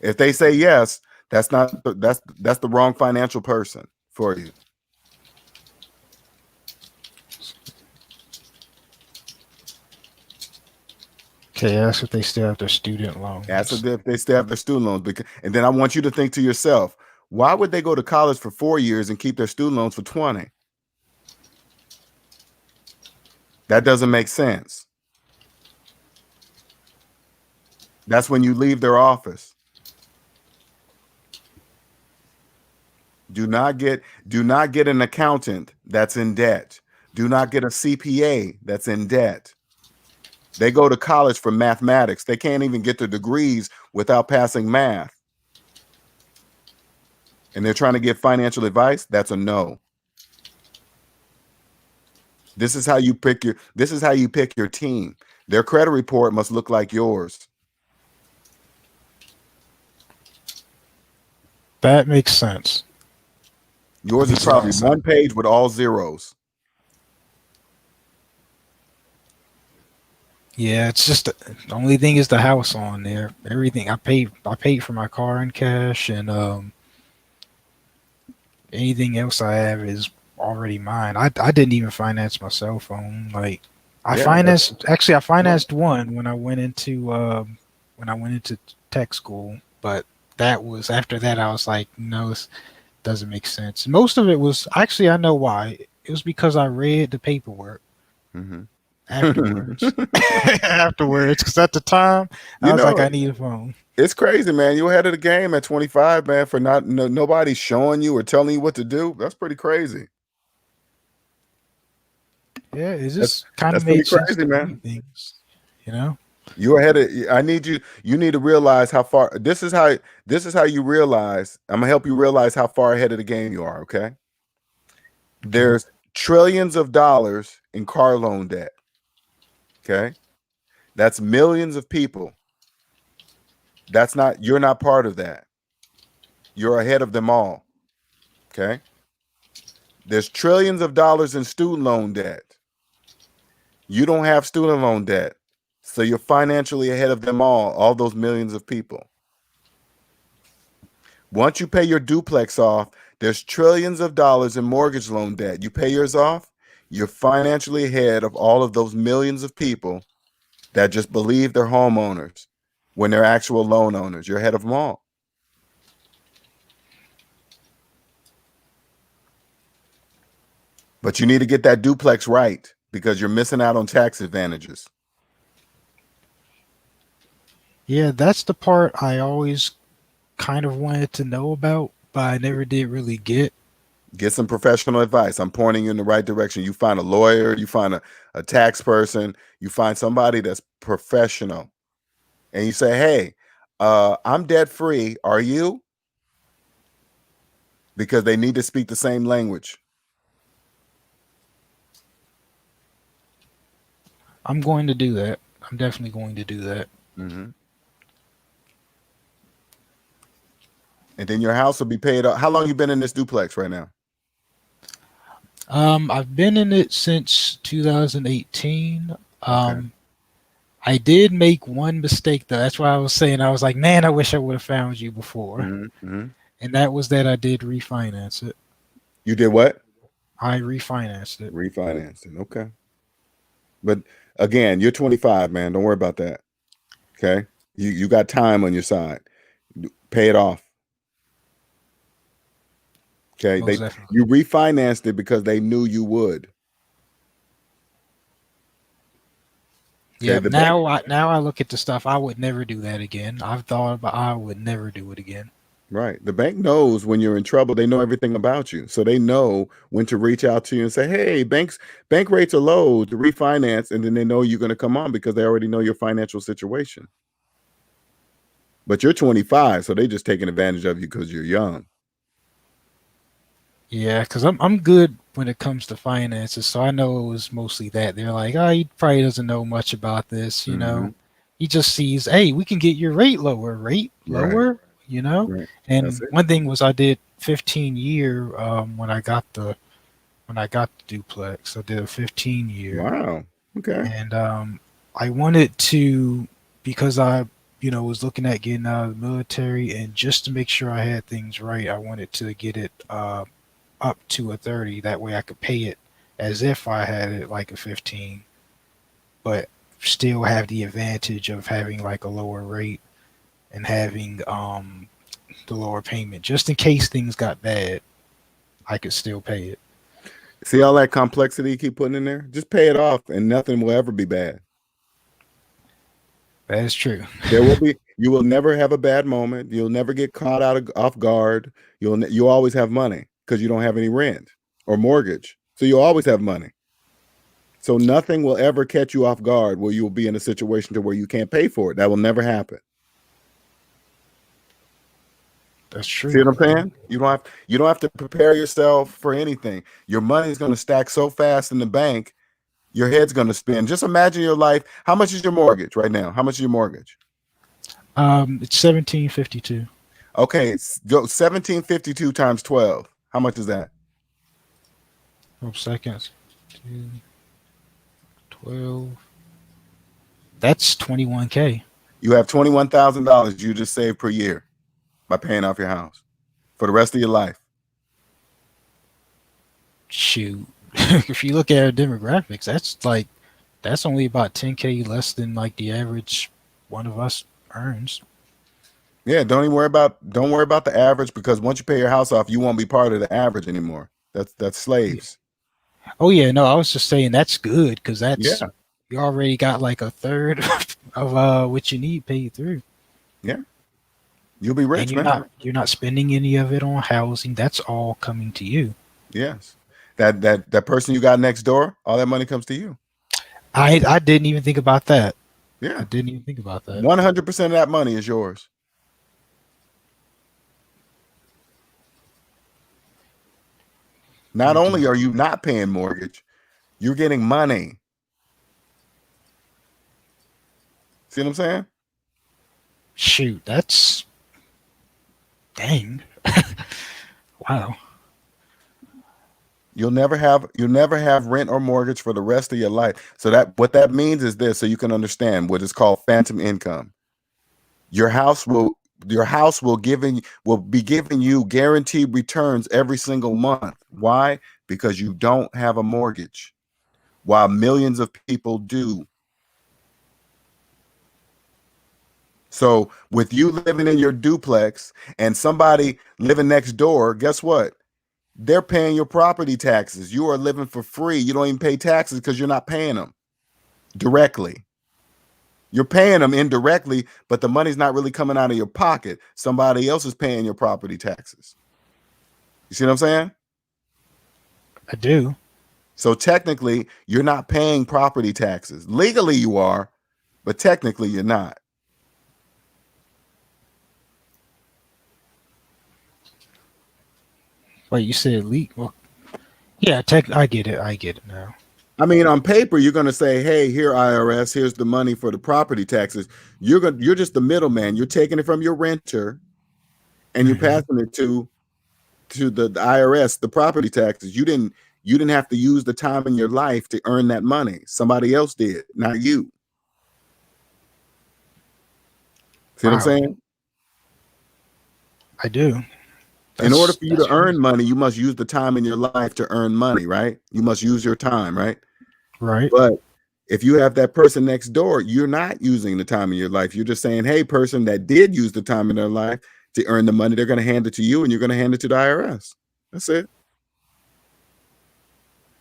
If they say yes, that's the wrong financial person for you. Okay, ask if they still have their student loans. Ask if they still have their student loans. And then I want you to think to yourself, why would they go to college for 4 years and keep their student loans for 20? That doesn't make sense. That's when you leave their office. Do not get an accountant that's in debt. Do not get a CPA that's in debt. They go to college for mathematics. They can't even get their degrees without passing math. And they're trying to give financial advice. That's a no. This is how you pick your team. Their credit report must look like yours. That makes sense. Yours is probably one page with all zeros. Yeah, it's just the only thing is the house on there. Everything I paid for my car in cash, and anything else I have is already mine. I didn't even finance my cell phone. Like I financed one when I went into tech school, but that was after that I was like, no, this doesn't make sense. Most of it was actually, I know why. It was because I read the paperwork. Afterwards, because at the time I was like, I need a phone. It's crazy, man. You're ahead of the game at 25, man, for nobody showing you or telling you what to do. That's pretty crazy. Yeah, it just kind of made sense to me, things, you know. You're ahead of. You need to realize how far. This is how you realize. I'm gonna help you realize how far ahead of the game you are. Okay. There's trillions of dollars in car loan debt. Okay. That's millions of people. You're not part of that. You're ahead of them all. Okay. There's trillions of dollars in student loan debt. You don't have student loan debt. So you're financially ahead of them all those millions of people. Once you pay your duplex off, there's trillions of dollars in mortgage loan debt. You pay yours off, you're financially ahead of all of those millions of people that just believe they're homeowners when they're actual loan owners. You're ahead of them all. But you need to get that duplex right because you're missing out on tax advantages. Yeah, that's the part I always kind of wanted to know about, but I never did really get. Get some professional advice. I'm pointing you in the right direction. You find a lawyer, you find a tax person, you find somebody that's professional. And you say, hey, I'm debt free. Are you? Because they need to speak the same language. I'm going to do that. I'm definitely going to do that. Mm-hmm. And then your house will be paid off. How long you been in this duplex right now? I've been in it since 2018. I did make one mistake though. That's why I was saying, I was like, man, I wish I would have found you before. Mm-hmm. And that was that I did refinance it. You did what? I refinanced it. Refinanced it. Okay. But again, you're 25, man. Don't worry about that. Okay. You got time on your side. Pay it off. Okay. You refinanced it because they knew you would. Yeah. the bank, Now I look at the stuff. I would never do that again. I've thought about. I would never do it again. right? The bank knows when you're in trouble. They know everything about you, so they know when to reach out to you and say, "Hey, bank rates are low to refinance," and then they know you're going to come on because they already know your financial situation. But you're 25, so they just taking advantage of you because you're young. Yeah, because I'm good when it comes to finances, so I know it was mostly that. They're like, oh, he probably doesn't know much about this, you know. Mhm. He just sees, hey, we can get your rate Right, lower, you know. right. That's And it. one thing was I did 15-year when I got the duplex. I did a 15-year, Wow. Okay. and I wanted to because I was looking at getting out of the military, and just to make sure I had things right, I wanted to get it up to a 30. That way I could pay it as if I had it like a 15, but still have the advantage of having like a lower rate and having the lower payment. Just in case things got bad, I could still pay it. See all that complexity you keep putting in there? Just pay it off and nothing will ever be bad. That is true. You will never have a bad moment. You'll never get caught off guard. You always have money because you don't have any rent or mortgage. So you'll always have money. So nothing will ever catch you off guard where you'll be in a situation to where you can't pay for it. That will never happen. That's See true. what I'm saying? You don't have to prepare yourself for anything. Your money is going to stack so fast in the bank, your head's going to spin. Just imagine your life. How much is your mortgage right now? How much is your mortgage? It's 1752. Okay, go 1752 times 12. How much is that? 12 seconds. 2, 12. That's 21K. You have $21,000 you just saved per year by paying off your house for the rest of your life. Shoot. If you look at our demographics, that's only about 10K less than like the average one of us earns. Yeah, don't worry about the average, because once you pay your house off, you won't be part of the average anymore. That's slaves. Oh yeah, no, I was just saying that's good because Yeah, you already got like a third of what you need paid through, yeah. You'll be and rich, man. you're not spending any of it on housing. That's all coming to you. Yes. That person you got next door, all that money comes to you. I didn't even think about that. I Yeah. didn't even think about that. 100% of that money is yours. Not You do. only are you not paying mortgage, you're getting money. See what I'm saying? Shoot, that's dang. Wow. You'll never have rent or mortgage for the rest of your life. So what that means is this, so you can understand what is called phantom income. Your house will be giving you guaranteed returns every single month. Why? Because you don't have a mortgage, while millions of people do. So with you living in your duplex and somebody living next door, guess what? They're paying your property taxes. You are living for free. You don't even pay taxes because you're not paying them directly. You're paying them indirectly, but the money's not really coming out of your pocket. Somebody else is paying your property taxes. You see what I'm saying? I do. So technically, you're not paying property taxes. Legally, you are, but technically, you're not. Wait, you said leak? Well, yeah, I get it. I get it now. I mean, on paper, you're going to say, "Hey, here, IRS, here's the money for the property taxes." You're just the middleman. You're taking it from your renter, and you're Hmm. passing it to the IRS, the property taxes. You didn't have to use the time in your life to earn that money. Somebody else did, not you. See what I'm Wow, saying? I do. In order That's for you to that's earn crazy. money, you must use the time in your life to earn money, right? You must use your time, right? Right. But if you have that person next door, you're not using the time in your life. You're just saying, "Hey, person that did use the time in their life to earn the money, they're going to hand it to you, and you're going to hand it to the IRS." That's it.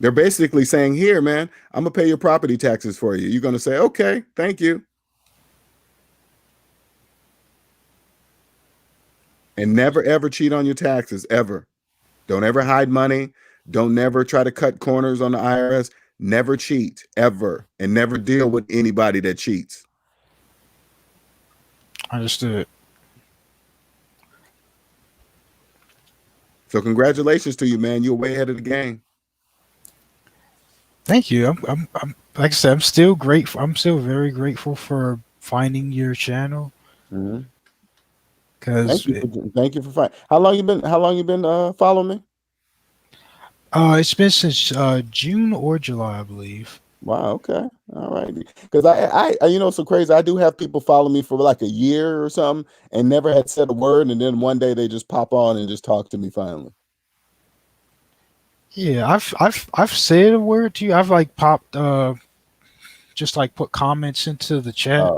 They're basically saying, here, man, I'm going to pay your property taxes for you. You're going to say, okay, thank you. And never, ever cheat on your taxes, ever. Don't ever hide money. Don't never try to cut corners on the IRS. Never cheat, ever. And never deal with anybody that cheats. Understood. So congratulations to you, man. You're way ahead of the game. Thank you. I'm like I said, I'm still grateful. I'm still very grateful for finding your channel. Because Thank you for finding. How long you been following me? it's been since June or July, I believe. Wow. Okay. All right. Because I it's so crazy. I do have people follow me for like a year or something and never had said a word, and then one day they just pop on and just talk to me finally. Yeah, I've said a word to you. I've like popped just like put comments into the chat.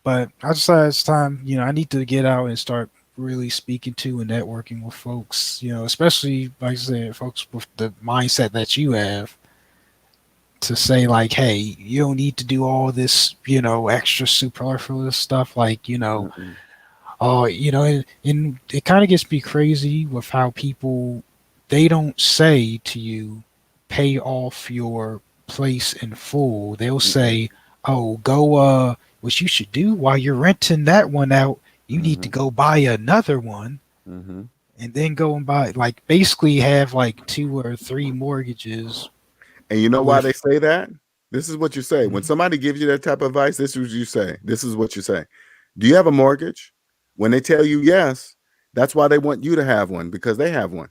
But I decided it's time, I need to get out and start really speaking to and networking with folks, especially like I said, folks with the mindset that you have to say like, hey, you don't need to do all this, extra superfluous stuff like, and it kind of gets me crazy with how people, they don't say to you, pay off your place in full. They'll say, oh, go, what you should do while you're renting that one out, you need to go buy another one and then go and buy, like, basically have like 2 or 3 mortgages. And you know why they say that? This is what you say. When somebody gives you that type of advice, this is what you say. This is what you say. Do you have a mortgage? When they tell you yes, that's why they want you to have one, because they have one.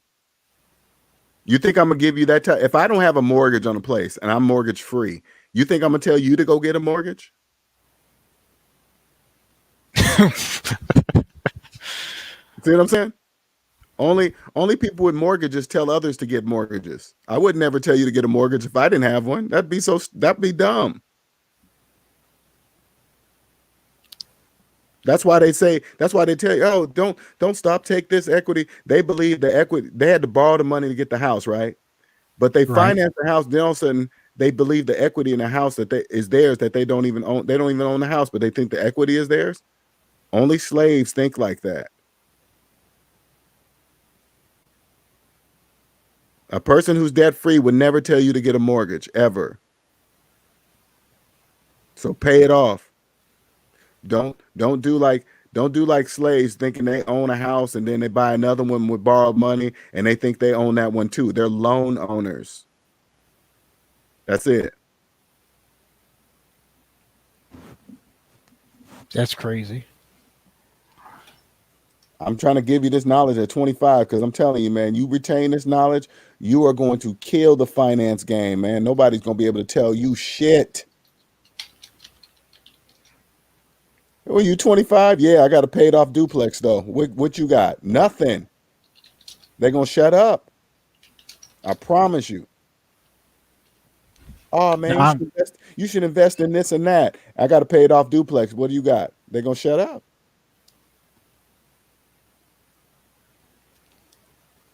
You think I'm going to give you that? If I don't have a mortgage on a place and I'm mortgage free, you think I'm going to tell you to go get a mortgage? See what I'm saying? Only people with mortgages tell others to get mortgages. I would never tell you to get a mortgage if I didn't have one. That'd be dumb. That's why they tell you, oh, don't stop, take this equity. They believe the equity, they had to borrow the money to get the house, right? But they finance the house, then all of a sudden they believe the equity in the house is theirs, that they don't even own. They don't even own the house, but they think the equity is theirs. Only slaves think like that. A person who's debt free would never tell you to get a mortgage, ever. So pay it off. Don't do like slaves thinking they own a house and then they buy another one with borrowed money and they think they own that one too. They're loan owners. That's it. That's crazy. I'm trying to give you this knowledge at 25 because I'm telling you, man, you retain this knowledge, you are going to kill the finance game, man. Nobody's going to be able to tell you shit. Well, you 25? Yeah, I got a paid off duplex though. What you got? Nothing. They're going to shut up. I promise you. Oh, man, you should invest in this and that. I got a paid off duplex. What do you got? They're going to shut up.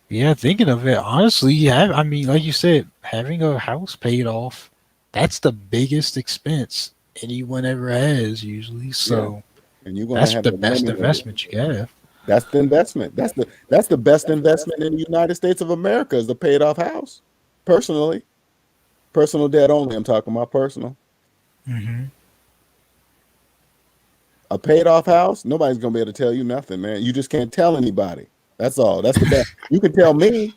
Yeah, thinking of it, honestly, I mean, like you said, having a house paid off, that's the biggest expense anyone ever has usually. So yeah. And you're going that's to have the best investment you can have. That's the investment. That's the best investment in the United States of America is a paid off house. Personally, personal debt only. I'm talking about personal. A paid off house, nobody's going to be able to tell you nothing, man. You just can't tell anybody. That's all. That's the best. You can tell me.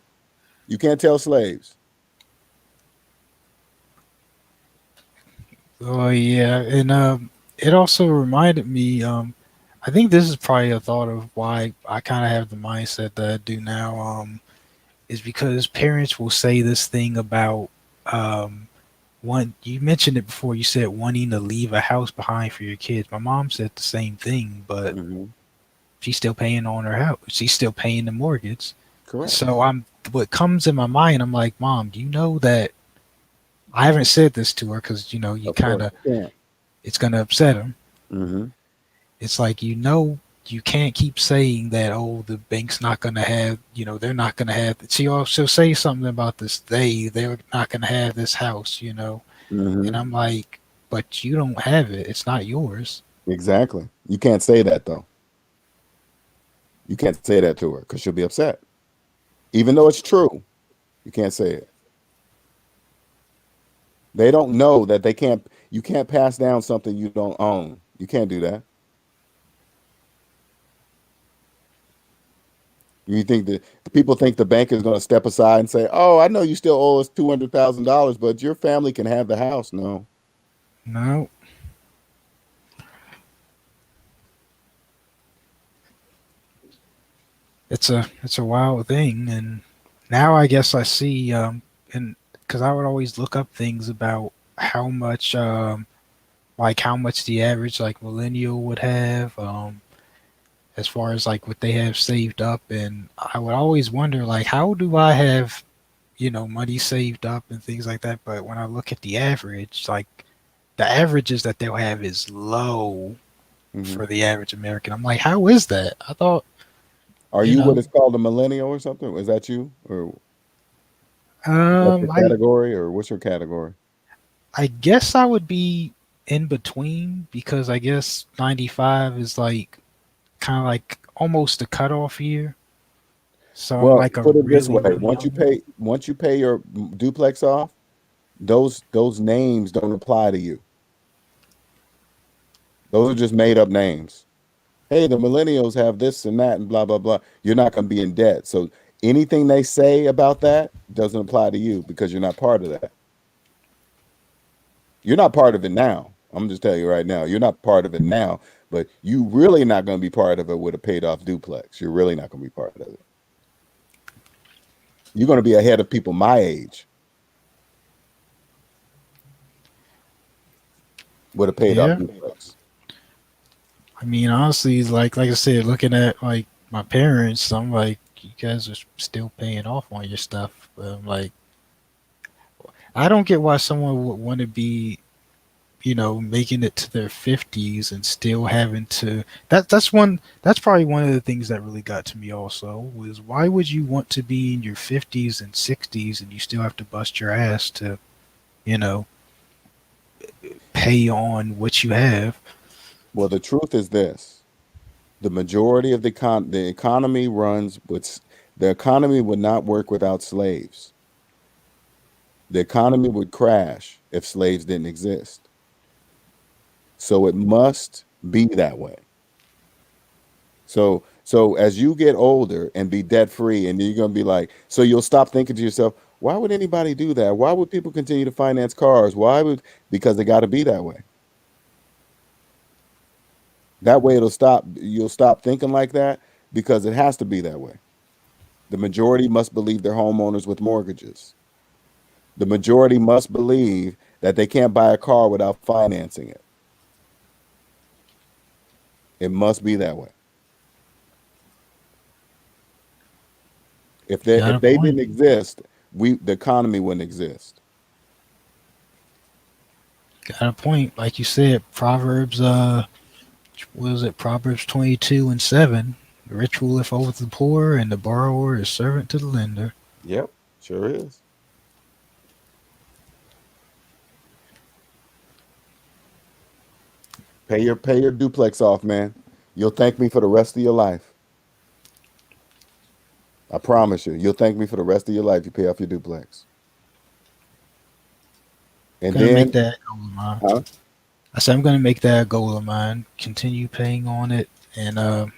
You can't tell slaves. Oh yeah, and it also reminded me. I think this is probably a thought of why I kind of have the mindset that I do now. Is because parents will say this thing about one. You mentioned it before. You said wanting to leave a house behind for your kids. My mom said the same thing, but she's still paying on her house. She's still paying the mortgage. Correct. So what comes in my mind, I'm like, Mom, do you know that I haven't said this to her because, you kind of, it's going to upset him. It's like, you can't keep saying that, oh, the bank's not going to have, they're not going to have. She also say something about this. They're not going to have this house, And I'm like, but you don't have it. It's not yours. Exactly. You can't say that though. You can't say that to her because she'll be upset. Even though it's true, you can't say it. They don't know that you can't pass down something you don't own. You can't do that. You think that the people think the bank is going to step aside and say, "Oh, I know you still owe us $200,000, but your family can have the house." No. No. It's a wild thing, and now I guess I see, and because I would always look up things about how much, like how much the average like millennial would have, as far as like what they have saved up, and I would always wonder like how do I have, money saved up and things like that, but when I look at the average, like the averages that they'll have is low Mm-hmm. for the average American. I'm like, how is that? I thought, Are you you what know, is called a millennial or something? Is that you, or is that your I category, or what's your category? I guess I would be in between because I guess 95 is like kind of like almost a cutoff year. So I'm Well, like a put it this really, way: really young one. once you pay your duplex off, those names don't apply to you. Those are just made up names. Hey, the millennials have this and that and blah blah blah. You're not going to be in debt. So anything they say about that doesn't apply to you because you're not part of that. You're not part of it now. I'm just telling you right now, you're not part of it now, but you really not going to be part of it with a paid off duplex. You're really not going to be part of it. You're going to be ahead of people my age with a paid off Yeah. duplex. I mean, honestly, like I said, looking at like my parents, I'm like, you guys are still paying off on your stuff. But I'm like, I don't get why someone would want to be, making it to their 50s and still having to. That's probably one of the things that really got to me also was why would you want to be in your 50s and 60s and you still have to bust your ass to, you know, pay on what you have? Well, the truth is this: the majority of the economy runs with the economy would not work without slaves. The economy would crash if slaves didn't exist. So it must be that way. So as you get older and be debt free, and you're gonna be like, so you'll stop thinking to yourself, why would anybody do that? Why would people continue to finance cars? Because they got to be that way. That way it'll stop. You'll stop thinking like that because it has to be that way. The majority must believe they're homeowners with mortgages. The majority must believe that they can't buy a car without financing it. It must be that way. Got If a they point. didn't exist, the economy wouldn't exist. Got a point. Like you said, Proverbs, what was it? Proverbs 22:7. The rich ruleth over the poor, and the borrower is servant to the lender. Yep, sure is. Pay your duplex off, man. You'll thank me for the rest of your life. I promise you. You'll thank me for the rest of your life. You pay off your duplex. And Gonna make then, that a goal of mine. huh? I said I'm gonna make that a goal of mine. Continue paying on it, and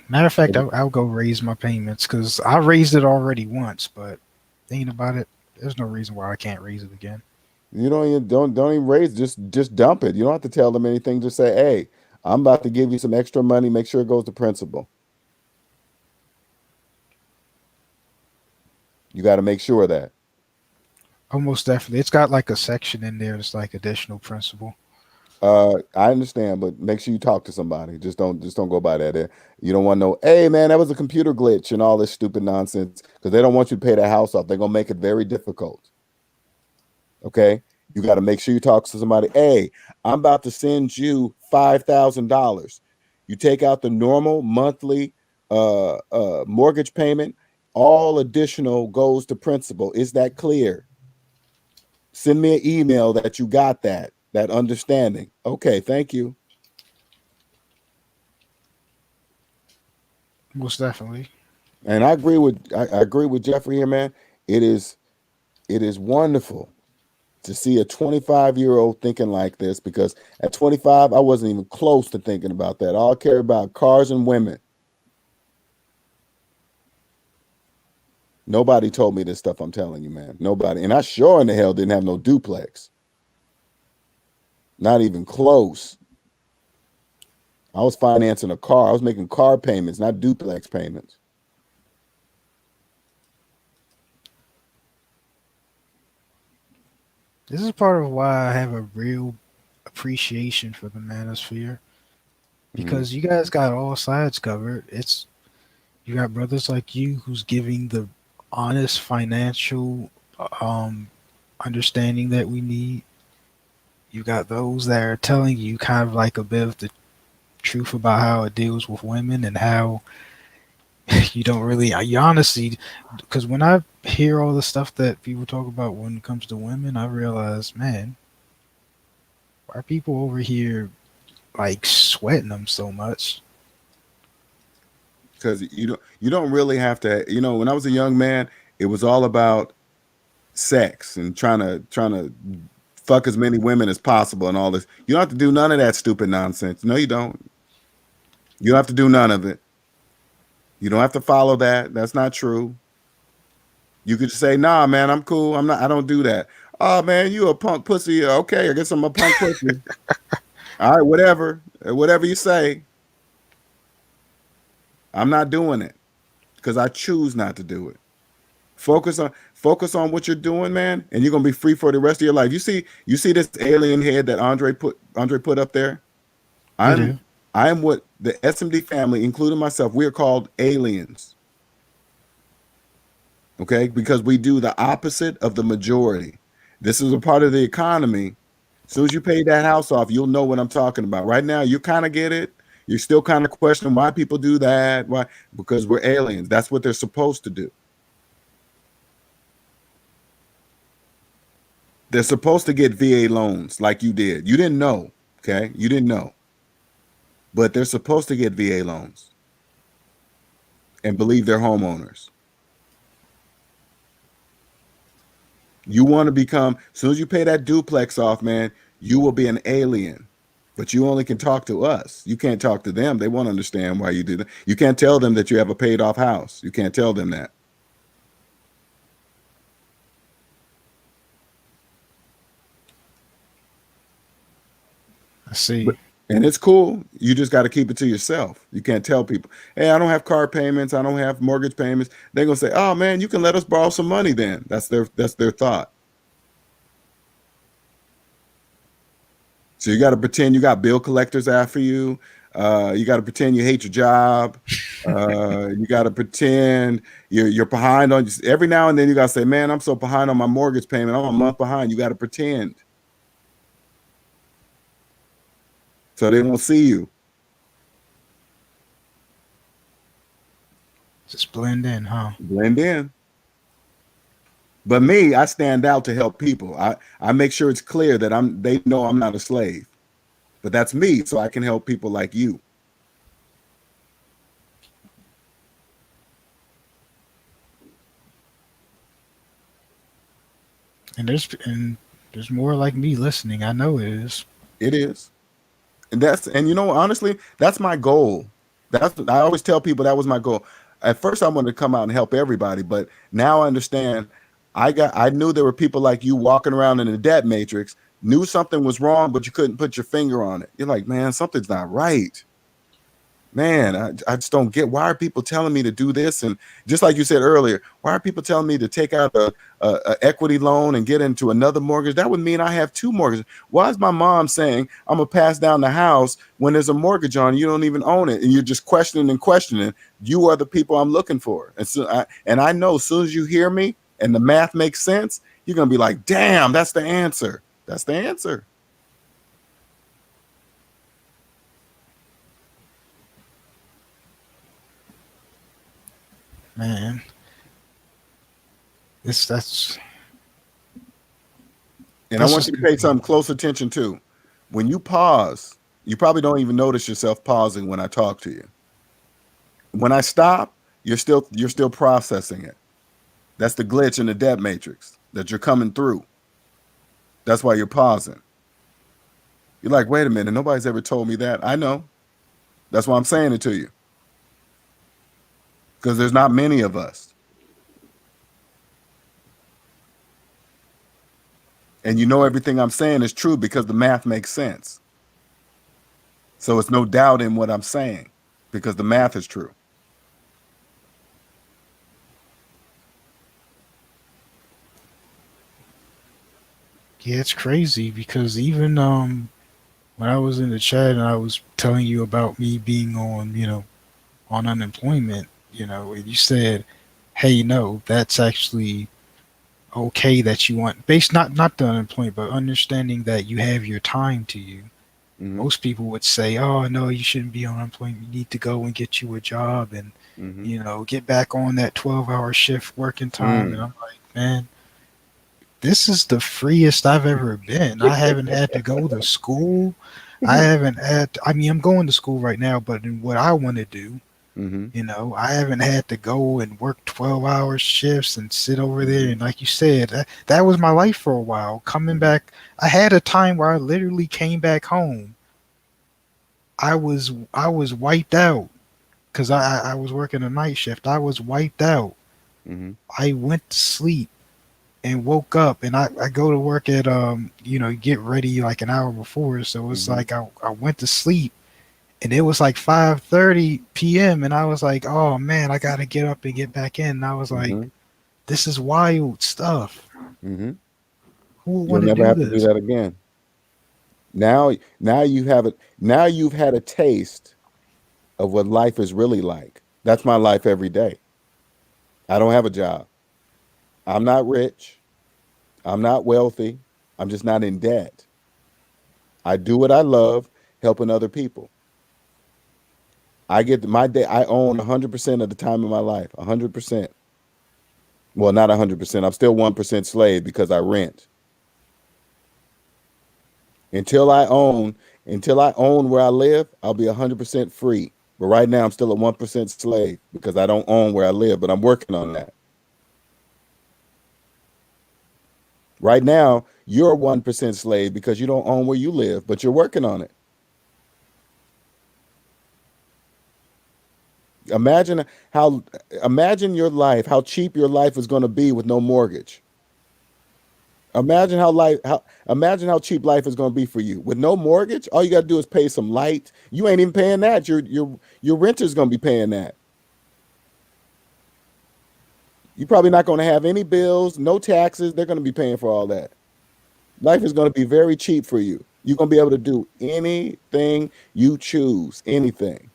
matter of fact, I'll go raise my payments because I raised it already once. But thinking about it, there's no reason why I can't raise it again. You don't even raise. Just dump it. You don't have to tell them anything. Just say, hey, I'm about to give you some extra money. Make sure it goes to principal. You got to make sure of that. Almost definitely, it's got like a section in there that's like additional principal. I understand, but make sure you talk to somebody. Just don't go by that. You don't want to know, hey man, that was a computer glitch and all this stupid nonsense because they don't want you to pay that house off. They're gonna make it very difficult. Okay. You got to make sure you talk to somebody. Hey, I'm about to send you $5,000. You take out the normal monthly mortgage payment. All additional goes to principal. Is that clear? Send me an email that you got that understanding. Okay, thank you. Most definitely. And I agree with Jeffrey here, man. It is wonderful to see a 25-year-old thinking like this, because at 25, I wasn't even close to thinking about that. All I care about cars and women. Nobody told me this stuff, I'm telling you, man. Nobody. And I sure in the hell didn't have no duplex. Not even close. I was financing a car. I was making car payments, not duplex payments. This is part of why I have a real appreciation for the manosphere, because you guys got all sides covered. You got brothers like you who's giving the honest financial understanding that we need. You got those that are telling you kind of like a bit of the truth about how it deals with women and how you don't really, you honestly, because when I hear all the stuff that people talk about when it comes to women, I realize, man, why are people over here like sweating them so much? Because you don't really have to. When I was a young man, it was all about sex and trying to fuck as many women as possible and all this. You don't have to do none of that stupid nonsense. No, you don't. You don't have to do none of it. You don't have to follow that. That's not true. You could just say, nah, man, I'm cool. I don't do that. Oh, man, you a punk pussy. Okay, I guess I'm a punk pussy. All right, whatever. Whatever you say. I'm not doing it because I choose not to do it. Focus on what you're doing, man, and you're gonna be free for the rest of your life. You see this alien head that Andre put up there? I am what the SMD family, including myself, we are called aliens. Okay, because we do the opposite of the majority. This is a part of the economy. As soon as you pay that house off, you'll know what I'm talking about. Right now, you kind of get it. You're still kind of questioning why people do that. Why? Because we're aliens. That's what they're supposed to do. They're supposed to get VA loans like you did. You didn't know, okay? You didn't know. But they're supposed to get VA loans and believe they're homeowners. You want to become, as soon as you pay that duplex off, man, you will be an alien. But you only can talk to us. You can't talk to them. They won't understand why you do that. You can't tell them that you have a paid off house. You can't tell them that. I see. And it's cool. You just got to keep it to yourself. You can't tell people, hey, I don't have car payments. I don't have mortgage payments. They're going to say, oh, man, you can let us borrow some money then. That's their thought. So you got to pretend you got bill collectors after you. You got to pretend you hate your job. You got to pretend you're behind on, every now and then you got to say, man, I'm so behind on my mortgage payment. I'm a month behind. You got to pretend. So they won't see you. Just blend in, huh? Blend in. But me, I stand out to help people. I make sure it's clear that they know I'm not a slave. But that's me, so I can help people like you. And there's more like me listening. I know it is. It is. And honestly, that's my goal. I always tell people that was my goal. At first I wanted to come out and help everybody, but now I understand. I knew there were people like you walking around in the debt matrix, knew something was wrong, but you couldn't put your finger on it. You're like, man, something's not right. Man, I just don't get, why are people telling me to do this? And just like you said earlier, why are people telling me to take out a equity loan and get into another mortgage? That would mean I have two mortgages. Why is my mom saying I'm gonna pass down the house when there's a mortgage on, you don't even own it, and you're just questioning and questioning? You are the people I'm looking for. And so I know as soon as you hear me and the math makes sense, you're gonna be like, damn, that's the answer. That's the answer. Man, that's And I that's want what's you to good. pay some close attention to. When you pause, you probably don't even notice yourself pausing when I talk to you. When I stop, you're still processing it. That's the glitch in the debt matrix that you're coming through. That's why you're pausing. You're like, wait a minute, nobody's ever told me that. I know. That's why I'm saying it to you. Because there's not many of us. And you know everything I'm saying is true because the math makes sense. So it's no doubt in what I'm saying because the math is true. Yeah, it's crazy because even when I was in the chat and I was telling you about me being on, on unemployment, and you said, "Hey, no, that's actually okay that you want based not the unemployment, but understanding that you have your time to you." Mm-hmm. Most people would say, "Oh, no, you shouldn't be on unemployment. You need to go and get you a job and, Mm-hmm. get back on that 12-hour shift working time." And Mm. I'm like, man, this is the freest I've ever been. I haven't had to go to school. I haven't had, I mean, I'm going to school right now, but in what I want to do, Mm-hmm. I haven't had to go and work 12-hour shifts and sit over there. Mm-hmm. And like you said, that was my life for a while. Coming Mm-hmm. back, I had a time where I literally came back home. I was wiped out because I was working a night shift. I was wiped out. Mm-hmm. I went to sleep and woke up, and I go to work at get ready like an hour before. So it's Mm-hmm. like I went to sleep and it was like 5:30 p.m. and I was like, oh man, I gotta get up and get back in. And I was like, Mm-hmm. this is wild stuff. Mm-hmm. Who would You'll want to never do have to do this? that again. Now you have it. Now you've had a taste of what life is really like. That's my life every day. I don't have a job. I'm not rich. I'm not wealthy. I'm just not in debt. I do what I love, helping other people. I get my day. I own 100% of the time of my life. 100%. Well, not 100%. I'm still 1% slave because I rent. Until I own, until I own where I live, I'll be 100% free. But right now, I'm still a 1% slave because I don't own where I live. But I'm working on that. Right now, you're a 1% slave because you don't own where you live, but you're working on it. Imagine how, imagine your life, how cheap your life is going to be with no mortgage. Imagine how cheap life is going to be for you with no mortgage. All you got to do is pay some light. You ain't even paying that. Your renter's going to be paying that. You're probably not going to have any bills, no taxes. They're going to be paying for all that. Life is going to be very cheap for you. You're going to be able to do anything you choose, anything.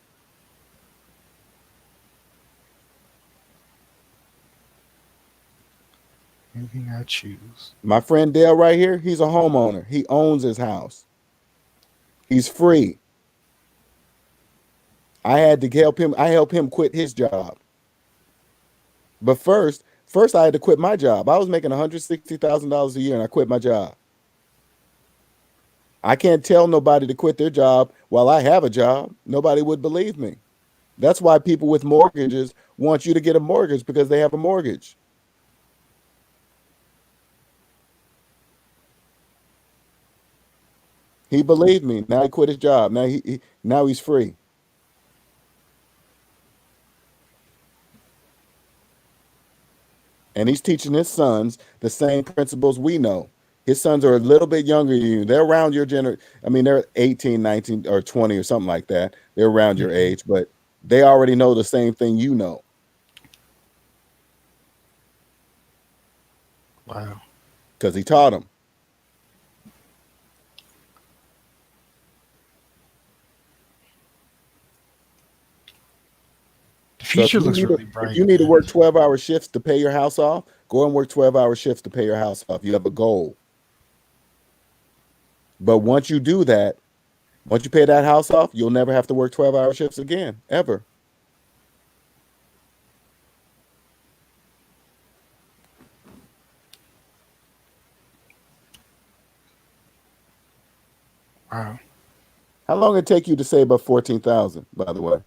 Anything I choose. My friend Dale right here, he's a homeowner. He owns his house. He's free. I had to help him. I helped him quit his job. But first I had to quit my job. I was making $160,000 a year and I quit my job. I can't tell nobody to quit their job while I have a job. Nobody would believe me. That's why people with mortgages want you to get a mortgage because they have a mortgage. He believed me. Now he quit his job. Now he's free. And he's teaching his sons the same principles we know. His sons are a little bit younger than you. They're around your generation. I mean, they're 18, 19, or 20 or something like that. They're around your Mhm. age, but they already know the same thing you know Wow. because he taught them. The So future looks really if bright, you need to man. work 12-hour shifts to pay your house off, go and work 12-hour shifts to pay your house off. You have a goal. But once you do that, once you pay that house off, you'll never have to work 12-hour shifts again, ever. Wow. How long it take you to save up 14,000? By the way.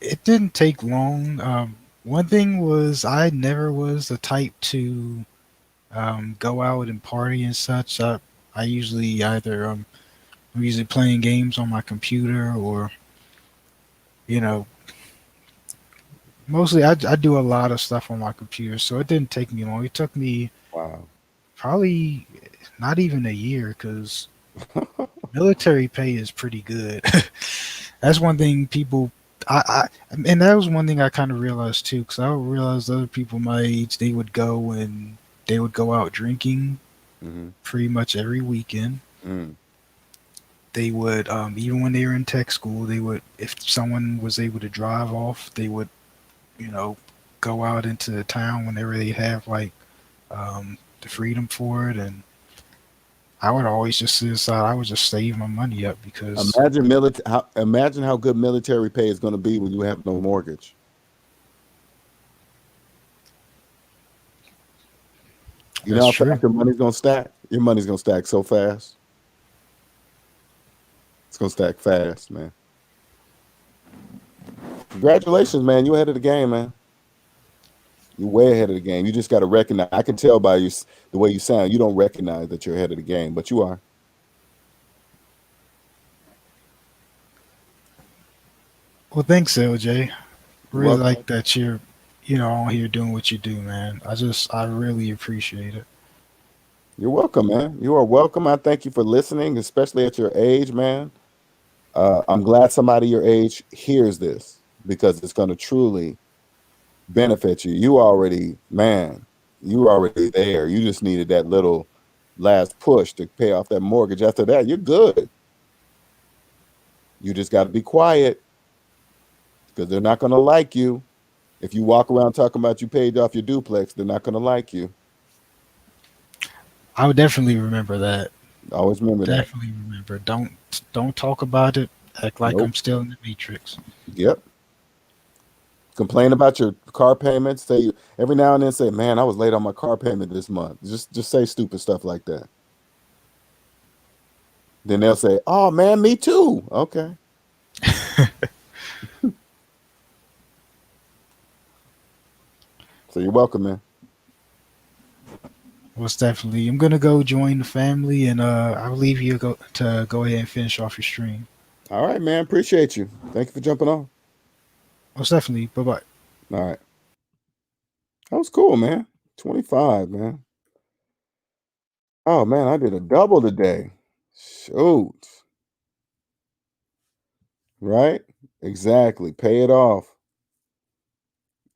It didn't take long. One thing was I never was the type to go out and party and such. I usually either I'm usually playing games on my computer or you know mostly I do a lot of stuff on my computer, so it didn't take me long. It took me Wow. probably not even a year because military pay is pretty good. That's one thing people. And that was one thing I kind of realized too, because I realized other people my age they would go out drinking Mm-hmm. pretty much every weekend. Mm. They would even when they were in tech school, they would if someone was able to drive off, they would you know go out into the town whenever they have like the freedom for it, and I would always just sit aside. I would just save my money up because Imagine how good military pay is going to be when you have no mortgage. You know that's how true. fast your money's going to stack? Your money's going to stack so fast. It's going to stack fast, man. Congratulations, man. You ahead of the game, man. You're way ahead of the game. You just got to recognize. I can tell by the way you sound. You don't recognize that you're ahead of the game, but you are. Well, thanks, LJ. You're Really welcome. like that you're on here doing what you do, man. I really appreciate it. You're welcome, man. You are welcome. I thank you for listening, especially at your age, man. I'm glad somebody your age hears this because it's going to truly benefit you. You already there. You just needed that little last push to pay off that mortgage. After that, you're good. You just got to be quiet because they're not going to like you. If you walk around talking about you paid off your duplex, they're not going to like you. I would definitely remember that. Always remember that. Definitely remember. Don't talk about it. Act like I'm Nope. still in the matrix. Yep. Complain about your car payments. Say every now and then, say, "Man, I was late on my car payment this month." Just say stupid stuff like that. Then they'll say, "Oh man, me too." Okay. So you're welcome, man. Most definitely. I'm gonna go join the family, and I'll leave you to go ahead and finish off your stream. All right, man. Appreciate you. Thank you for jumping on. Most definitely. Bye bye. All right. That was cool, man. 25, man. Oh man, I did a double today. Shoot. Right? Exactly. Pay it off.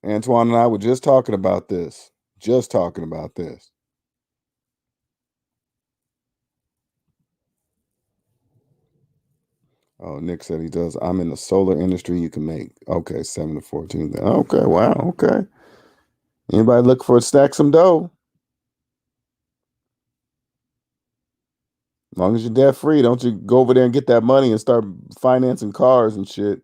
Antoine and I were just talking about this. Just talking about this. Oh, Nick said he does. I'm in the solar industry. You can make 7 to 14. Okay, wow. Okay. Anybody look for a stack some dough? As long as you're debt free, don't you go over there and get that money and start financing cars and shit.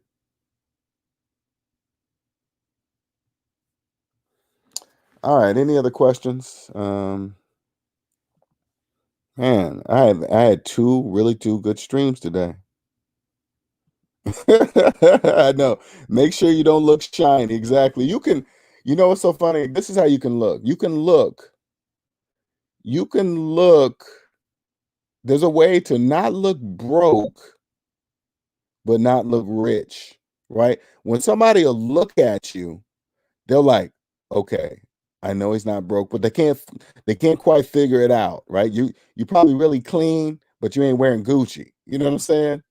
All right. Any other questions? Man, I had two good streams today. I know. Make sure you don't look shiny. Exactly. You know what's so funny? This is how you can look. You can look. There's a way to not look broke, but not look rich, right? When somebody will look at you, they're like, okay, I know he's not broke, but they can't quite figure it out, right? You probably really clean, but you ain't wearing Gucci. You know what I'm saying?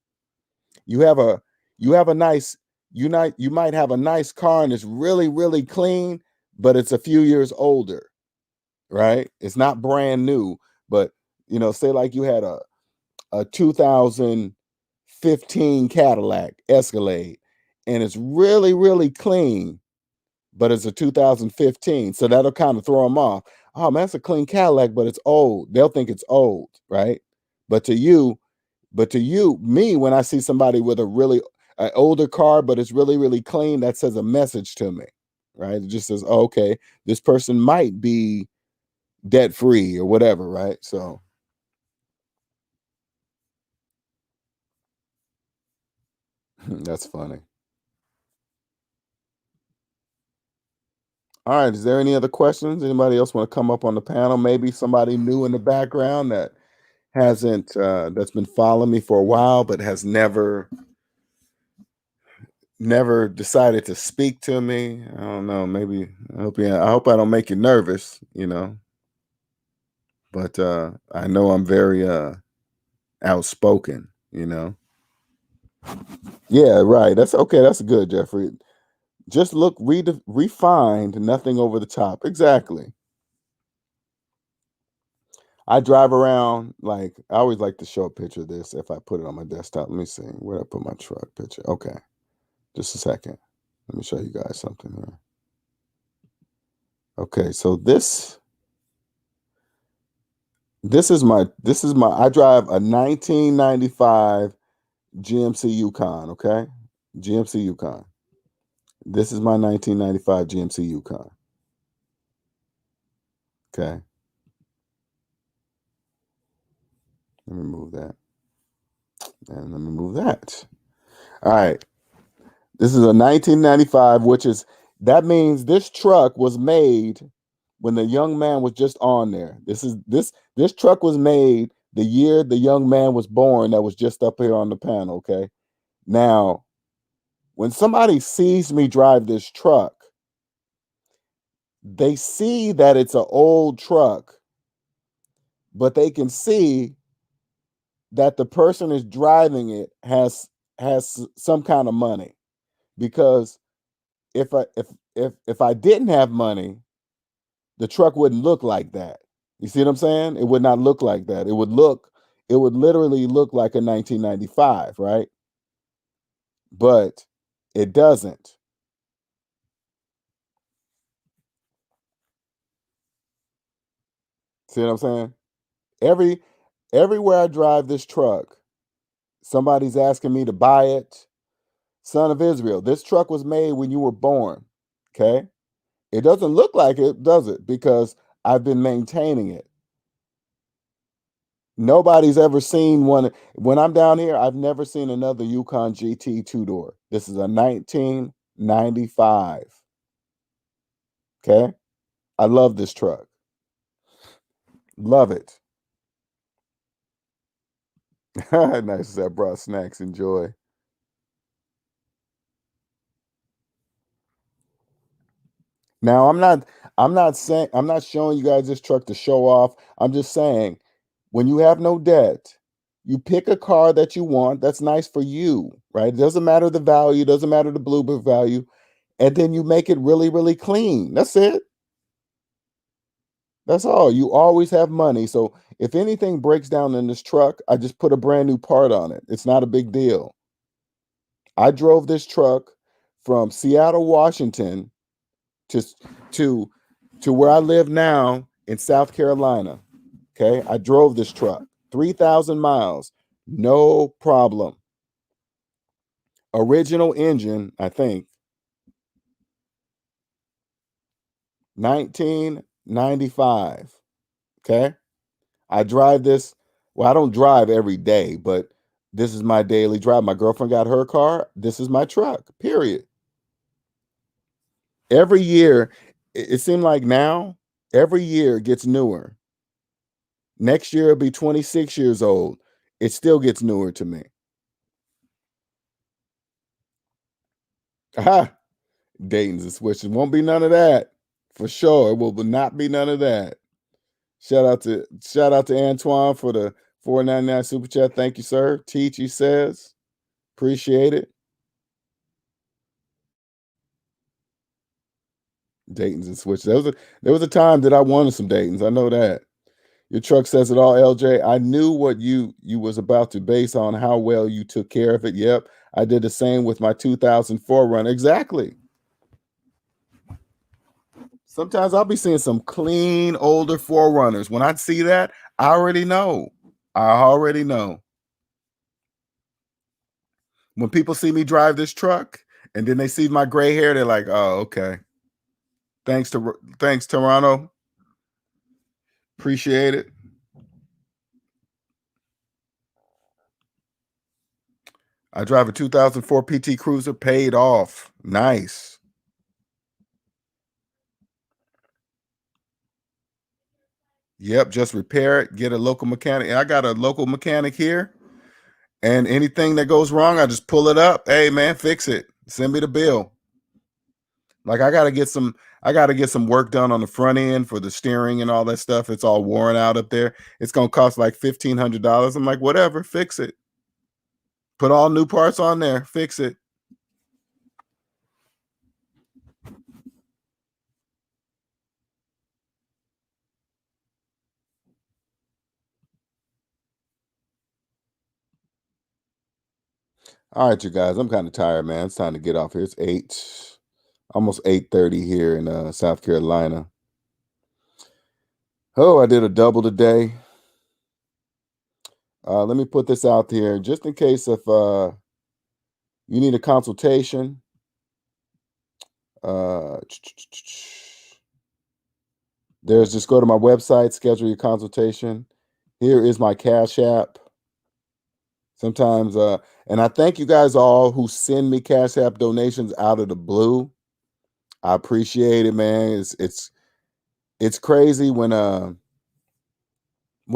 You have a you have a nice you might have a nice car and it's really, really clean, but it's a few years older, right? It's not brand new, but say like you had a 2015 Cadillac Escalade and it's really, really clean, but it's a 2015. So that'll kind of throw them off. Oh man, that's a clean Cadillac, but it's old. They'll think it's old, right? But to you, me, when I see somebody with a really older car, but it's really, really clean, that says a message to me, right? It just says, oh, okay, this person might be debt free or whatever, right? So That's funny. All right. Is there any other questions? Anybody else want to come up on the panel? Maybe somebody new in the background that hasn't that's been following me for a while but has never decided to speak to me. I don't know. Maybe I hope I don't make you nervous, But I know I'm very outspoken, Yeah, right. That's okay. That's good, Jeffrey. Just look refined, nothing over the top. Exactly. I drive around, like, I always like to show a picture of this if I put it on my desktop. Let me see. Where did I put my truck picture? Okay. Just a second. Let me show you guys something here. Okay, so this is my I drive a 1995 GMC Yukon, okay? GMC Yukon. This is my 1995 GMC Yukon. Okay. Let me move that. And let me move that. All right. This is a 1995, that means this truck was made when the young man was just on there. This truck was made the year the young man was born that was just up here on the panel, okay? Now, when somebody sees me drive this truck, they see that it's an old truck, but they can see that the person is driving it has some kind of money. Because if I didn't have money, the truck wouldn't look like that. You see what I'm saying? It would not look like that. It would literally look like a 1995, right? But it doesn't. See what I'm saying? Everywhere I drive this truck, somebody's asking me to buy it. Son of Israel, this truck was made when you were born. Okay? It doesn't look like it, does it? Because I've been maintaining it. Nobody's ever seen one. When I'm down here, I've never seen another Yukon GT two-door. This is a 1995. Okay? I love this truck. Love it. Nice that brought snacks. Enjoy. Now I'm not saying I'm not showing you guys this truck to show off. I'm just saying when you have no debt, you pick a car that you want that's nice for you, right? It doesn't matter the value, doesn't matter the blue book value, and then you make it really, really clean. That's it. That's all. You always have money. So if anything breaks down in this truck, I just put a brand new part on it. It's not a big deal. I drove this truck from Seattle, Washington to to where I live now in South Carolina. Okay? I drove this truck 3,000 miles. No problem. Original engine, I think. 1995. Okay? I drive this. Well, I don't drive every day, but this is my daily drive. My girlfriend got her car. This is my truck, period. Every year, it seemed like now, every year it gets newer. Next year, it'll be 26 years old. It still gets newer to me. Aha! Dayton's and switches. Won't be none of that. For sure. It will not be none of that. Shout out to Antoine for the $4.99 super chat. Thank you, sir. Teach, he says. Appreciate it. Dayton's and switches. There was a time that I wanted some Dayton's. I know that. Your truck says it all, LJ. I knew what you was about to base on how well you took care of it. Yep. I did the same with my 2004 run. Exactly. Sometimes I'll be seeing some clean older Forerunners. When I see that, I already know. When people see me drive this truck and then they see my gray hair, they're like, "Oh, okay. Thanks, Toronto. Appreciate it." I drive a 2004 PT Cruiser, paid off. Nice. Yep, just repair it, get a local mechanic. I got a local mechanic here, and anything that goes wrong, I just pull it up. Hey man, fix it. Send me the bill. Like I gotta get some work done on the front end for the steering and all that stuff. It's all worn out up there. It's gonna cost like $1,500. I'm like, whatever, fix it. Put all new parts on there, fix it. All right, you guys, I'm kind of tired, man. It's time to get off here. It's almost 8:30 here in South Carolina. Oh, I did a double today. Let me put this out here just in case if you need a consultation. There's just go to my website, schedule your consultation. Here is my Cash App. Sometimes, and I thank you guys all who send me Cash App donations out of the blue. I appreciate it, man. It's crazy when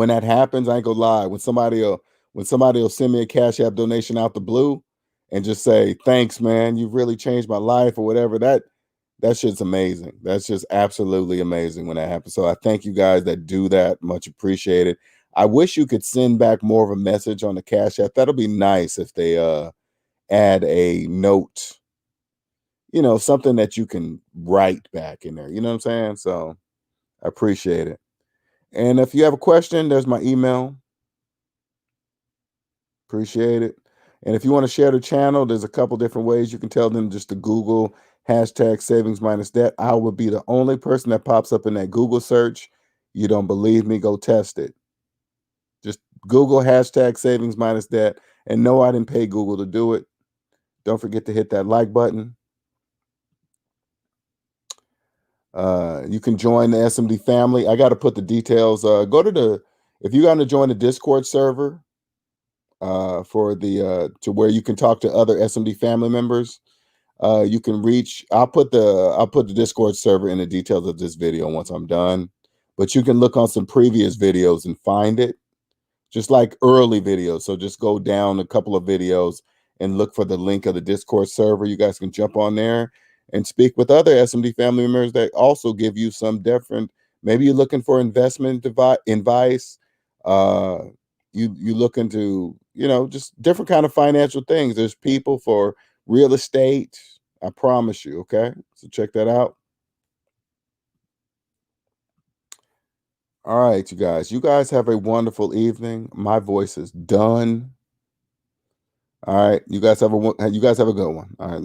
that happens. I ain't gonna lie. When somebody will send me a Cash App donation out the blue and just say, thanks, man, you've really changed my life or whatever, that shit's amazing. That's just absolutely amazing when that happens. So I thank you guys that do that. Much appreciated. I wish you could send back more of a message on the Cash App. That'll be nice if they add a note, something that you can write back in there. You know what I'm saying? So I appreciate it. And if you have a question, there's my email. Appreciate it. And if you want to share the channel, there's a couple different ways. You can tell them just to Google #SavingsMinusDebt. I will be the only person that pops up in that Google search. You don't believe me? Go test it. Just Google #SavingsMinusDebt. And no, I didn't pay Google to do it. Don't forget to hit that like button. You can join the SMD family. I got to put the details. If you're going to join the Discord server for to where you can talk to other SMD family members, you can reach. I'll put the Discord server in the details of this video once I'm done. But you can look on some previous videos and find it, just like early videos. So just go down a couple of videos and look for the link of the Discord server. You guys can jump on there and speak with other SMD family members that also give you some different. Maybe you're looking for investment advice. You look into just different kind of financial things. There's people for real estate. I promise you. Okay, so check that out. All right, you guys. You guys have a wonderful evening. My voice is done. All right, you guys have a good one. All right.